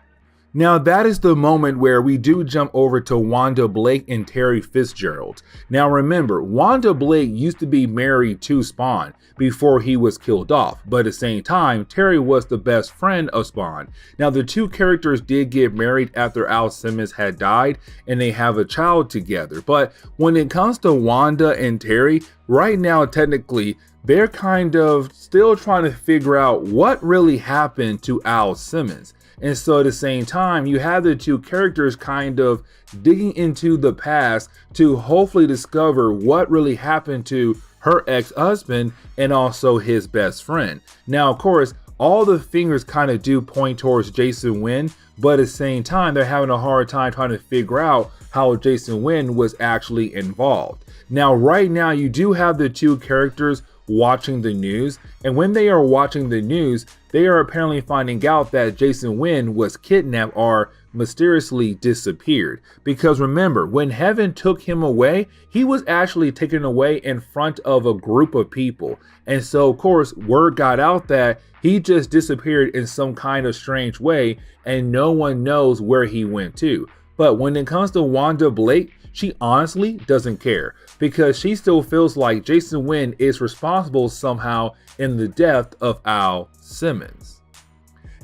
Now, that is the moment where we do jump over to Wanda Blake and Terry Fitzgerald. Now, remember, Wanda Blake used to be married to Spawn before he was killed off, but at the same time, Terry was the best friend of Spawn. Now, the two characters did get married after Al Simmons had died, and they have a child together. But when it comes to Wanda and Terry, right now, technically, they're kind of still trying to figure out what really happened to Al Simmons. And so at the same time, you have the two characters kind of digging into the past to hopefully discover what really happened to her ex-husband and also his best friend. Now, of course, all the fingers kind of do point towards Jason Wynn, but at the same time, they're having a hard time trying to figure out how Jason Wynn was actually involved. Now, right now, you do have the two characters watching the news, and when they are watching the news, they are apparently finding out that Jason Wynn was kidnapped or mysteriously disappeared. Because remember, when heaven took him away, he was actually taken away in front of a group of people. And so, of course, word got out that he just disappeared in some kind of strange way, and no one knows where he went to. But when it comes to Wanda Blake, she honestly doesn't care, because she still feels like Jason Wynn is responsible somehow in the death of Al Simmons.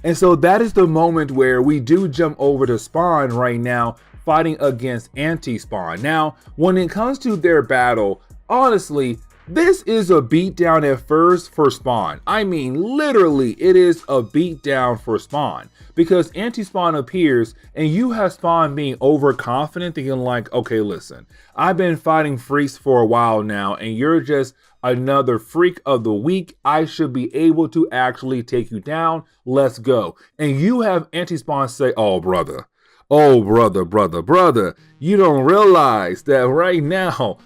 And so that is the moment where we do jump over to Spawn right now, fighting against Anti-Spawn. Now, when it comes to their battle, honestly, this is a beatdown at first for Spawn. I mean, literally, it is a beatdown for Spawn. Because Anti-Spawn appears and you have Spawn being overconfident, thinking like, okay, listen, I've been fighting freaks for a while now and you're just another freak of the week. I should be able to actually take you down. Let's go. And you have Anti-Spawn say, oh, brother, you don't realize that right now,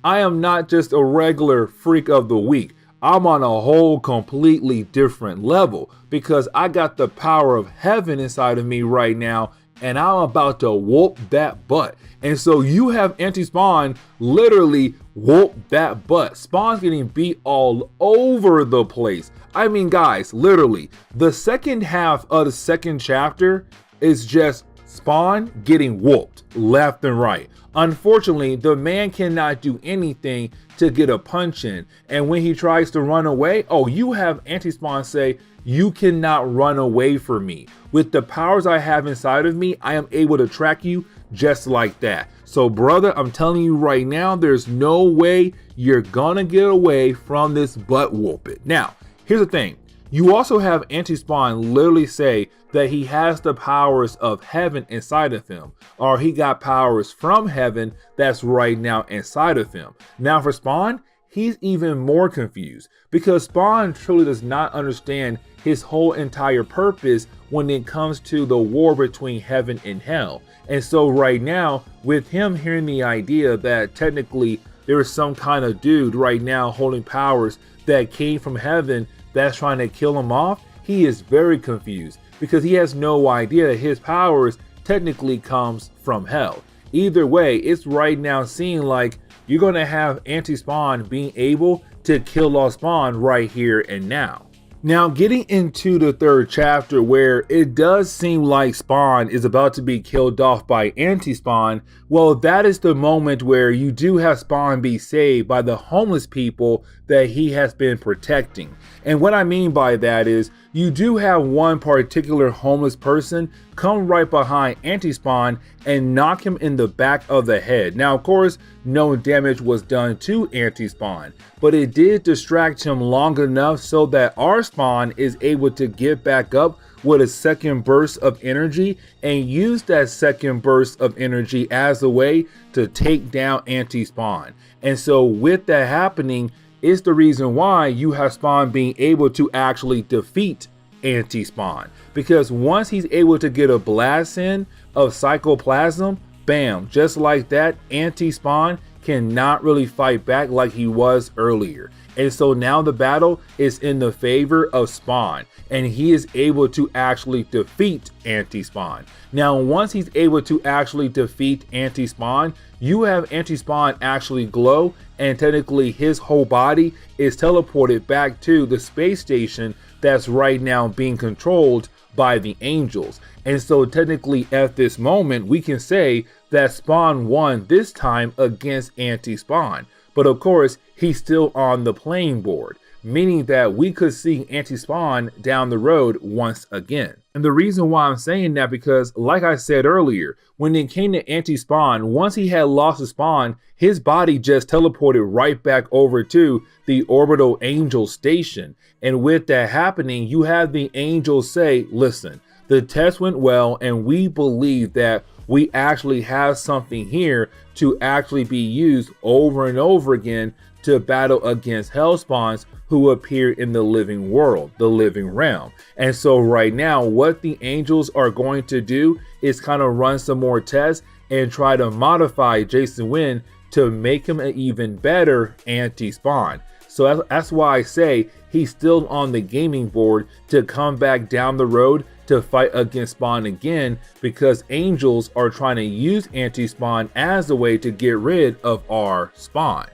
I am not just a regular freak of the week. I'm on a whole completely different level because I got the power of heaven inside of me right now, and I'm about to whoop that butt. And so you have Anti-Spawn literally whoop that butt. Spawn's getting beat all over the place. I mean, guys, literally, the second half of the second chapter is just Spawn getting whooped left and right. Unfortunately, the man cannot do anything to get a punch in. And when he tries to run away, oh, you have Anti-Spawn say, you cannot run away from me. With the powers I have inside of me, I am able to track you just like that. So brother, I'm telling you right now, there's no way you're gonna get away from this butt whooping. Now, here's the thing. You also have Anti-Spawn literally say that he has the powers of heaven inside of him, or he got powers from heaven that's right now inside of him. Now for Spawn, he's even more confused because Spawn truly does not understand his whole entire purpose when it comes to the war between heaven and hell. And so right now, with him hearing the idea that technically there is some kind of dude right now holding powers that came from heaven that's trying to kill him off, he is very confused because he has no idea that his powers technically comes from hell. Either way, it's right now seeming like you're going to have Anti-Spawn being able to kill off Spawn right here and now. Now, getting into the third chapter where it does seem like Spawn is about to be killed off by Anti-Spawn, well, that is the moment where you do have Spawn be saved by the homeless people that he has been protecting. And what I mean by that is you do have one particular homeless person come right behind Anti-Spawn and knock him in the back of the head. Now, of course, no damage was done to Anti-Spawn, but it did distract him long enough so that our Spawn is able to get back up with a second burst of energy and use that second burst of energy as a way to take down Anti-Spawn. And so with that happening, is the reason why you have Spawn being able to actually defeat Anti-Spawn. Because once he's able to get a blast in of Psychoplasm, bam, just like that, Anti-Spawn cannot really fight back like he was earlier. And so now the battle is in the favor of Spawn, and he is able to actually defeat Anti-Spawn. Now, once he's able to actually defeat Anti-Spawn, you have Anti-Spawn actually glow, and technically his whole body is teleported back to the space station that's right now being controlled by the Angels. And so technically at this moment, we can say that Spawn won this time against Anti-Spawn. But of course, he's still on the playing board, meaning that we could see Anti-Spawn down the road once again. And the reason why I'm saying that, because like I said earlier, when it came to Anti-Spawn, once he had lost his Spawn, his body just teleported right back over to the Orbital Angel Station. And with that happening, you have the Angels say, listen, the test went well, and we believe that we actually have something here to actually be used over and over again to battle against Hellspawns who appear in the living world, the living realm. And so right now, what the Angels are going to do is kind of run some more tests and try to modify Jason Wynn to make him an even better Anti-Spawn. So that's why I say he's still on the gaming board to come back down the road to fight against Spawn again, because Angels are trying to use Anti-Spawn as a way to get rid of our Spawn.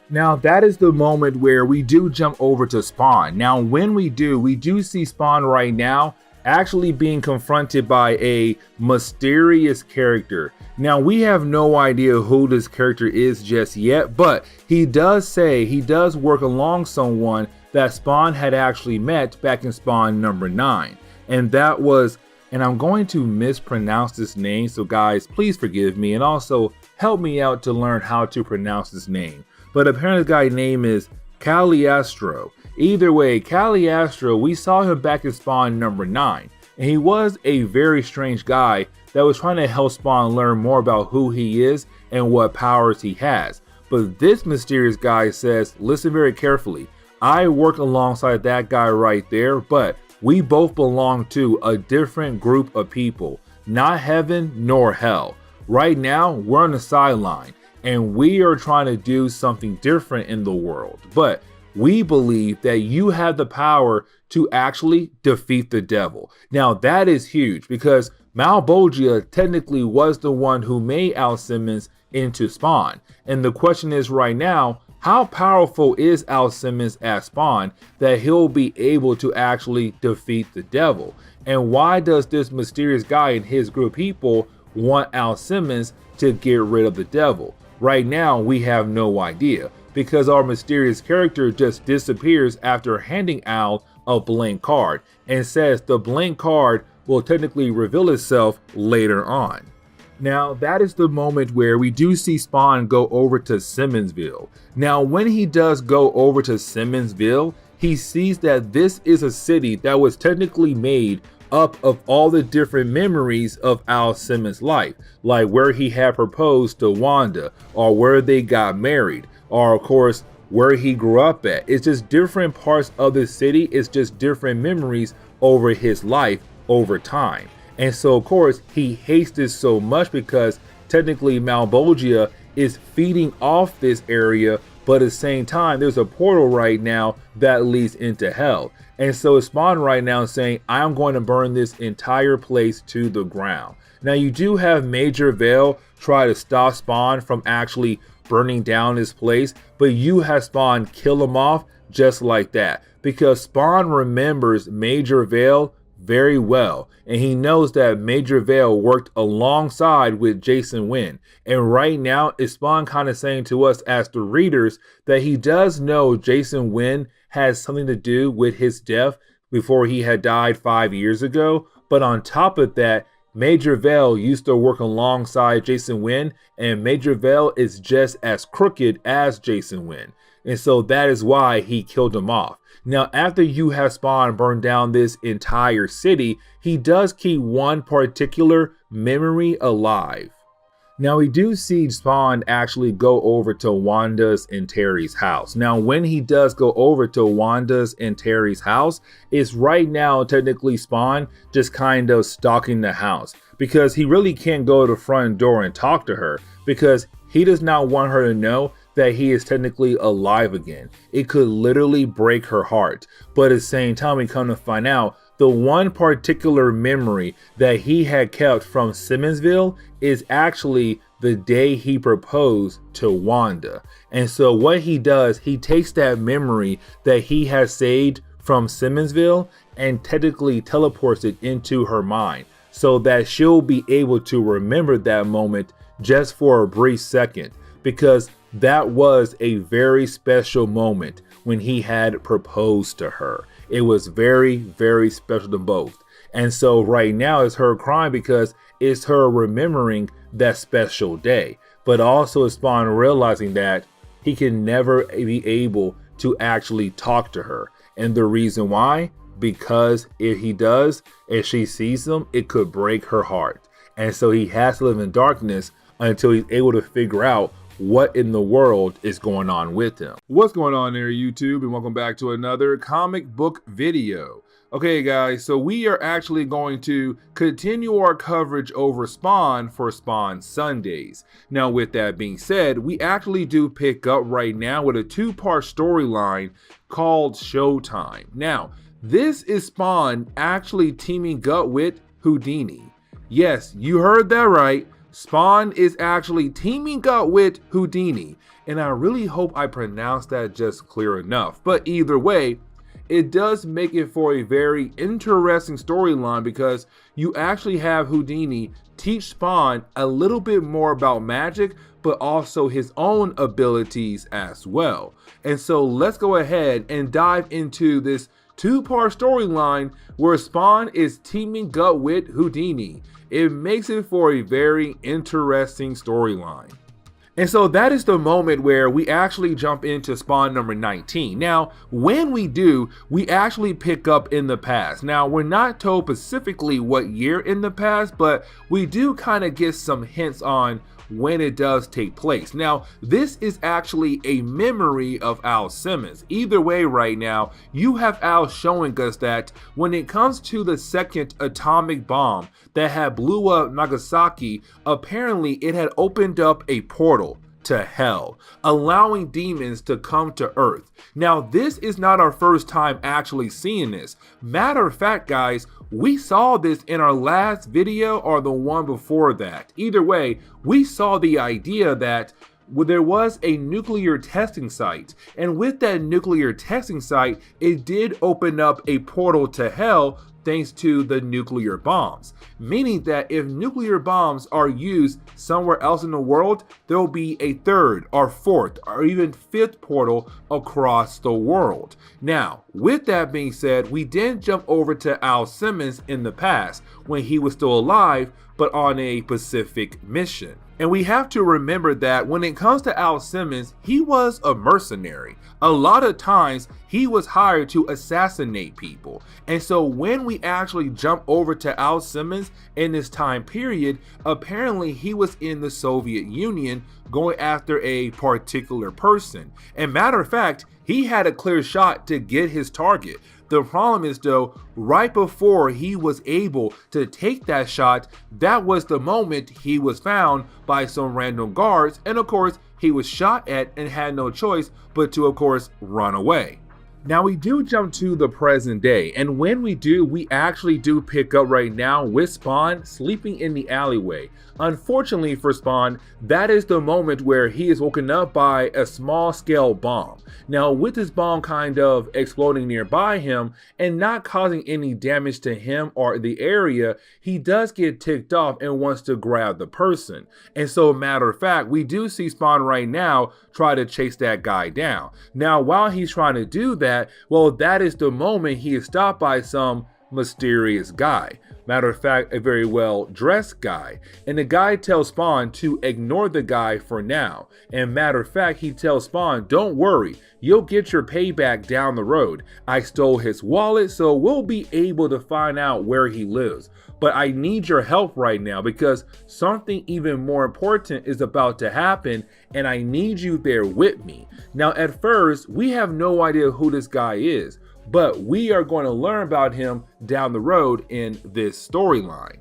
Now that is the moment where we do jump over to Spawn. Now when we do see Spawn right now actually being confronted by a mysterious character. Now we have no idea who this character is just yet, but he does say he does work along someone that Spawn had actually met back in Spawn number 9. And that was, and I'm going to mispronounce this name, so guys, please forgive me and also help me out to learn how to pronounce this name. But apparently the guy's name is Cagliostro. Either way, Cagliostro, we saw him back in Spawn number 9. And he was a very strange guy that was trying to help Spawn learn more about who he is and what powers he has. But this mysterious guy says, listen very carefully, I work alongside that guy right there, but we both belong to a different group of people, not heaven nor hell. Right now, we're on the sideline, and we are trying to do something different in the world. But we believe that you have the power to actually defeat the devil. Now, that is huge, because Malbolgia technically was the one who made Al Simmons into Spawn. And the question is right now, how powerful is Al Simmons as Spawn that he'll be able to actually defeat the devil? And why does this mysterious guy and his group of people want Al Simmons to get rid of the devil? Right now, we have no idea, because our mysterious character just disappears after handing Al a blank card and says the blank card will technically reveal itself later on. Now, that is the moment where we do see Spawn go over to Simmonsville. Now, when he does go over to Simmonsville, he sees that this is a city that was technically made up of all the different memories of Al Simmons' life, like where he had proposed to Wanda, or where they got married, or of course, where he grew up at. It's just different parts of the city. It's just different memories over his life over time. And so, of course, he hates this so much because technically Malbolgia is feeding off this area, but at the same time, there's a portal right now that leads into hell. And so Spawn right now is saying, I'm going to burn this entire place to the ground. Now, you do have Major Vale try to stop Spawn from actually burning down this place, but you have Spawn kill him off just like that, because Spawn remembers Major Vale very well, and he knows that Major Vale worked alongside with Jason Wynn. And right now, is Spawn kind of saying to us as the readers that he does know Jason Wynn has something to do with his death, before he had died 5 years ago. But on top of that, Major Vale used to work alongside Jason Wynn, and Major Vale is just as crooked as Jason Wynn. And so that is why he killed him off. Now, after you have Spawn burn down this entire city, he does keep one particular memory alive. Now, we do see Spawn actually go over to Wanda's and Terry's house. Now, when he does go over to Wanda's and Terry's house, it's right now technically Spawn just kind of stalking the house, because he really can't go to the front door and talk to her, because he does not want her to know that he is technically alive again. It could literally break her heart. But at the same time, we come to find out the one particular memory that he had kept from Simmonsville is actually the day he proposed to Wanda. And so what he does, he takes that memory that he has saved from Simmonsville and technically teleports it into her mind, so that she'll be able to remember that moment just for a brief second, because that was a very special moment when he had proposed to her. It was very, very special to both. And so right now it's her crying because it's her remembering that special day. But also it's Spawn realizing that he can never be able to actually talk to her. And the reason why? Because if he does, if she sees him, it could break her heart. And so he has to live in darkness until he's able to figure out what in the world is going on with him. What's going on there, YouTube, and welcome back to another comic book video. Okay guys, so we are actually going to continue our coverage over Spawn for Spawn Sundays. Now with that being said, we actually do pick up right now with a two-part storyline called Showtime. Now, this is Spawn actually teaming up with Houdini. Yes, you heard that right. Spawn is actually teaming up with Houdini, and I really hope I pronounced that just clear enough. But either way, it does make it for a very interesting storyline, because you actually have Houdini teach Spawn a little bit more about magic, but also his own abilities as well. And so let's go ahead and dive into this two-part storyline where Spawn is teaming up with Houdini. It makes it for a very interesting storyline. And so that is the moment where we actually jump into Spawn number 19. Now, when we do, we actually pick up in the past. Now, we're not told specifically what year in the past, but we do kind of get some hints on when it does take place. Now, this is actually a memory of Al Simmons. Either way right now, you have Al showing us that when it comes to the second atomic bomb that had blew up Nagasaki, apparently it had opened up a portal to hell, allowing demons to come to Earth. Now, this is not our first time actually seeing this. Matter of fact, guys, we saw this in our last video or the one before that. Either way, we saw the idea that there was a nuclear testing site, and with that nuclear testing site, it did open up a portal to hell thanks to the nuclear bombs. Meaning that if nuclear bombs are used somewhere else in the world, there will be a third or fourth or even fifth portal across the world. Now, with that being said, we then jump over to Al Simmons in the past when he was still alive, but on a Pacific mission. And we have to remember that when it comes to Al Simmons, he was a mercenary. A lot of times he was hired to assassinate people. And so when we actually jump over to Al Simmons in this time period, apparently he was in the Soviet Union going after a particular person. And matter of fact, he had a clear shot to get his target. The problem is though, right before he was able to take that shot, that was the moment he was found by some random guards, and of course he was shot at and had no choice but to of course run away. Now we do jump to the present day, and when we do, we actually do pick up right now with Spawn sleeping in the alleyway. Unfortunately for Spawn, that is the moment where he is woken up by a small scale bomb. Now with this bomb kind of exploding nearby him and not causing any damage to him or the area, he does get ticked off and wants to grab the person. And so matter of fact, we do see Spawn right now try to chase that guy down. Now while he's trying to do that, that, well, that is the moment he is stopped by some mysterious guy. Matter of fact, a very well dressed guy. And the guy tells Spawn to ignore the guy for now. And matter of fact, he tells Spawn, don't worry, you'll get your payback down the road. I stole his wallet, so we'll be able to find out where he lives. But I need your help right now because something even more important is about to happen and I need you there with me. Now, at first, we have no idea who this guy is, but we are going to learn about him down the road in this storyline.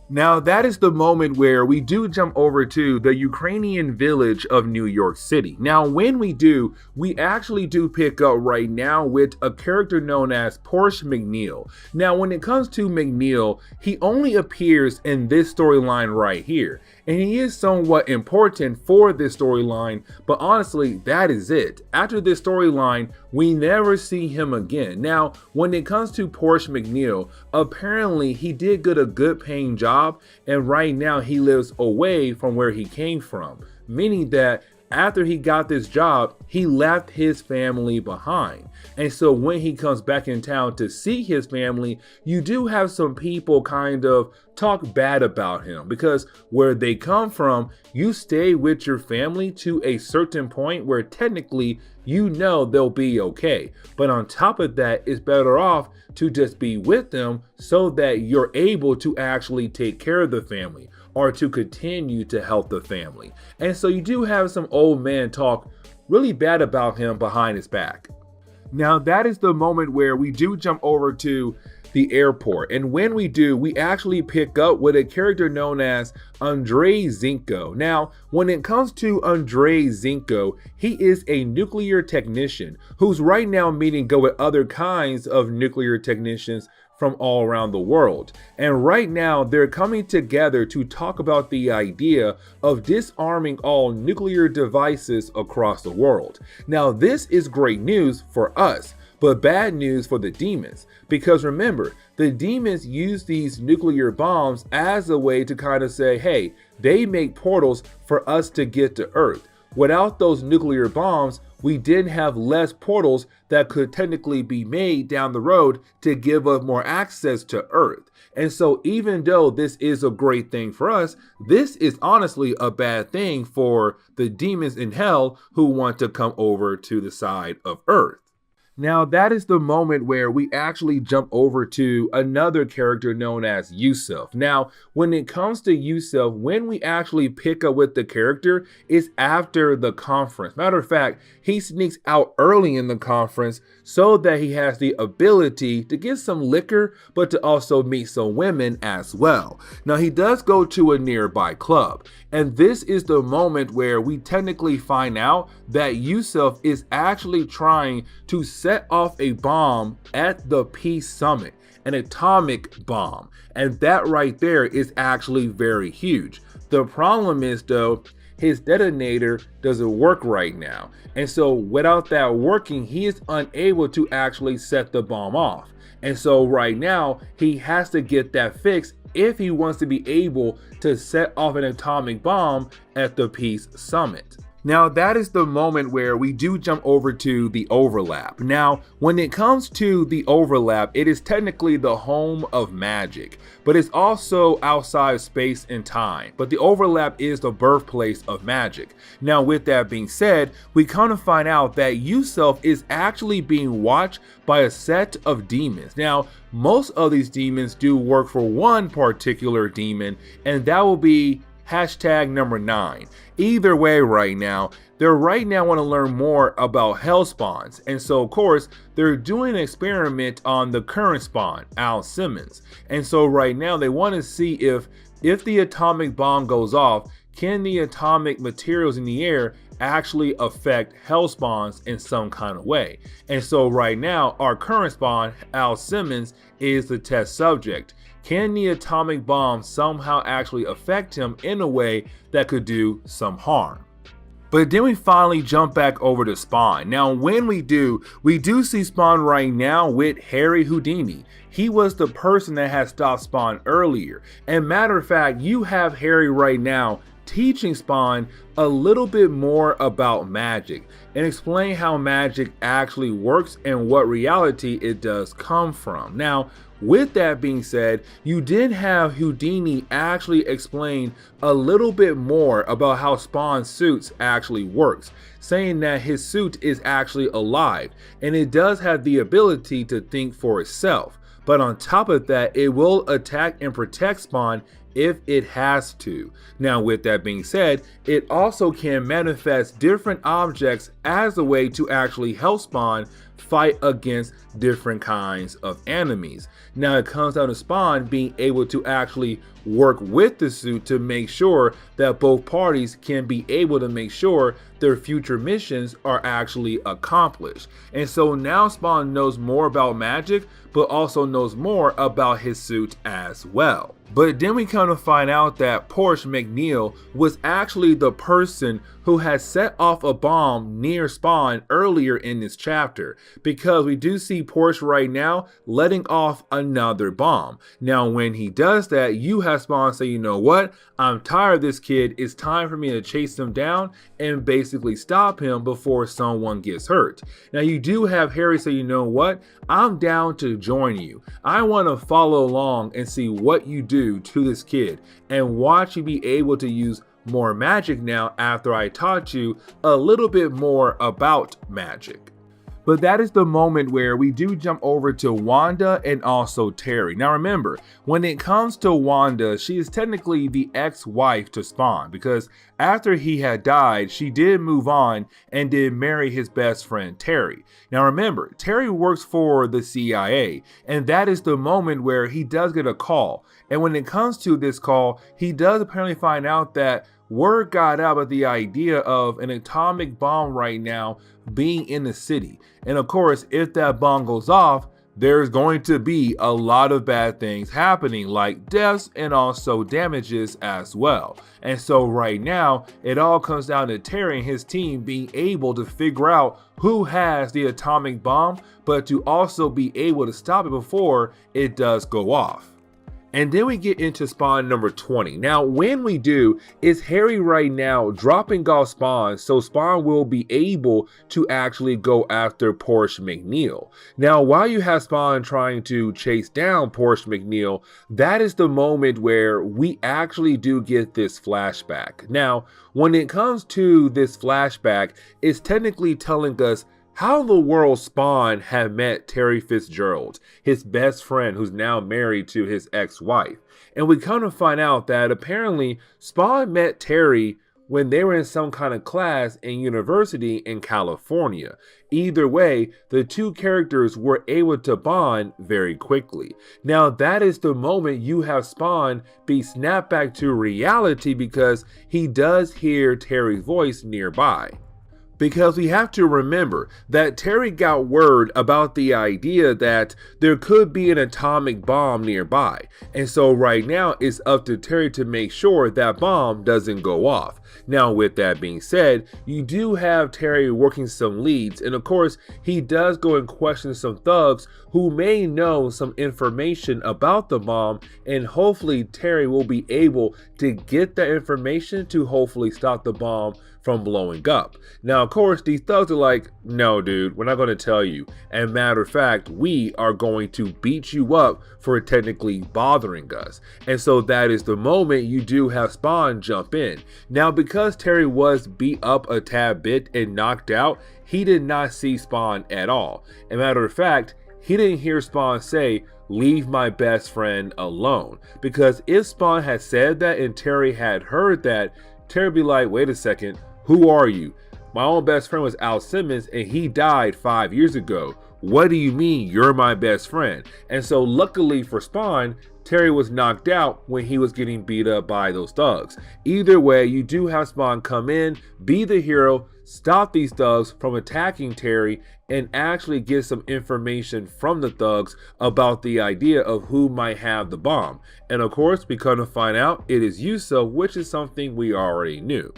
Now, that is the moment where we do jump over to the Ukrainian village of New York City. Now, when we do, we actually do pick up right now with a character known as Porsche McNeil. Now, when it comes to McNeil, he only appears in this storyline right here. And he is somewhat important for this storyline, but honestly, that is it. After this storyline, we never see him again. Now, when it comes to Porsche McNeil, apparently he did get a good paying job, and right now he lives away from where he came from, meaning that after he got this job, he left his family behind. And so when he comes back in town to see his family, you do have some people kind of talk bad about him because where they come from, you stay with your family to a certain point where technically you know they'll be okay. But on top of that, it's better off to just be with them so that you're able to actually take care of the family or to continue to help the family. And so you do have some old man talk really bad about him behind his back. Now that is the moment where we do jump over to the airport. And when we do, we actually pick up with a character known as Andrei Zinko. Now, when it comes to Andrei Zinko, he is a nuclear technician who's right now meeting go with other kinds of nuclear technicians from all around the world. And right now they're coming together to talk about the idea of disarming all nuclear devices across the world. Now, this is great news for us, but bad news for the demons. Because remember, the demons use these nuclear bombs as a way to kind of say, hey, they make portals for us to get to Earth. Without those nuclear bombs, we didn't have less portals that could technically be made down the road to give us more access to Earth. And so even though this is a great thing for us, this is honestly a bad thing for the demons in hell who want to come over to the side of Earth. Now that is the moment where we actually jump over to another character known as Yusuf. Now, when it comes to Yusuf, when we actually pick up with the character, it's after the conference. Matter of fact, he sneaks out early in the conference so that he has the ability to get some liquor, but to also meet some women as well. Now, he does go to a nearby club. And this is the moment where we technically find out that Yusuf is actually trying to set off a bomb at the Peace Summit, an atomic bomb. And that right there is actually very huge. The problem is though, his detonator doesn't work right now. And so without that working, he is unable to actually set the bomb off. And so right now, he has to get that fixed if he wants to be able to set off an atomic bomb at the Peace Summit. Now that is the moment where we do jump over to the Overlap. Now, when it comes to the Overlap, it is technically the home of magic, but it's also outside space and time. But the Overlap is the birthplace of magic. Now, with that being said, we come to find out that Yusuf is actually being watched by a set of demons. Now, most of these demons do work for one particular demon, and that will be hashtag number 9. Either way right now, they want to learn more about hell spawns. And so of course, they're doing an experiment on the current spawn, Al Simmons. And so right now they want to see if the atomic bomb goes off, can the atomic materials in the air actually affect hell spawns in some kind of way. And so right now, our current spawn, Al Simmons, is the test subject. Can the atomic bomb somehow actually affect him in a way that could do some harm? But then we finally jump back over to Spawn. Now when we do see Spawn right now with Harry Houdini. He was the person that had stopped Spawn earlier. And matter of fact, you have Harry right now teaching Spawn a little bit more about magic and explain how magic actually works and what reality it does come from. Now, with that being said, you did have Houdini actually explain a little bit more about how Spawn's suit actually works, saying that his suit is actually alive and it does have the ability to think for itself. But on top of that, it will attack and protect Spawn if it has to. Now, with that being said, it also can manifest different objects as a way to actually help Spawn fight against different kinds of enemies. Now, it comes down to Spawn being able to actually work with the suit to make sure that both parties can be able to make sure their future missions are actually accomplished. And so now Spawn knows more about magic, but also knows more about his suit as well. But then we come to find out that Porsche McNeil was actually the person who had set off a bomb near Spawn earlier in this chapter, because we do see Porsche right now letting off another bomb. Now, when he does that, you have Spawn say, you know what, I'm tired of this kid, it's time for me to chase him down and basically stop him before someone gets hurt. Now, you do have Harry say, you know what, I'm down to join you. I want to follow along and see what you do to this kid and watch you be able to use more magic now after I taught you a little bit more about magic. But that is the moment where we do jump over to Wanda and also Terry. Now remember, when it comes to Wanda, she is technically the ex-wife to Spawn, because after he had died, she did move on and did marry his best friend Terry. Now remember, Terry works for the CIA, and that is the moment where he does get a call. And when it comes to this call, he does apparently find out that word got out about the idea of an atomic bomb right now being in the city. And of course, if that bomb goes off, there's going to be a lot of bad things happening, like deaths and also damages as well. And so right now, it all comes down to Terry and his team being able to figure out who has the atomic bomb, but to also be able to stop it before it does go off. And then we get into Spawn number 20. Now, when we do, is Harry right now dropping off Spawn, so Spawn will be able to actually go after Porsche McNeil. Now, while you have Spawn trying to chase down Porsche McNeil, that is the moment where we actually do get this flashback. Now, when it comes to this flashback, it's technically telling us how the world Spawn had met Terry Fitzgerald, his best friend who's now married to his ex-wife. And we come to find out that apparently Spawn met Terry when they were in some kind of class in university in California. Either way, the two characters were able to bond very quickly. Now that is the moment you have Spawn be snapped back to reality, because he does hear Terry's voice nearby. Because we have to remember that Terry got word about the idea that there could be an atomic bomb nearby. And so right now it's up to Terry to make sure that bomb doesn't go off. Now, with that being said, you do have Terry working some leads, and of course he does go and question some thugs who may know some information about the bomb, and hopefully Terry will be able to get that information to hopefully stop the bomb from blowing up. Now, of course, these thugs are like, no, dude, we're not going to tell you. And matter of fact, we are going to beat you up for technically bothering us. And so that is the moment you do have Spawn jump in. Now, because Terry was beat up a tad bit and knocked out, he did not see Spawn at all. And matter of fact, he didn't hear Spawn say, leave my best friend alone. Because if Spawn had said that and Terry had heard that, Terry would be like, wait a second, who are you? My own best friend was Al Simmons and he died 5 years ago. What do you mean you're my best friend? And so luckily for Spawn, Terry was knocked out when he was getting beat up by those thugs. Either way, you do have Spawn come in, be the hero, stop these thugs from attacking Terry, and actually get some information from the thugs about the idea of who might have the bomb. And of course, we come to find out it is Yusa, which is something we already knew.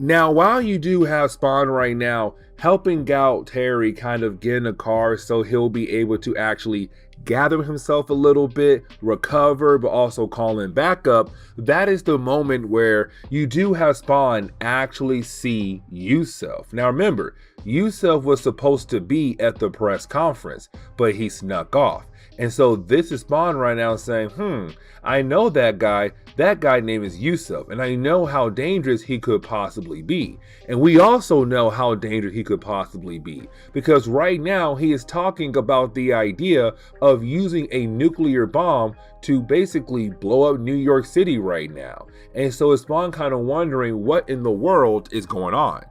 Now, while you do have Spawn right now helping out Terry kind of get in a car so he'll be able to actually gather himself a little bit, recover, but also calling back up, that is the moment where you do have Spawn actually see Yusuf. Now remember, Yusuf was supposed to be at the press conference, but he snuck off. And so this is Spawn right now saying, I know that guy. That guy name is Yusuf, and I know how dangerous he could possibly be. And we also know how dangerous he could possibly be, because right now he is talking about the idea of using a nuclear bomb to basically blow up New York City right now. And so it's Spawn kind of wondering what in the world is going on.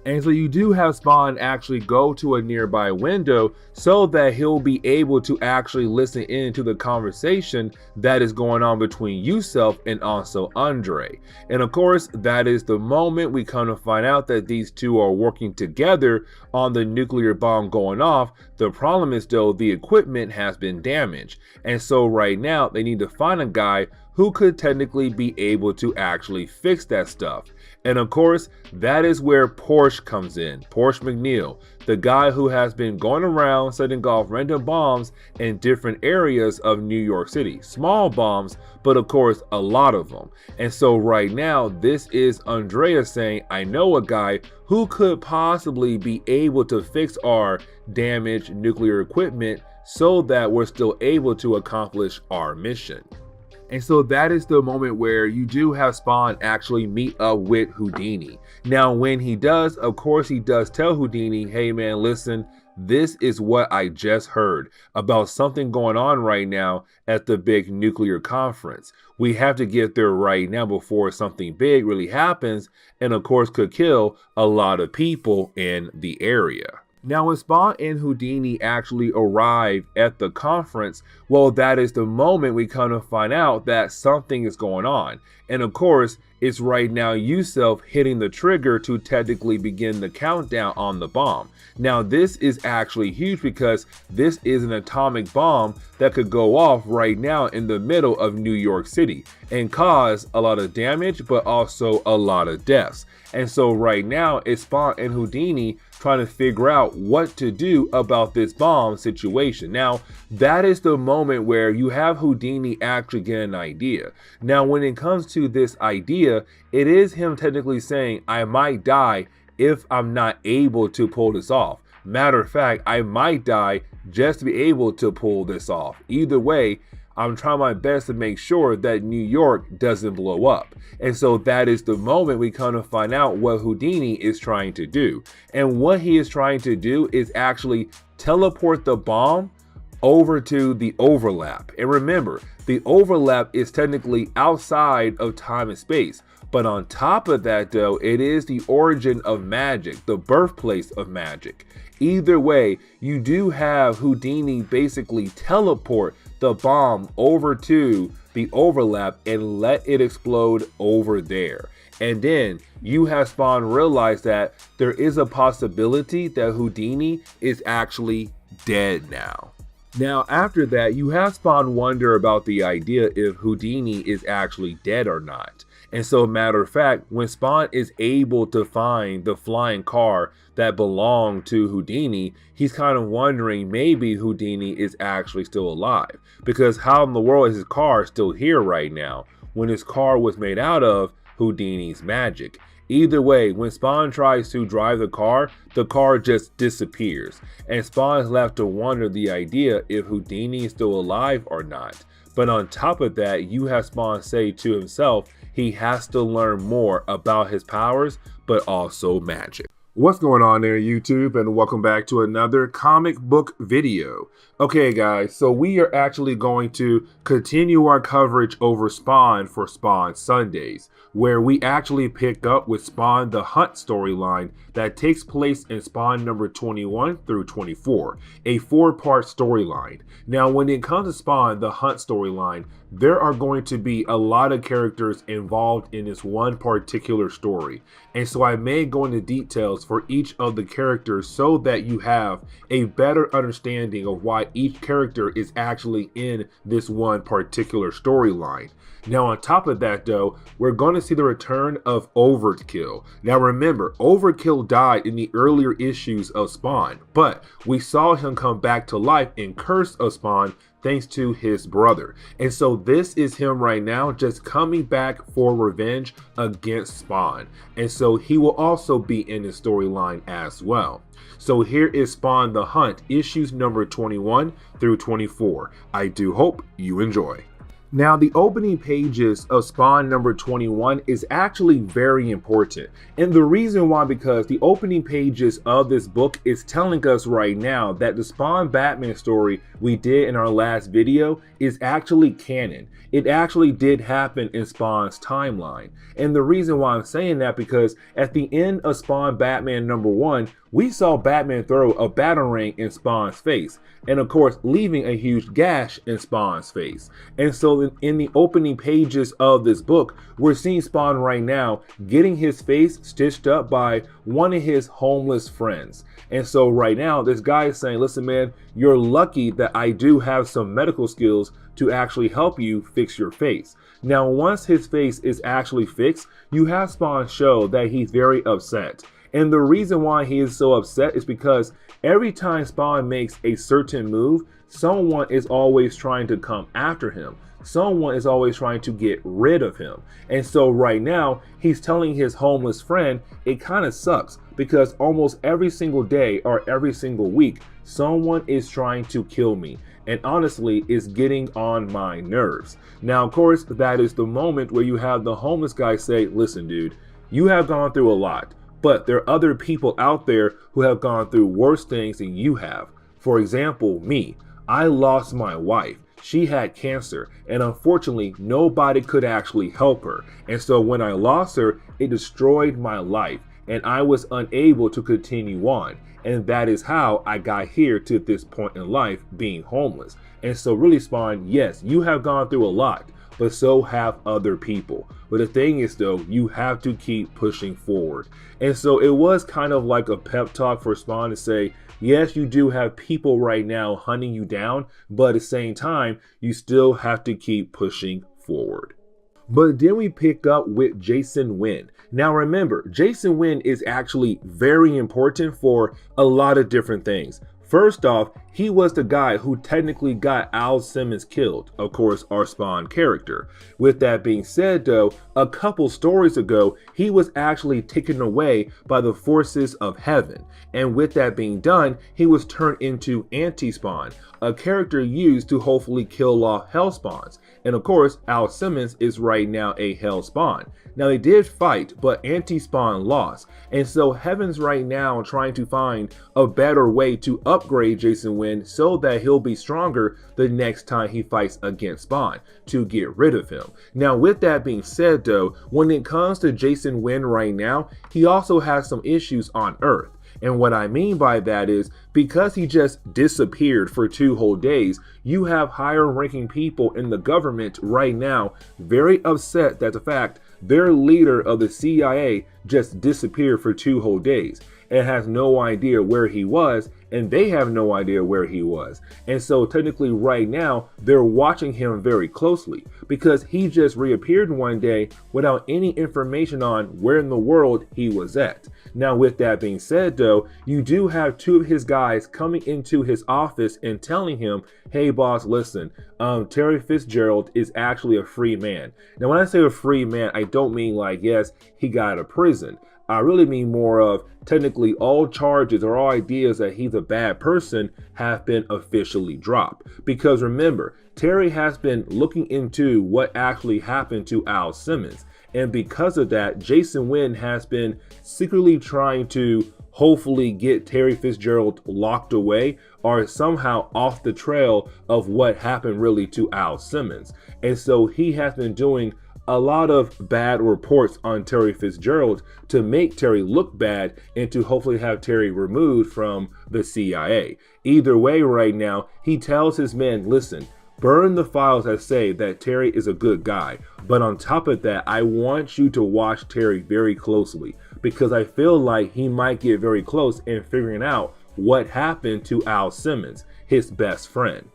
And so you do have Spawn actually go to a nearby window so that he'll be able to actually listen into the conversation that is going on between Yusuf and also Andre. And of course, that is the moment we come to find out that these two are working together on the nuclear bomb going off. The problem is though, the equipment has been damaged. And so right now they need to find a guy who could technically be able to actually fix that stuff. And of course, that is where Porsche comes in. Porsche McNeil, the guy who has been going around setting off random bombs in different areas of New York City. Small bombs, but of course, a lot of them. And so right now, this is Andrea saying, I know a guy who could possibly be able to fix our damaged nuclear equipment so that we're still able to accomplish our mission. And so that is the moment where you do have Spawn actually meet up with Houdini. Now, when he does, of course, he does tell Houdini, hey man, listen, this is what I just heard about something going on right now at the big nuclear conference. We have to get there right now before something big really happens, and of course could kill a lot of people in the area. Now, when Spawn and Houdini actually arrive at the conference, well, that is the moment we kind of find out that something is going on. And of course, it's right now Yusuf hitting the trigger to technically begin the countdown on the bomb. Now, this is actually huge because this is an atomic bomb that could go off right now in the middle of New York City and cause a lot of damage, but also a lot of deaths. And so right now, it's Spawn and Houdini trying to figure out what to do about this bomb situation. Now, that is the moment where you have Houdini actually get an idea. Now, when it comes to this idea, it is him technically saying, I might die if I'm not able to pull this off. Matter of fact, I might die just to be able to pull this off. Either way, I'm trying my best to make sure that New York doesn't blow up. And so that is the moment we kind of find out what Houdini is trying to do. And what he is trying to do is actually teleport the bomb over to the overlap. And remember, the overlap is technically outside of time and space. But on top of that though, it is the origin of magic, the birthplace of magic. Either way, you do have Houdini basically teleport the bomb over to the overlap and let it explode over there. And then you have Spawn realize that there is a possibility that Houdini is actually dead now. Now, after that, you have Spawn wonder about the idea if Houdini is actually dead or not. And so, matter of fact, when Spawn is able to find the flying car that belonged to Houdini, he's kind of wondering maybe Houdini is actually still alive. Because how in the world is his car still here right now when his car was made out of Houdini's magic? Either way, when Spawn tries to drive the car just disappears. And Spawn is left to wonder the idea if Houdini is still alive or not. But on top of that, you have Spawn say to himself, he has to learn more about his powers, but also magic. What's going on there, YouTube, and welcome back to another comic book video. Okay, guys, so we are actually going to continue our coverage over Spawn for Spawn Sundays, where we actually pick up with Spawn the Hunt storyline that takes place in Spawn number 21 through 24, a 4-part storyline. Now, when it comes to Spawn the Hunt storyline, there are going to be a lot of characters involved in this one particular story. And so I may go into details details for each of the characters so that you have a better understanding of why each character is actually in this one particular storyline. Now, on top of that, though, we're going to see the return of Overkill. Now, remember, Overkill died in the earlier issues of Spawn, but we saw him come back to life in Curse of Spawn thanks to his brother. And so this is him right now just coming back for revenge against Spawn. And so he will also be in the storyline as well. So here is Spawn the Hunt, issues number 21 through 24. I do hope you enjoy. Now, the opening pages of Spawn number 21 is actually very important. And the reason why, because the opening pages of this book is telling us right now that the Spawn Batman story we did in our last video is actually canon. It actually did happen in Spawn's timeline. And the reason why I'm saying that, because at the end of Spawn Batman number 1, we saw Batman throw a batarang in Spawn's face, and of course leaving a huge gash in Spawn's face. And so in the opening pages of this book, we're seeing Spawn right now getting his face stitched up by one of his homeless friends. And so right now this guy is saying, listen man, you're lucky that I do have some medical skills to actually help you fix your face. Now, once his face is actually fixed, you have Spawn show that he's very upset. And the reason why he is so upset is because every time Spawn makes a certain move, someone is always trying to come after him. Someone is always trying to get rid of him. And so right now, he's telling his homeless friend, it kind of sucks because almost every single day or every single week, someone is trying to kill me. And honestly, it's getting on my nerves. Now, of course, that is the moment where you have the homeless guy say, listen, dude, you have gone through a lot, but there are other people out there who have gone through worse things than you have. For example, me, I lost my wife. She had cancer, and unfortunately, nobody could actually help her. And so when I lost her, it destroyed my life, and I was unable to continue on. And that is how I got here to this point in life, being homeless. And so really, Spawn, yes, you have gone through a lot, but so have other people. But the thing is though, you have to keep pushing forward. And so it was kind of like a pep talk for Spawn to say, yes, you do have people right now hunting you down, but at the same time, you still have to keep pushing forward. But then we pick up with Jason Wynn. Now remember, Jason Wynn is actually very important for a lot of different things. First off, he was the guy who technically got Al Simmons killed, of course, our Spawn character. With that being said though, a couple stories ago, he was actually taken away by the forces of heaven. And with that being done, he was turned into Anti-Spawn, a character used to hopefully kill off Hell Spawns. And of course, Al Simmons is right now a Hell Spawn. Now they did fight, but Anti-Spawn lost. And so Heaven's right now trying to find a better way to upgrade Jason Wynn so that he'll be stronger the next time he fights against Spawn to get rid of him. Now with that being said though, when it comes to Jason Wynn right now, he also has some issues on Earth. And what I mean by that is, because he just disappeared for 2 whole days, you have higher ranking people in the government right now very upset that the fact their leader of the CIA just disappeared for 2 whole days and has no idea where he was, and they have no idea where he was. And so technically right now, they're watching him very closely because he just reappeared one day without any information on where in the world he was at. Now with that being said though, you do have 2 of his guys coming into his office and telling him, hey boss, listen, Terry Fitzgerald is actually a free man. Now when I say a free man, I don't mean like, yes, he got out of prison. I really mean more of technically all charges or all ideas that he's a bad person have been officially dropped. Because remember, Terry has been looking into what actually happened to Al Simmons. And because of that, Jason Wynn has been secretly trying to hopefully get Terry Fitzgerald locked away or somehow off the trail of what happened really to Al Simmons. And so he has been doing a lot of bad reports on Terry Fitzgerald to make Terry look bad and to hopefully have Terry removed from the CIA. Either way right now, he tells his men, listen, burn the files that say that Terry is a good guy. But on top of that, I want you to watch Terry very closely because I feel like he might get very close in figuring out what happened to Al Simmons, his best friend.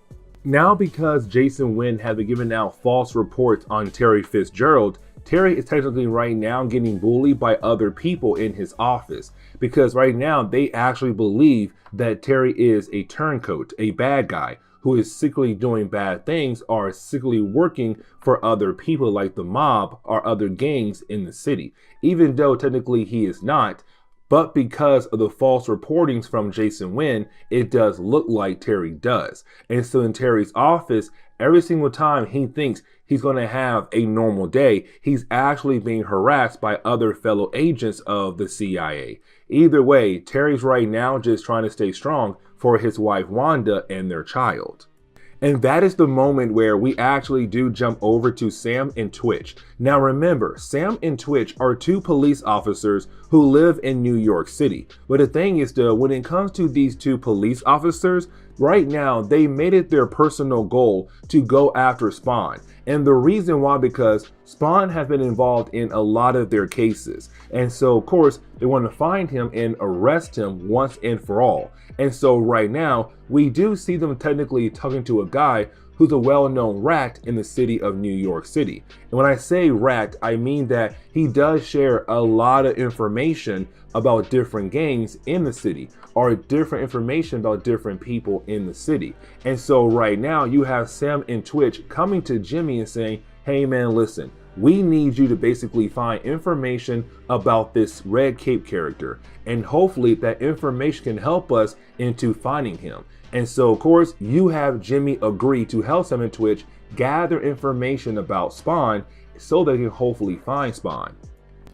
Now, because Jason Wynn had been giving out false reports on Terry Fitzgerald, Terry is technically right now getting bullied by other people in his office, because right now they actually believe that Terry is a turncoat, a bad guy who is secretly doing bad things or secretly working for other people like the mob or other gangs in the city, even though technically he is not. But because of the false reportings from Jason Wynn, it does look like Terry does. And so in Terry's office, every single time he thinks he's going to have a normal day, he's actually being harassed by other fellow agents of the CIA. Either way, Terry's right now just trying to stay strong for his wife Wanda and their child. And that is the moment where we actually do jump over to Sam and Twitch. Now remember, Sam and Twitch are two police officers who live in New York City. But the thing is though, when it comes to these two police officers, right now they made it their personal goal to go after Spawn. And the reason why, because Spawn has been involved in a lot of their cases. And so of course they want to find him and arrest him once and for all. And so right now we do see them technically talking to a guy who's a well-known rat in the city of New York City. And when I say rat, I mean that he does share a lot of information about different gangs in the city, or different information about different people in the city. And so right now you have Sam and Twitch coming to Jimmy and saying, hey man, listen, we need you to basically find information about this Red Cape character. And hopefully that information can help us into finding him. And so of course you have Jimmy agree to help Sam and Twitch gather information about Spawn so they can hopefully find Spawn.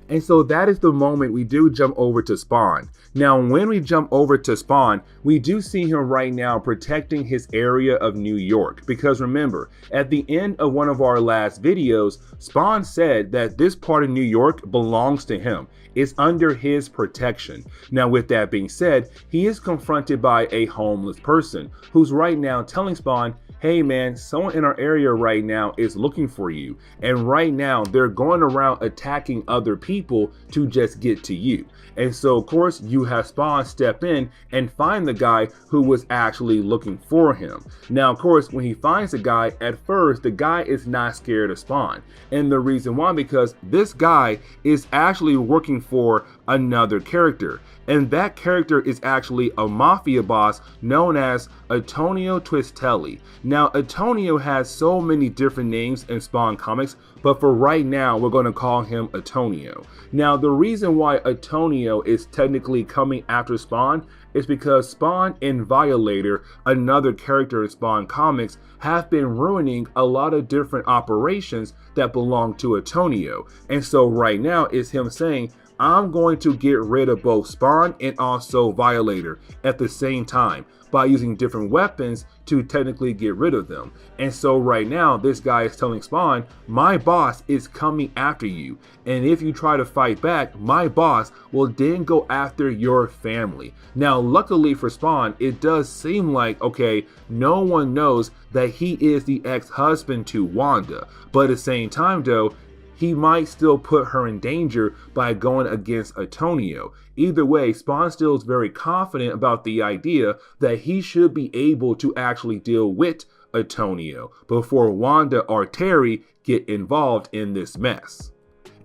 And so that is the moment we do jump over to Spawn. Now, when we jump over to Spawn, we do see him right now protecting his area of New York. Because remember, at the end of one of our last videos, Spawn said that this part of New York belongs to him. It's under his protection. Now, with that being said, he is confronted by a homeless person who's right now telling Spawn, hey man, someone in our area right now is looking for you. And right now they're going around attacking other people to just get to you. And so of course you have Spawn step in and find the guy who was actually looking for him. Now of course when he finds the guy, at first the guy is not scared of Spawn. And the reason why, because this guy is actually working for another character. And that character is actually a mafia boss known as Antonio Twistelli. Now, Antonio has so many different names in Spawn comics, but for right now, we're going to call him Antonio. Now, the reason why Antonio is technically coming after Spawn is because Spawn and Violator, another character in Spawn comics, have been ruining a lot of different operations that belong to Antonio. And so right now, it's him saying, I'm going to get rid of both Spawn and also Violator at the same time by using different weapons to technically get rid of them. And so right now, this guy is telling Spawn, my boss is coming after you. And if you try to fight back, my boss will then go after your family. Now, luckily for Spawn, it does seem like, okay, no one knows that he is the ex-husband to Wanda. But at the same time though, he might still put her in danger by going against Antonio. Either way, Spawn still is very confident about the idea that he should be able to actually deal with Antonio before Wanda or Terry get involved in this mess.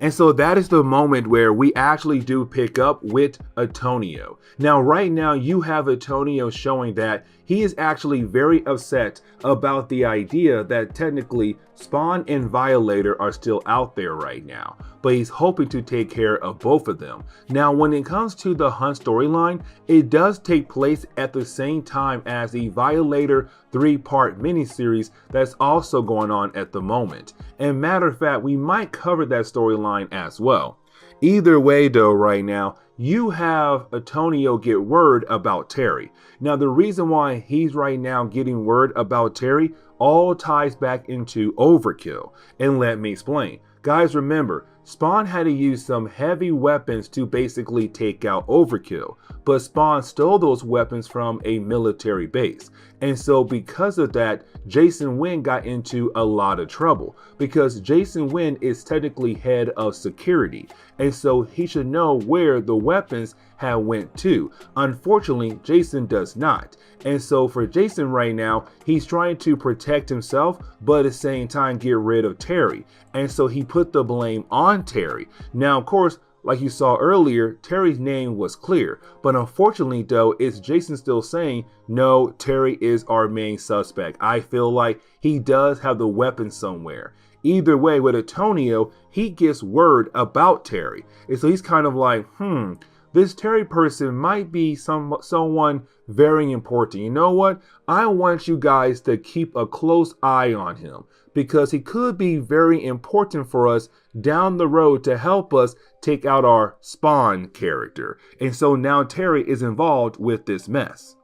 And so that is the moment where we actually do pick up with Antonio. Now, right now you have Antonio showing that he is actually very upset about the idea that technically Spawn and Violator are still out there right now, but he's hoping to take care of both of them. Now, when it comes to the Hunt storyline, it does take place at the same time as the Violator 3-part miniseries that's also going on at the moment. And matter of fact, we might cover that storyline as well. Either way though, right now, you have Antonio get word about Terry. Now, the reason why he's right now getting word about Terry all ties back into Overkill. And let me explain. Guys, remember, Spawn had to use some heavy weapons to basically take out Overkill, but Spawn stole those weapons from a military base. And so because of that, Jason Wynn got into a lot of trouble because Jason Wynn is technically head of security. And so he should know where the weapons had went to. Unfortunately, Jason does not. And so for Jason right now, he's trying to protect himself, but at the same time get rid of Terry. And so he put the blame on Terry. Now, of course, like you saw earlier, Terry's name was clear, but unfortunately though, it's Jason still saying, no, Terry is our main suspect. I feel like he does have the weapon somewhere. Either way, with Antonio, he gets word about Terry. And so he's kind of like, this Terry person might be someone very important. You know what? I want you guys to keep a close eye on him because he could be very important for us down the road to help us take out our Spawn character. And so now Terry is involved with this mess.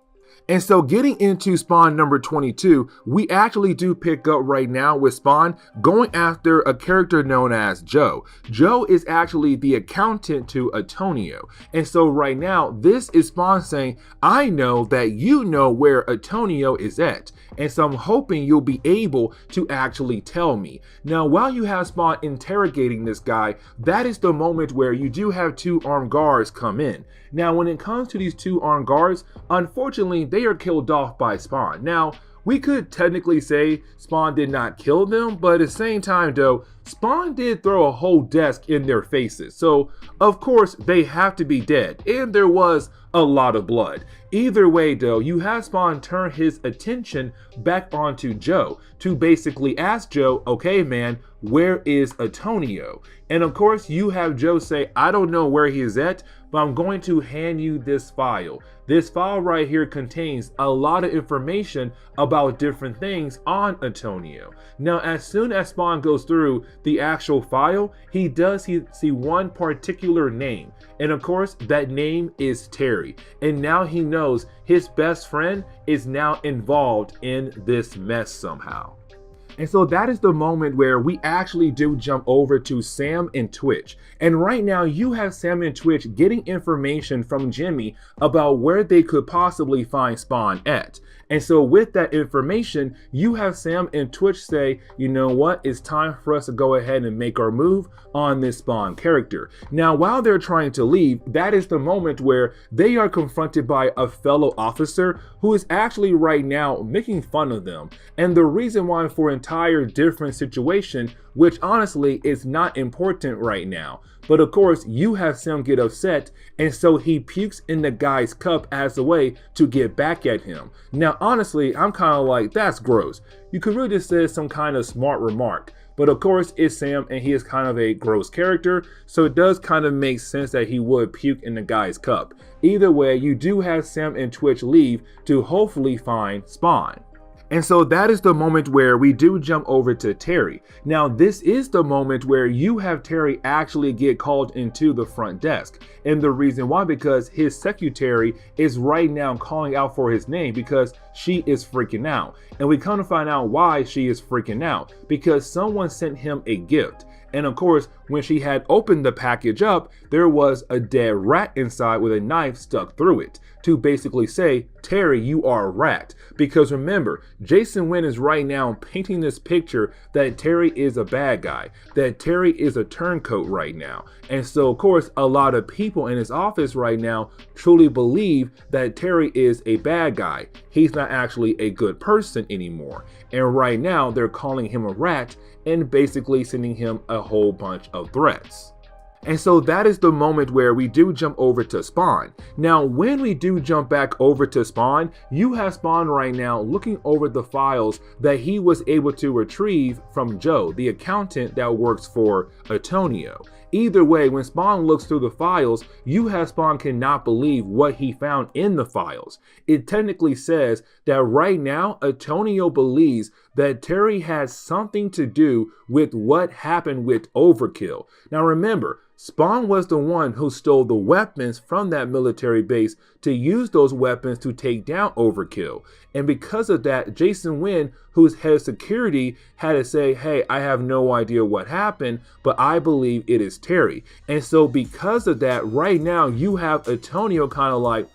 And so getting into Spawn number 22, we actually do pick up right now with Spawn going after a character known as Joe. Joe is actually the accountant to Antonio. And so right now, this is Spawn saying, I know that you know where Antonio is at. And so I'm hoping you'll be able to actually tell me. Now, while you have Spawn interrogating this guy, that is the moment where you do have two armed guards come in. Now, when it comes to these two armed guards, unfortunately, they are killed off by Spawn. Now, we could technically say Spawn did not kill them, but at the same time though, Spawn did throw a whole desk in their faces. So, of course, they have to be dead, and there was a lot of blood. Either way though, you have Spawn turn his attention back onto Joe to basically ask Joe, okay man, where is Antonio? And of course, you have Joe say, I don't know where he is at, but I'm going to hand you this file. This file right here contains a lot of information about different things on Antonio. Now, as soon as Spawn goes through the actual file, he does see one particular name. And of course, that name is Terry. And now he knows his best friend is now involved in this mess somehow. And so that is the moment where we actually do jump over to Sam and Twitch. And right now you have Sam and Twitch getting information from Jimmy about where they could possibly find Spawn at. And so with that information, you have Sam and Twitch say, you know what, it's time for us to go ahead and make our move on this Spawn character. Now, while they're trying to leave, that is the moment where they are confronted by a fellow officer who is actually right now making fun of them. And the reason why for an entire different situation, which honestly is not important right now. But of course, you have Sam get upset, and so he pukes in the guy's cup as a way to get back at him. Now, honestly, I'm kind of like, that's gross. You could really just say some kind of smart remark. But of course, it's Sam, and he is kind of a gross character, so it does kind of make sense that he would puke in the guy's cup. Either way, you do have Sam and Twitch leave to hopefully find Spawn. And so that is the moment where we do jump over to Terry. Now, this is the moment where you have Terry actually get called into the front desk. And the reason why, because his secretary is right now calling out for his name because she is freaking out. And we come to find out why she is freaking out, because someone sent him a gift. And of course, when she had opened the package up, there was a dead rat inside with a knife stuck through it to basically say, Terry, you are a rat. Because remember, Jason Wynn is right now painting this picture that Terry is a bad guy, that Terry is a turncoat right now. And so, of course, a lot of people in his office right now truly believe that Terry is a bad guy. He's not actually a good person anymore. And right now, they're calling him a rat and basically sending him a whole bunch of threats. And so that is the moment where we do jump over to Spawn. Now, when we do jump back over to Spawn, you have Spawn right now looking over the files that he was able to retrieve from Joe, the accountant that works for Antonio. Either way, when Spawn looks through the files, you have Spawn cannot believe what he found in the files. It technically says that right now, Antonio believes that Terry has something to do with what happened with Overkill. Now remember, Spawn was the one who stole the weapons from that military base to use those weapons to take down Overkill. And because of that, Jason Wynn, who's head of security, had to say, hey, I have no idea what happened, but I believe it is Terry. And so because of that, right now you have Antonio kind of like,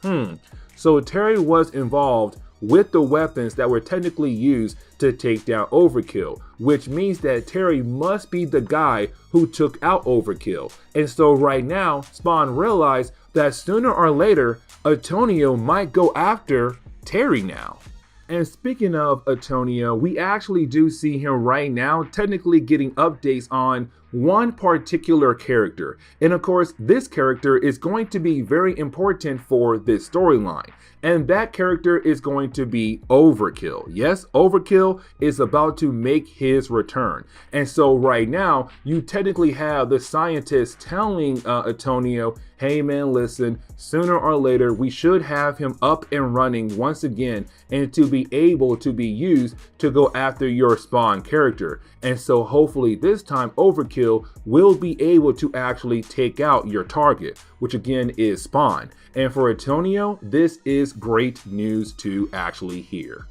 so Terry was involved with the weapons that were technically used to take down Overkill, which means that Terry must be the guy who took out Overkill. And so right now, Spawn realized that sooner or later, Antonio might go after Terry now. And speaking of Antonio, we actually do see him right now technically getting updates on one particular character. And of course, this character is going to be very important for this storyline. And that character is going to be Overkill. Yes, Overkill is about to make his return. And so right now, you technically have the scientist telling Antonio, hey man, listen, sooner or later, we should have him up and running once again and to be able to be used to go after your Spawn character. And so hopefully this time Overkill will be able to actually take out your target, which again is Spawn. And for Antonio, this is great news to actually hear.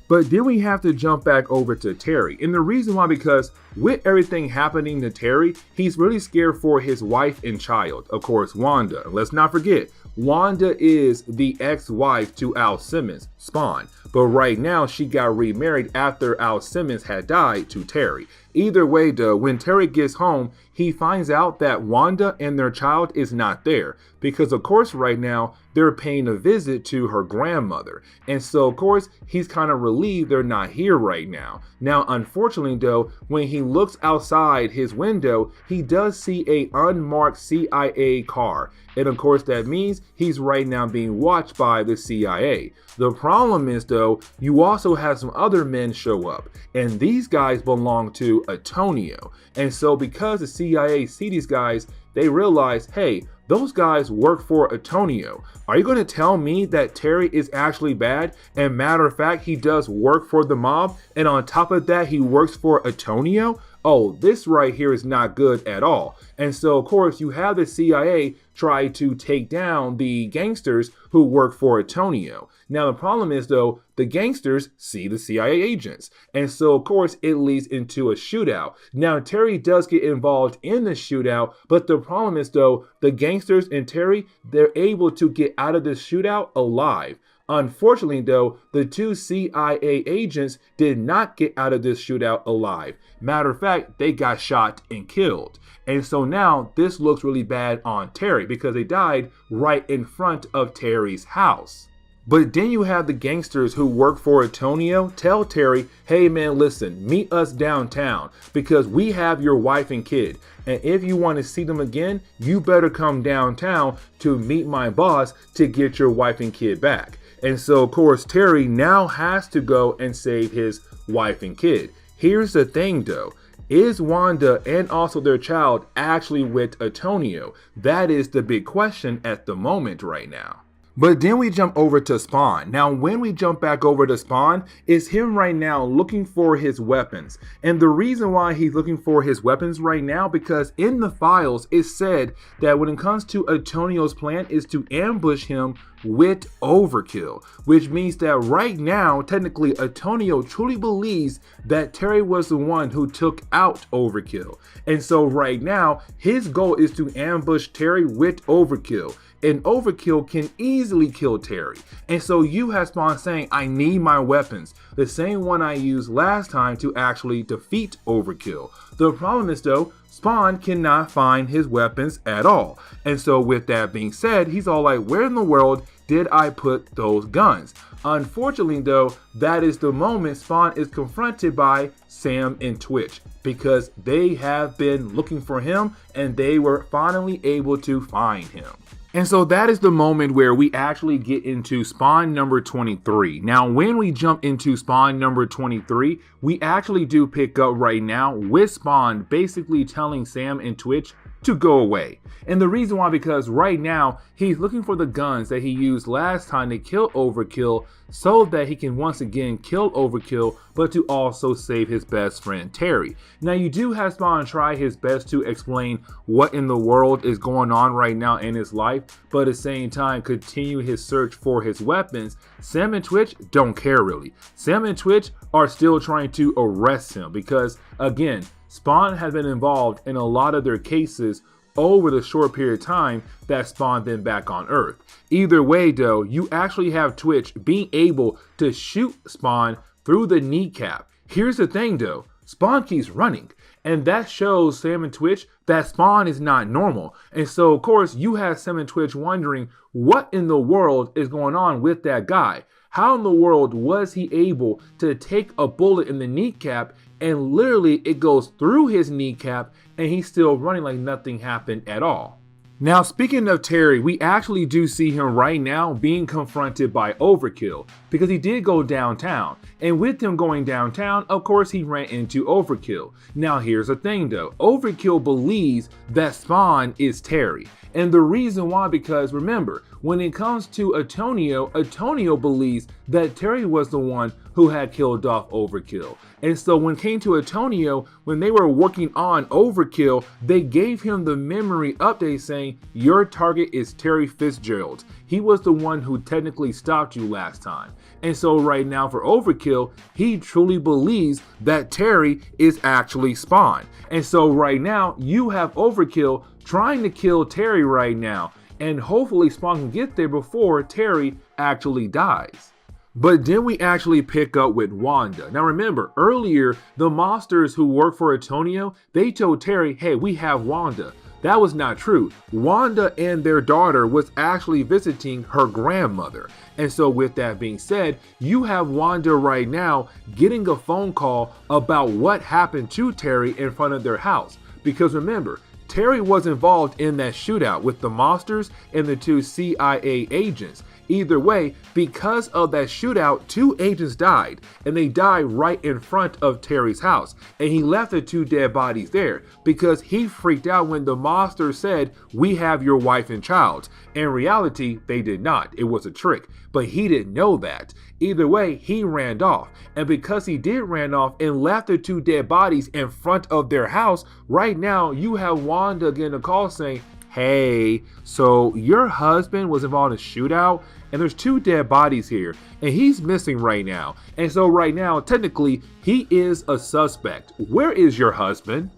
But then we have to jump back over to Terry. And the reason why, because with everything happening to Terry, he's really scared for his wife and child. Of course, Wanda. And let's not forget, Wanda is the ex-wife to Al Simmons, Spawn. But right now, she got remarried after Al Simmons had died to Terry. Either way though, when Terry gets home, he finds out that Wanda and their child is not there. Because of course right now, they're paying a visit to her grandmother. And so of course, he's kind of relieved they're not here right now. Now unfortunately though, when he looks outside his window, he does see a unmarked CIA car. And of course that means he's right now being watched by the CIA. The problem is though, you also have some other men show up. And these guys belong to Antonio. And so because the CIA see these guys, they realize, hey, those guys work for Antonio. Are you going to tell me that Terry is actually bad? And matter of fact, he does work for the mob. And on top of that, he works for Antonio? Oh, this right here is not good at all. And so, of course, you have the CIA try to take down the gangsters who work for Antonio. Now, the problem is, though, the gangsters see the CIA agents. And so, of course, it leads into a shootout. Now, Terry does get involved in the shootout, but the problem is, though, the gangsters and Terry, they're able to get out of this shootout alive. Unfortunately, though, the two CIA agents did not get out of this shootout alive. Matter of fact, they got shot and killed. And so now this looks really bad on Terry because they died right in front of Terry's house. But then you have the gangsters who work for Antonio tell Terry, hey man, listen, meet us downtown because we have your wife and kid. And if you want to see them again, you better come downtown to meet my boss to get your wife and kid back. And so, of course, Terry now has to go and save his wife and kid. Here's the thing, though. Is Wanda and also their child actually with Antonio? That is the big question at the moment right now. But then we jump over to Spawn. Now, when we jump back over to Spawn, it's him right now looking for his weapons. And the reason why he's looking for his weapons right now, because in the files, it said that when it comes to Antonio's plan is to ambush him with Overkill, which means that right now, technically, Antonio truly believes that Terry was the one who took out Overkill. And so right now, his goal is to ambush Terry with Overkill. And Overkill can easily kill Terry. And so you have Spawn saying, I need my weapons. The same one I used last time to actually defeat Overkill. The problem is though, Spawn cannot find his weapons at all. And so with that being said, he's all like, where in the world did I put those guns? Unfortunately though, that is the moment Spawn is confronted by Sam and Twitch, because they have been looking for him and they were finally able to find him. And so that is the moment where we actually get into Spawn number 23. Now, when we jump into Spawn number 23, we actually do pick up right now with Spawn basically telling Sam and Twitch, to go away. And the reason why, because right now he's looking for the guns that he used last time to kill Overkill so that he can once again kill Overkill, but to also save his best friend Terry. Now you do have Spawn try his best to explain what in the world is going on right now in his life, but at the same time continue his search for his weapons. Sam and Twitch don't care really. Sam and Twitch are still trying to arrest him because, again, Spawn has been involved in a lot of their cases over the short period of time that Spawn been back on Earth. Either way though, you actually have Twitch being able to shoot Spawn through the kneecap. Here's the thing though, Spawn keeps running, and that shows Sam and Twitch that Spawn is not normal. And so of course you have Sam and Twitch wondering what in the world is going on with that guy. How in the world was he able to take a bullet in the kneecap and literally it goes through his kneecap and he's still running like nothing happened at all? Now, speaking of Terry, we actually do see him right now being confronted by Overkill because he did go downtown. And with him going downtown, of course, he ran into Overkill. Now, here's the thing though. Overkill believes that Spawn is Terry. And the reason why, because remember, when it comes to Antonio, Antonio believes that Terry was the one who had killed off Overkill. And so when it came to Antonio, when they were working on Overkill, they gave him the memory update saying, your target is Terry Fitzgerald. He was the one who technically stopped you last time. And so right now for Overkill, he truly believes that Terry is actually Spawn. And so right now you have Overkill trying to kill Terry right now. And hopefully Spawn can get there before Terry actually dies. But then we actually pick up with Wanda. Now remember, earlier, the monsters who work for Antonio, they told Terry, hey, we have Wanda. That was not true. Wanda and their daughter was actually visiting her grandmother. And so with that being said, you have Wanda right now getting a phone call about what happened to Terry in front of their house. Because remember, Terry was involved in that shootout with the monsters and the 2 CIA agents. Either way, because of that shootout, 2 agents died, and they died right in front of Terry's house. And he left the 2 dead bodies there because he freaked out when the monster said, we have your wife and child. In reality, they did not. It was a trick, but he didn't know that. Either way, he ran off. And because he did ran off and left the 2 dead bodies in front of their house, right now you have Wanda getting a call saying, hey, so your husband was involved in a shootout and there's 2 dead bodies here and he's missing right now. And so right now, technically, he is a suspect. Where is your husband?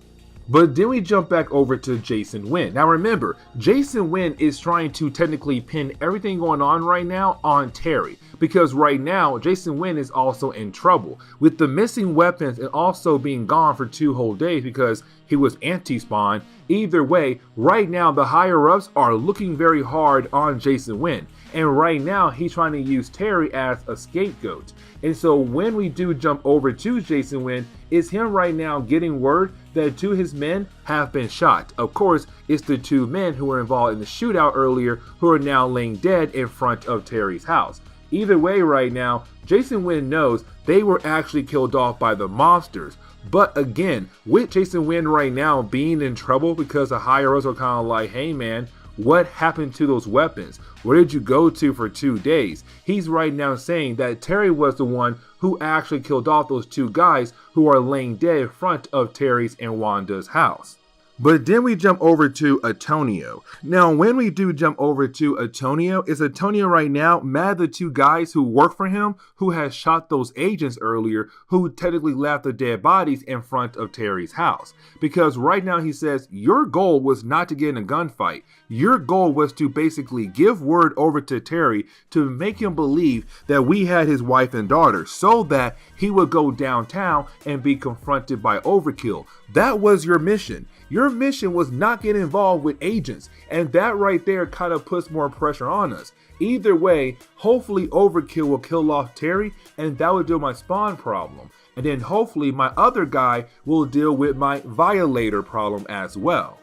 But then we jump back over to Jason Wynn. Now remember, Jason Wynn is trying to technically pin everything going on right now on Terry. Because right now, Jason Wynn is also in trouble with the missing weapons and also being gone for 2 whole days because he was anti-Spawn. Either way, right now the higher-ups are looking very hard on Jason Wynn. And right now he's trying to use Terry as a scapegoat. And so when we do jump over to Jason Wynn, it's him right now getting word that 2 of his men have been shot. Of course, it's the 2 men who were involved in the shootout earlier who are now laying dead in front of Terry's house. Either way right now, Jason Wynn knows they were actually killed off by the monsters. But again, with Jason Wynn right now being in trouble because the higher-ups are kind of like, hey man, what happened to those weapons? Where did you go to for 2 days? He's right now saying that Terry was the one who actually killed off those 2 guys who are laying dead in front of Terry's and Wanda's house. But then we jump over to Antonio. Now, when we do jump over to Antonio, is Antonio right now mad at the 2 guys who work for him, who had shot those agents earlier, who technically left the dead bodies in front of Terry's house? Because right now he says, your goal was not to get in a gunfight. Your goal was to basically give word over to Terry to make him believe that we had his wife and daughter so that he would go downtown and be confronted by Overkill. That was your mission. Your mission was not get involved with agents, and that right there kind of puts more pressure on us. Either way, hopefully Overkill will kill off Terry, and that would deal with my Spawn problem. And then hopefully my other guy will deal with my Violator problem as well.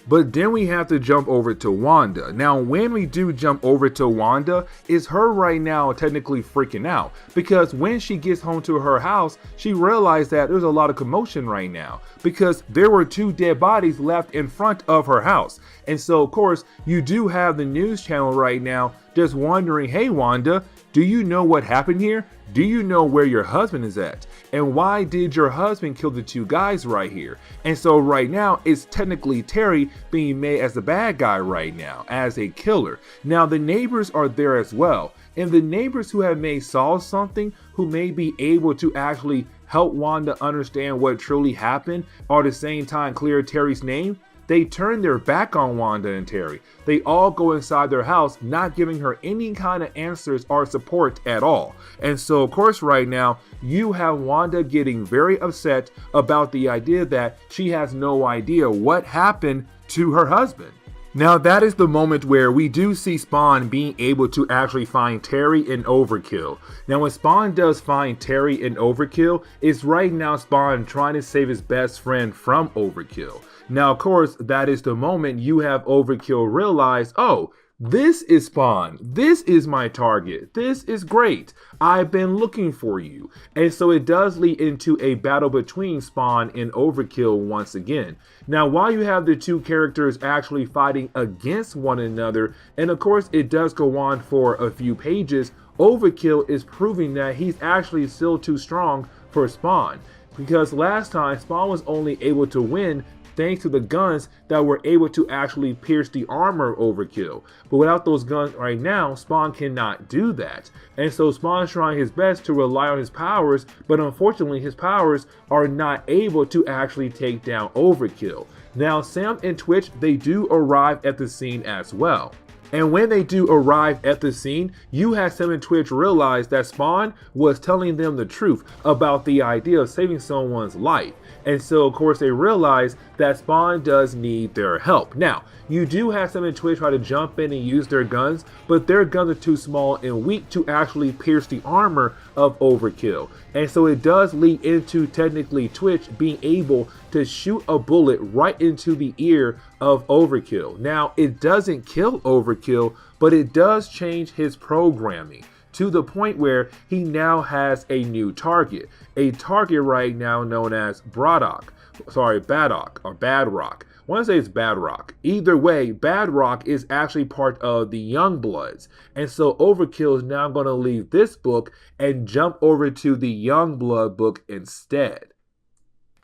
But then we have to jump over to Wanda. Now, when we do jump over to Wanda, is her right now technically freaking out, because when she gets home to her house, she realized that there's a lot of commotion right now because there were 2 dead bodies left in front of her house. And so, of course, you do have the news channel right now just wondering, hey, Wanda, do you know what happened here? Do you know where your husband is at? And why did your husband kill the 2 guys right here? And so right now, it's technically Terry being made as the bad guy right now, as a killer. Now, the neighbors are there as well. And the neighbors who have made Saul something, who may be able to actually help Wanda understand what truly happened, or at the same time clear Terry's name, they turn their back on Wanda and Terry. They all go inside their house, not giving her any kind of answers or support at all. And so, of course, right now, you have Wanda getting very upset about the idea that she has no idea what happened to her husband. Now, that is the moment where we do see Spawn being able to actually find Terry in Overkill. Now, when Spawn does find Terry in Overkill, it's right now Spawn trying to save his best friend from Overkill. Now, of course, that is the moment you have Overkill realize, oh, this is Spawn. This is my target. This is great. I've been looking for you. And so it does lead into a battle between Spawn and Overkill once again. Now, while you have the 2 characters actually fighting against one another, and of course it does go on for a few pages, Overkill is proving that he's actually still too strong for Spawn. Because last time, Spawn was only able to win thanks to the guns that were able to actually pierce the armor of Overkill. But without those guns right now, Spawn cannot do that. And so Spawn's trying his best to rely on his powers, but unfortunately his powers are not able to actually take down Overkill. Now, Sam and Twitch, they do arrive at the scene as well. And when they do arrive at the scene, you have Sam and Twitch realize that Spawn was telling them the truth about the idea of saving someone's life. And so, of course, they realize that Spawn does need their help. Now, you do have Sam and Twitch try to jump in and use their guns, but their guns are too small and weak to actually pierce the armor of Overkill. And so it does lead into technically Twitch being able to shoot a bullet right into the ear of Overkill. Now, it doesn't kill Overkill, but it does change his programming to the point where he now has a new target. A target right now known as Badrock. I want to say it's Badrock. Either way, Badrock is actually part of the Youngbloods. And so Overkill is now going to leave this book and jump over to the Youngblood book instead.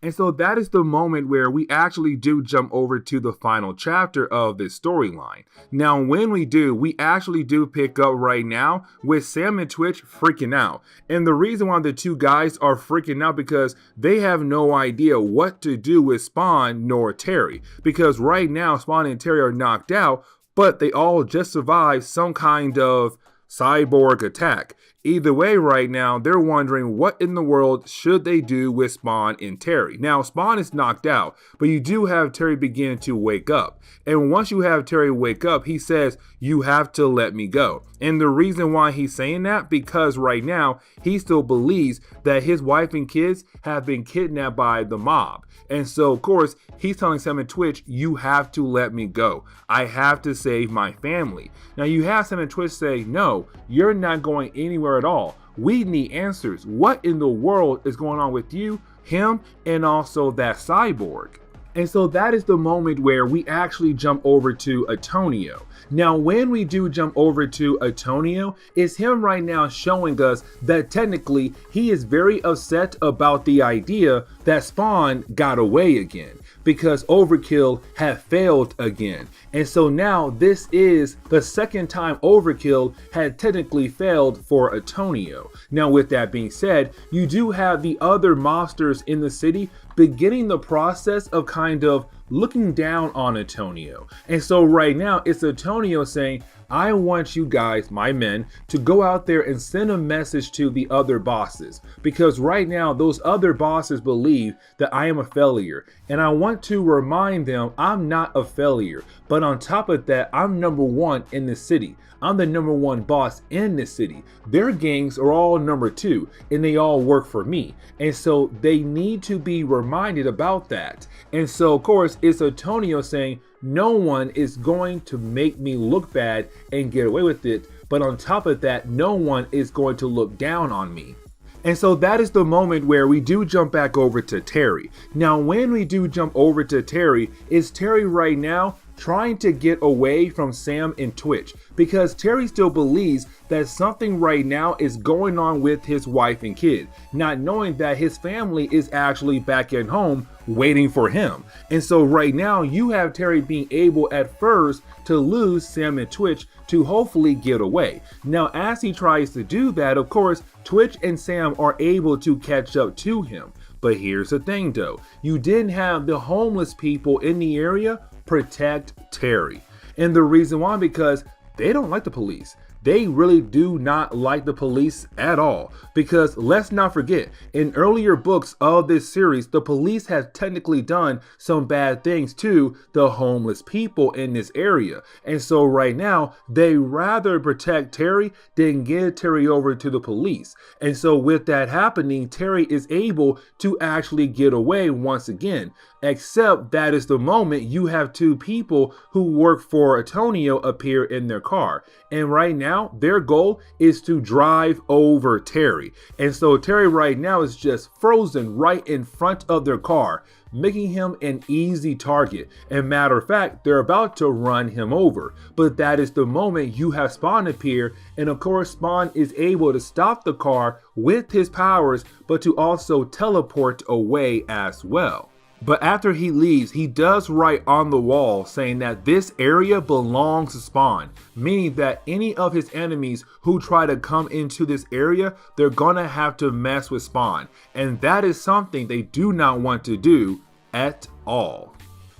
And so that is the moment where we actually do jump over to the final chapter of this storyline. Now, when we do, we actually do pick up right now with Sam and Twitch freaking out. And the reason why the 2 guys are freaking out because they have no idea what to do with Spawn nor Terry. Because right now, Spawn and Terry are knocked out, but they all just survived some kind of cyborg attack. Either way, right now, they're wondering what in the world should they do with Spawn and Terry. Now, Spawn is knocked out, but you do have Terry begin to wake up. And once you have Terry wake up, he says, you have to let me go. And the reason why he's saying that, because right now, he still believes that his wife and kids have been kidnapped by the mob. And so, of course, he's telling Sam and Twitch, you have to let me go. I have to save my family. Now, you have Sam and Twitch say, no, you're not going anywhere at all. We need answers. What in the world is going on with you, him, and also that cyborg? And so that is the moment where we actually jump over to Antonio. Now, when we do jump over to Antonio, it's him right now showing us that technically he is very upset about the idea that Spawn got away again, because Overkill had failed again. And so now this is the second time Overkill had technically failed for Antonio. Now, with that being said, you do have the other monsters in the city beginning the process of kind of looking down on Antonio. And so right now it's Antonio saying, I want you guys, my men, to go out there and send a message to the other bosses, because right now those other bosses believe that I am a failure, and I want to remind them I'm not a failure, but on top of that, I'm number 1 in the city. I'm the number 1 boss in the city. Their gangs are all number 2, and they all work for me. And so they need to be reminded about that. And so, of course, it's Antonio saying, no one is going to make me look bad and get away with it. But on top of that, no one is going to look down on me. And so that is the moment where we do jump back over to Terry. Now, when we do jump over to Terry, is Terry right now trying to get away from Sam and Twitch, because Terry still believes that something right now is going on with his wife and kid, not knowing that his family is actually back at home waiting for him. And so right now you have Terry being able at first to lose Sam and Twitch to hopefully get away. Now, as he tries to do that, of course, Twitch and Sam are able to catch up to him. But here's the thing though, you didn't have the homeless people in the area protect Terry. And the reason why, because they don't like the police. They really do not like the police at all, because let's not forget, in earlier books of this series, the police have technically done some bad things to the homeless people in this area. And so right now, they rather protect Terry than give Terry over to the police. And so with that happening, Terry is able to actually get away once again. Except that is the moment you have two people who work for Antonio appear in their car. And right now, their goal is to drive over Terry. And so Terry right now is just frozen right in front of their car, making him an easy target. And matter of fact, they're about to run him over. But that is the moment you have Spawn appear. And of course, Spawn is able to stop the car with his powers, but to also teleport away as well. But after he leaves, he does write on the wall saying that this area belongs to Spawn, meaning that any of his enemies who try to come into this area, they're gonna have to mess with Spawn. And that is something they do not want to do at all.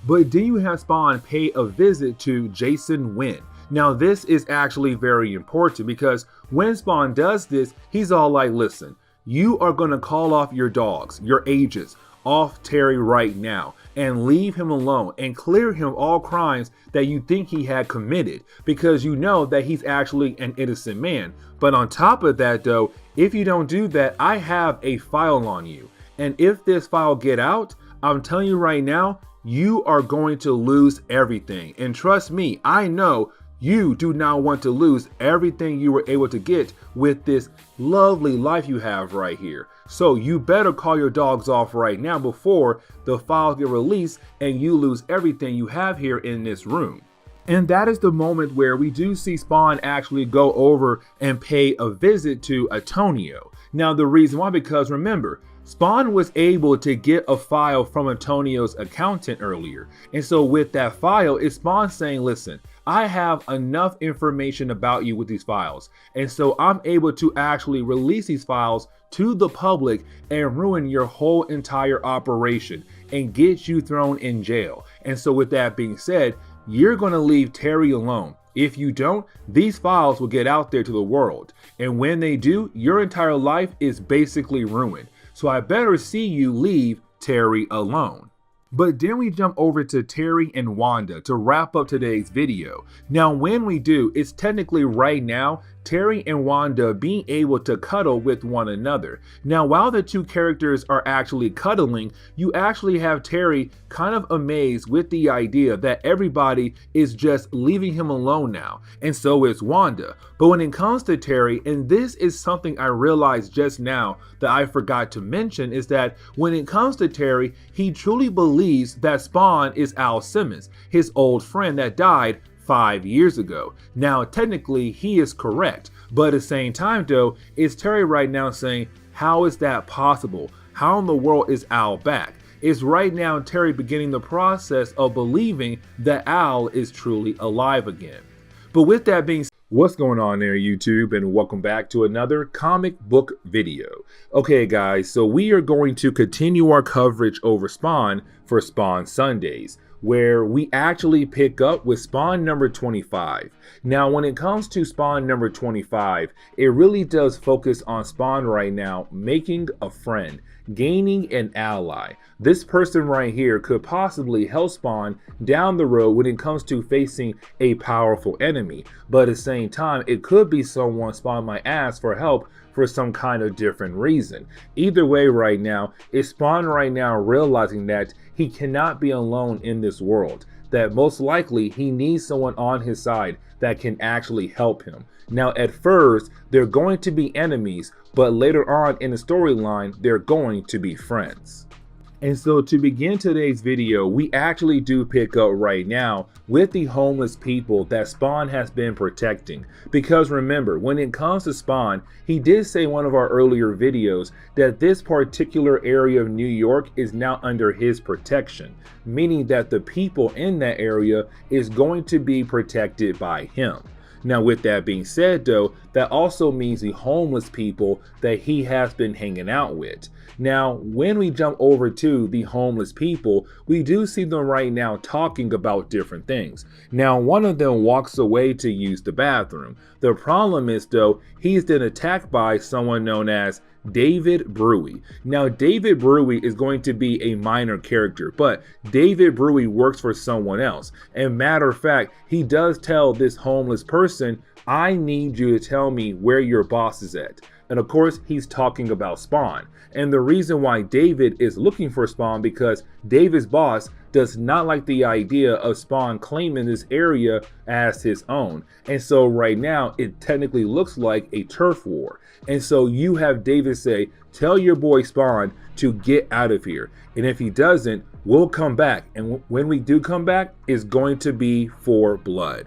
But then you have Spawn pay a visit to Jason Wynn. Now this is actually very important, because when Spawn does this, he's all like, listen, you are gonna call off your dogs, your agents, off Terry right now and leave him alone and clear him all crimes that you think he had committed, because you know that he's actually an innocent man. But on top of that though, if you don't do that, I have a file on you. And if this file get out, I'm telling you right now, you are going to lose everything. And trust me, I know you do not want to lose everything you were able to get with this lovely life you have right here. So you better call your dogs off right now before the files get released and you lose everything you have here in this room. And that is the moment where we do see Spawn actually go over and pay a visit to Antonio. Now the reason why, because remember, Spawn was able to get a file from Antonio's accountant earlier. And so with that file, it's Spawn saying, listen, I have enough information about you with these files. And so I'm able to actually release these files to the public and ruin your whole entire operation and get you thrown in jail. And so with that being said, you're going to leave Terry alone. If you don't, these files will get out there to the world. And when they do, your entire life is basically ruined. So I better see you leave Terry alone. But then we jump over to Terry and Wanda to wrap up today's video. Now when we do, it's technically right now Terry and Wanda being able to cuddle with one another. Now while the two characters are actually cuddling, you actually have Terry kind of amazed with the idea that everybody is just leaving him alone now, and so is Wanda. But when it comes to Terry, and this is something I realized just now that I forgot to mention, is that when it comes to Terry, he truly believes that Spawn is Al Simmons, his old friend that died 5 years ago. Now technically he is correct, but at the same time though, is Terry right now saying, how is that possible? How in the world is Al back? It's right now Terry beginning the process of believing that Al is truly alive again. But with that being said, what's going on there, YouTube, and welcome back to another comic book video. Okay guys, so we are going to continue our coverage over Spawn for Spawn Sundays, where we actually pick up with Spawn number 25. Now when it comes to Spawn number 25, it really does focus on Spawn right now making a friend, gaining an ally. This person right here could possibly help Spawn down the road when it comes to facing a powerful enemy, but at the same time it could be someone Spawn might ask for help for some kind of different reason. Either way right now, it's Spawn right now realizing that he cannot be alone in this world, that most likely he needs someone on his side that can actually help him. Now, at first, they're going to be enemies, but later on in the storyline, they're going to be friends. And so to begin today's video, we actually do pick up right now with the homeless people that Spawn has been protecting. Because remember, when it comes to Spawn, he did say in one of our earlier videos that this particular area of New York is now under his protection, meaning that the people in that area is going to be protected by him. Now, with that being said, though, that also means the homeless people that he has been hanging out with. Now, when we jump over to the homeless people, we do see them right now talking about different things. Now, one of them walks away to use the bathroom. The problem is, though, he's been attacked by someone known as David Brewy. Now, David Brewy is going to be a minor character, but David Brewy works for someone else. And matter of fact, he does tell this homeless person, I need you to tell me where your boss is at. And of course, he's talking about Spawn. And the reason why David is looking for Spawn because David's boss does not like the idea of Spawn claiming this area as his own. And so right now, it technically looks like a turf war. And so you have David say, tell your boy Spawn to get out of here. And if he doesn't, we'll come back. And when we do come back, it's going to be for blood.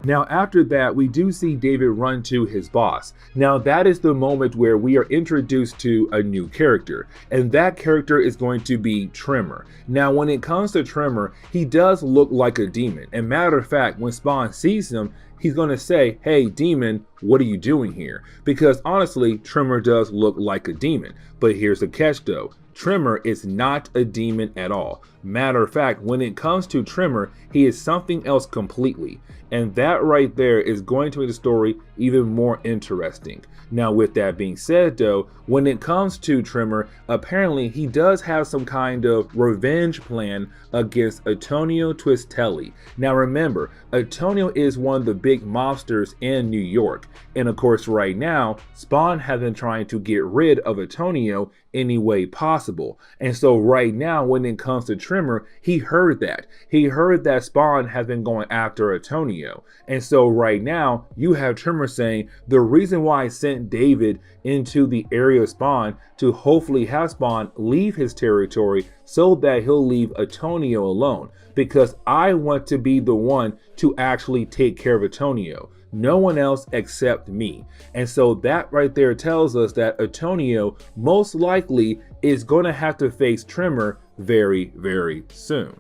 Now, after that, we do see David run to his boss. Now, that is the moment where we are introduced to a new character, and that character is going to be Trimmer. Now, when it comes to Trimmer, he does look like a demon. And matter of fact, when Spawn sees him, he's going to say, hey, demon, what are you doing here? Because honestly, Trimmer does look like a demon. But here's the catch, though. Trimmer is not a demon at all. Matter of fact, when it comes to Trimmer, he is something else completely. And that right there is going to make the story even more interesting. Now, with that being said, though, when it comes to Trimmer, apparently he does have some kind of revenge plan against Antonio Twistelli. Now, remember, Antonio is one of the big mobsters in New York. And of course, right now, Spawn has been trying to get rid of Antonio any way possible. And so right now, when it comes to Trimmer, he heard that. He heard that Spawn has been going after Antonio. And so right now, you have Trimmer saying, the reason why I sent David into the area of Spawn to hopefully have Spawn leave his territory so that he'll leave Antonio alone, because I want to be the one to actually take care of Antonio. No one else except me. And so that right there tells us that Antonio most likely is going to have to face Trimmer very, very soon.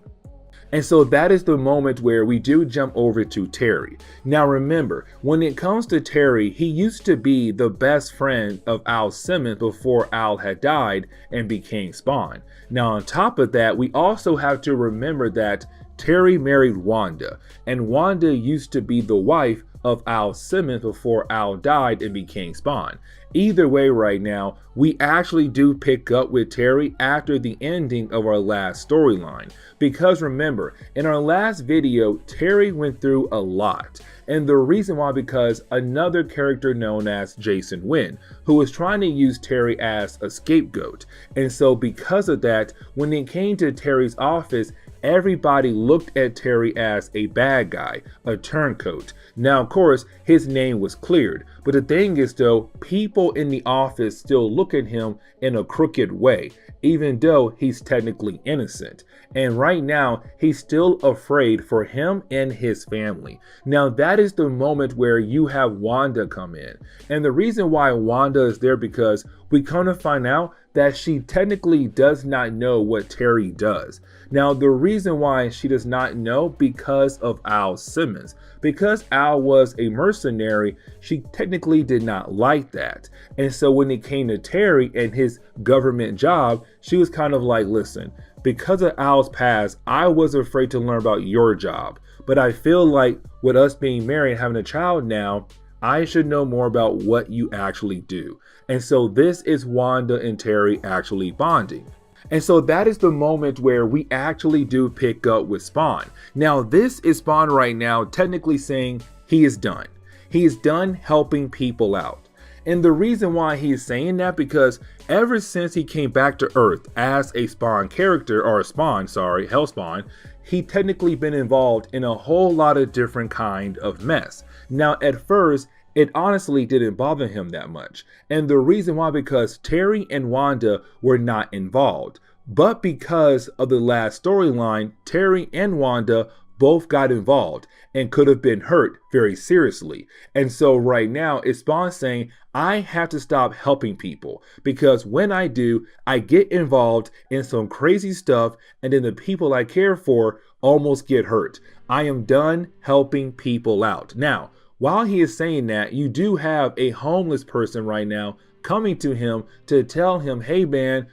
And so that is the moment where we do jump over to Terry. Now remember, when it comes to Terry, he used to be the best friend of Al Simmons before Al had died and became Spawn. Now on top of that, we also have to remember that Terry married Wanda, and Wanda used to be the wife of Al Simmons before Al died and became Spawn. Either way right now, we actually do pick up with Terry after the ending of our last storyline. Because remember, in our last video, Terry went through a lot. And the reason why, because another character known as Jason Wynn, who was trying to use Terry as a scapegoat. And so because of that, when it came to Terry's office, everybody looked at Terry as a bad guy, a turncoat. Now, of course, his name was cleared. But the thing is, though, people in the office still look at him in a crooked way, even though he's technically innocent. And right now, he's still afraid for him and his family. Now, that is the moment where you have Wanda come in. And the reason why Wanda is there, because we come to find out that she technically does not know what Terry does. Now, the reason why she does not know, because of Al Simmons. Because Al was a mercenary, she technically did not like that. And so when it came to Terry and his government job, she was kind of like, listen, because of Al's past, I was afraid to learn about your job. But I feel like with us being married and having a child now, I should know more about what you actually do. And so this is Wanda and Terry actually bonding. And so that is the moment where we actually do pick up with Spawn. Now, this is Spawn right now technically saying he is done. He is done helping people out. And the reason why he's saying that, because ever since he came back to Earth as a Spawn character, or Hellspawn, he technically been involved in a whole lot of different kind of mess. Now, at first, it honestly didn't bother him that much. And the reason why, because Terry and Wanda were not involved. But because of the last storyline, Terry and Wanda both got involved and could have been hurt very seriously. And so right now, it's Spawn saying, I have to stop helping people, because when I do, I get involved in some crazy stuff, and then the people I care for almost get hurt. I am done helping people out. Now, while he is saying that, you do have a homeless person right now coming to him to tell him, hey man,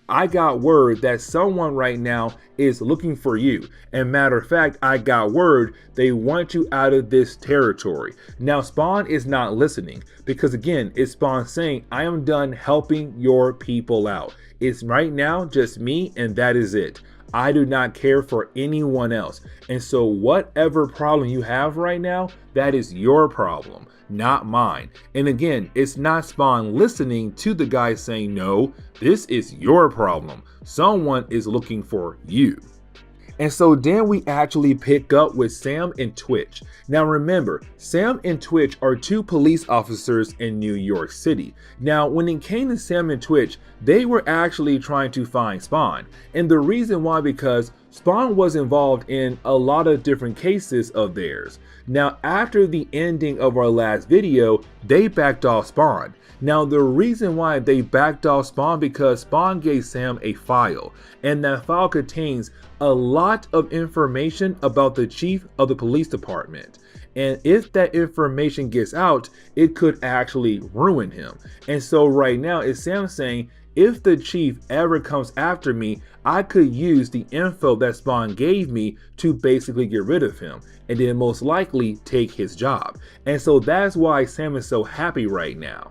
I got word that someone right now is looking for you. And matter of fact, I got word they want you out of this territory. Now, Spawn is not listening, because again, it's Spawn saying, I am done helping your people out. It's right now just me, and that is it. I do not care for anyone else. And so whatever problem you have right now, that is your problem, not mine. And again, it's not Spawn listening to the guy saying, no, this is your problem. Someone is looking for you. And so then we actually pick up with Sam and Twitch. Now remember, Sam and Twitch are two police officers in New York City. Now when it came to Sam and Twitch, they were actually trying to find Spawn. And the reason why, because Spawn was involved in a lot of different cases of theirs. Now after the ending of our last video, they backed off Spawn. Now the reason why they backed off Spawn, because Spawn gave Sam a file, and that file contains a lot of information about the chief of the police department. And if that information gets out, it could actually ruin him. And so right now it's Sam saying, if the chief ever comes after me, I could use the info that Spawn gave me to basically get rid of him, and then most likely take his job. And so that's why Sam is so happy right now.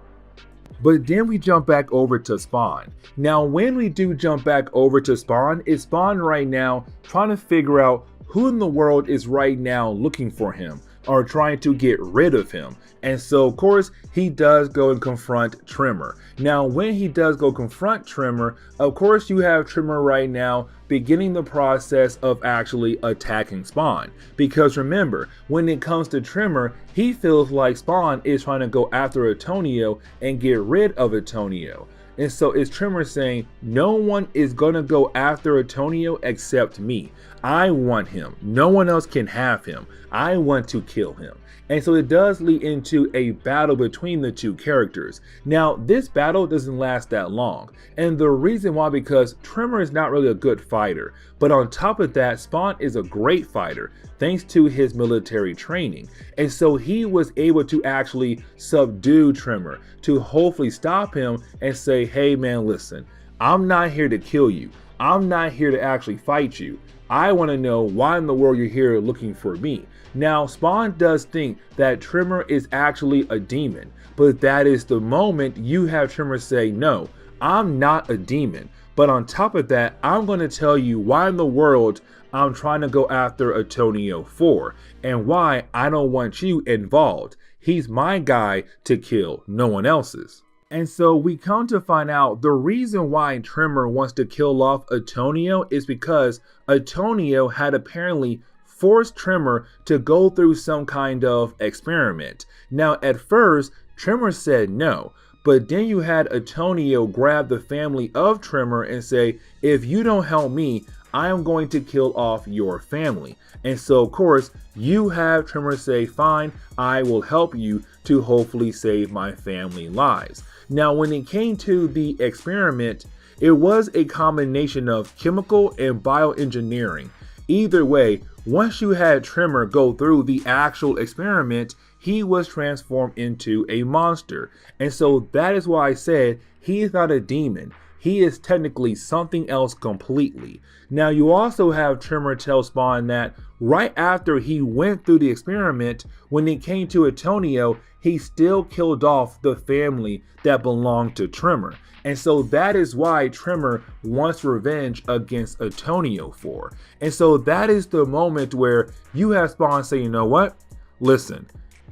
But then we jump back over to Spawn. Now when we do jump back over to Spawn, it's Spawn right now trying to figure out who in the world is right now looking for him or trying to get rid of him. And so of course he does go and confront Trimmer. Now when he does go confront Trimmer, of course you have Trimmer right now beginning the process of actually attacking Spawn. Because remember, when it comes to Trimmer, he feels like Spawn is trying to go after Antonio and get rid of Antonio. And so it's Trimmer saying, no one is gonna go after Antonio except me. I want him. No one else can have him. I want to kill him. And so it does lead into a battle between the two characters. Now, this battle doesn't last that long. And the reason why, because Trimmer is not really a good fighter. But on top of that, Spawn is a great fighter, thanks to his military training. And so he was able to actually subdue Trimmer, to hopefully stop him and say, hey man, listen, I'm not here to kill you. I'm not here to actually fight you. I want to know why in the world you're here looking for me. Now, Spawn does think that Trimmer is actually a demon, but that is the moment you have Trimmer say, no, I'm not a demon. But on top of that, I'm going to tell you why in the world I'm trying to go after Antonio for, and why I don't want you involved. He's my guy to kill, no one else's. And so we come to find out the reason why Trimmer wants to kill off Antonio is because Antonio had apparently forced Trimmer to go through some kind of experiment. Now at first, Trimmer said no, but then you had Antonio grab the family of Trimmer and say, if you don't help me, I am going to kill off your family. And so of course, you have Trimmer say, fine, I will help you to hopefully save my family lives. Now, when it came to the experiment, it was a combination of chemical and bioengineering. Either way, once you had Trimmer go through the actual experiment, he was transformed into a monster. And so that is why I said he is not a demon. He is technically something else completely. Now you also have Trimmer tell Spawn that right after he went through the experiment, when it came to Antonio, he still killed off the family that belonged to Trimmer. And so that is why Trimmer wants revenge against Antonio for. And so that is the moment where you have Spawn say, you know what? Listen,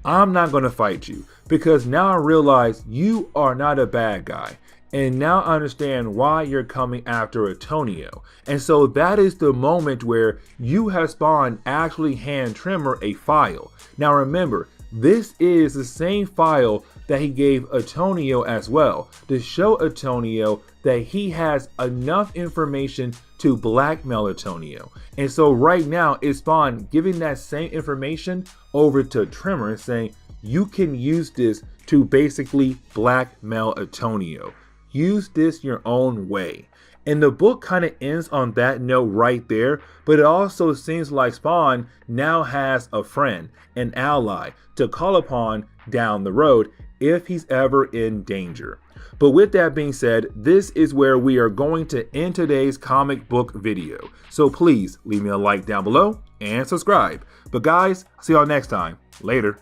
I'm not going to fight you, because now I realize you are not a bad guy. And now I understand why you're coming after Antonio. And so that is the moment where you have Spawn actually hand Trimmer a file. Now remember, this is the same file that he gave Antonio as well, to show Antonio that he has enough information to blackmail Antonio. And so right now it's Spawn giving that same information over to Trimmer, saying you can use this to basically blackmail Antonio. Use this your own way. And the book kind of ends on that note right there, but it also seems like Spawn now has a friend, an ally to call upon down the road if he's ever in danger. But with that being said, this is where we are going to end today's comic book video. So please leave me a like down below and subscribe. But guys, see y'all next time. Later.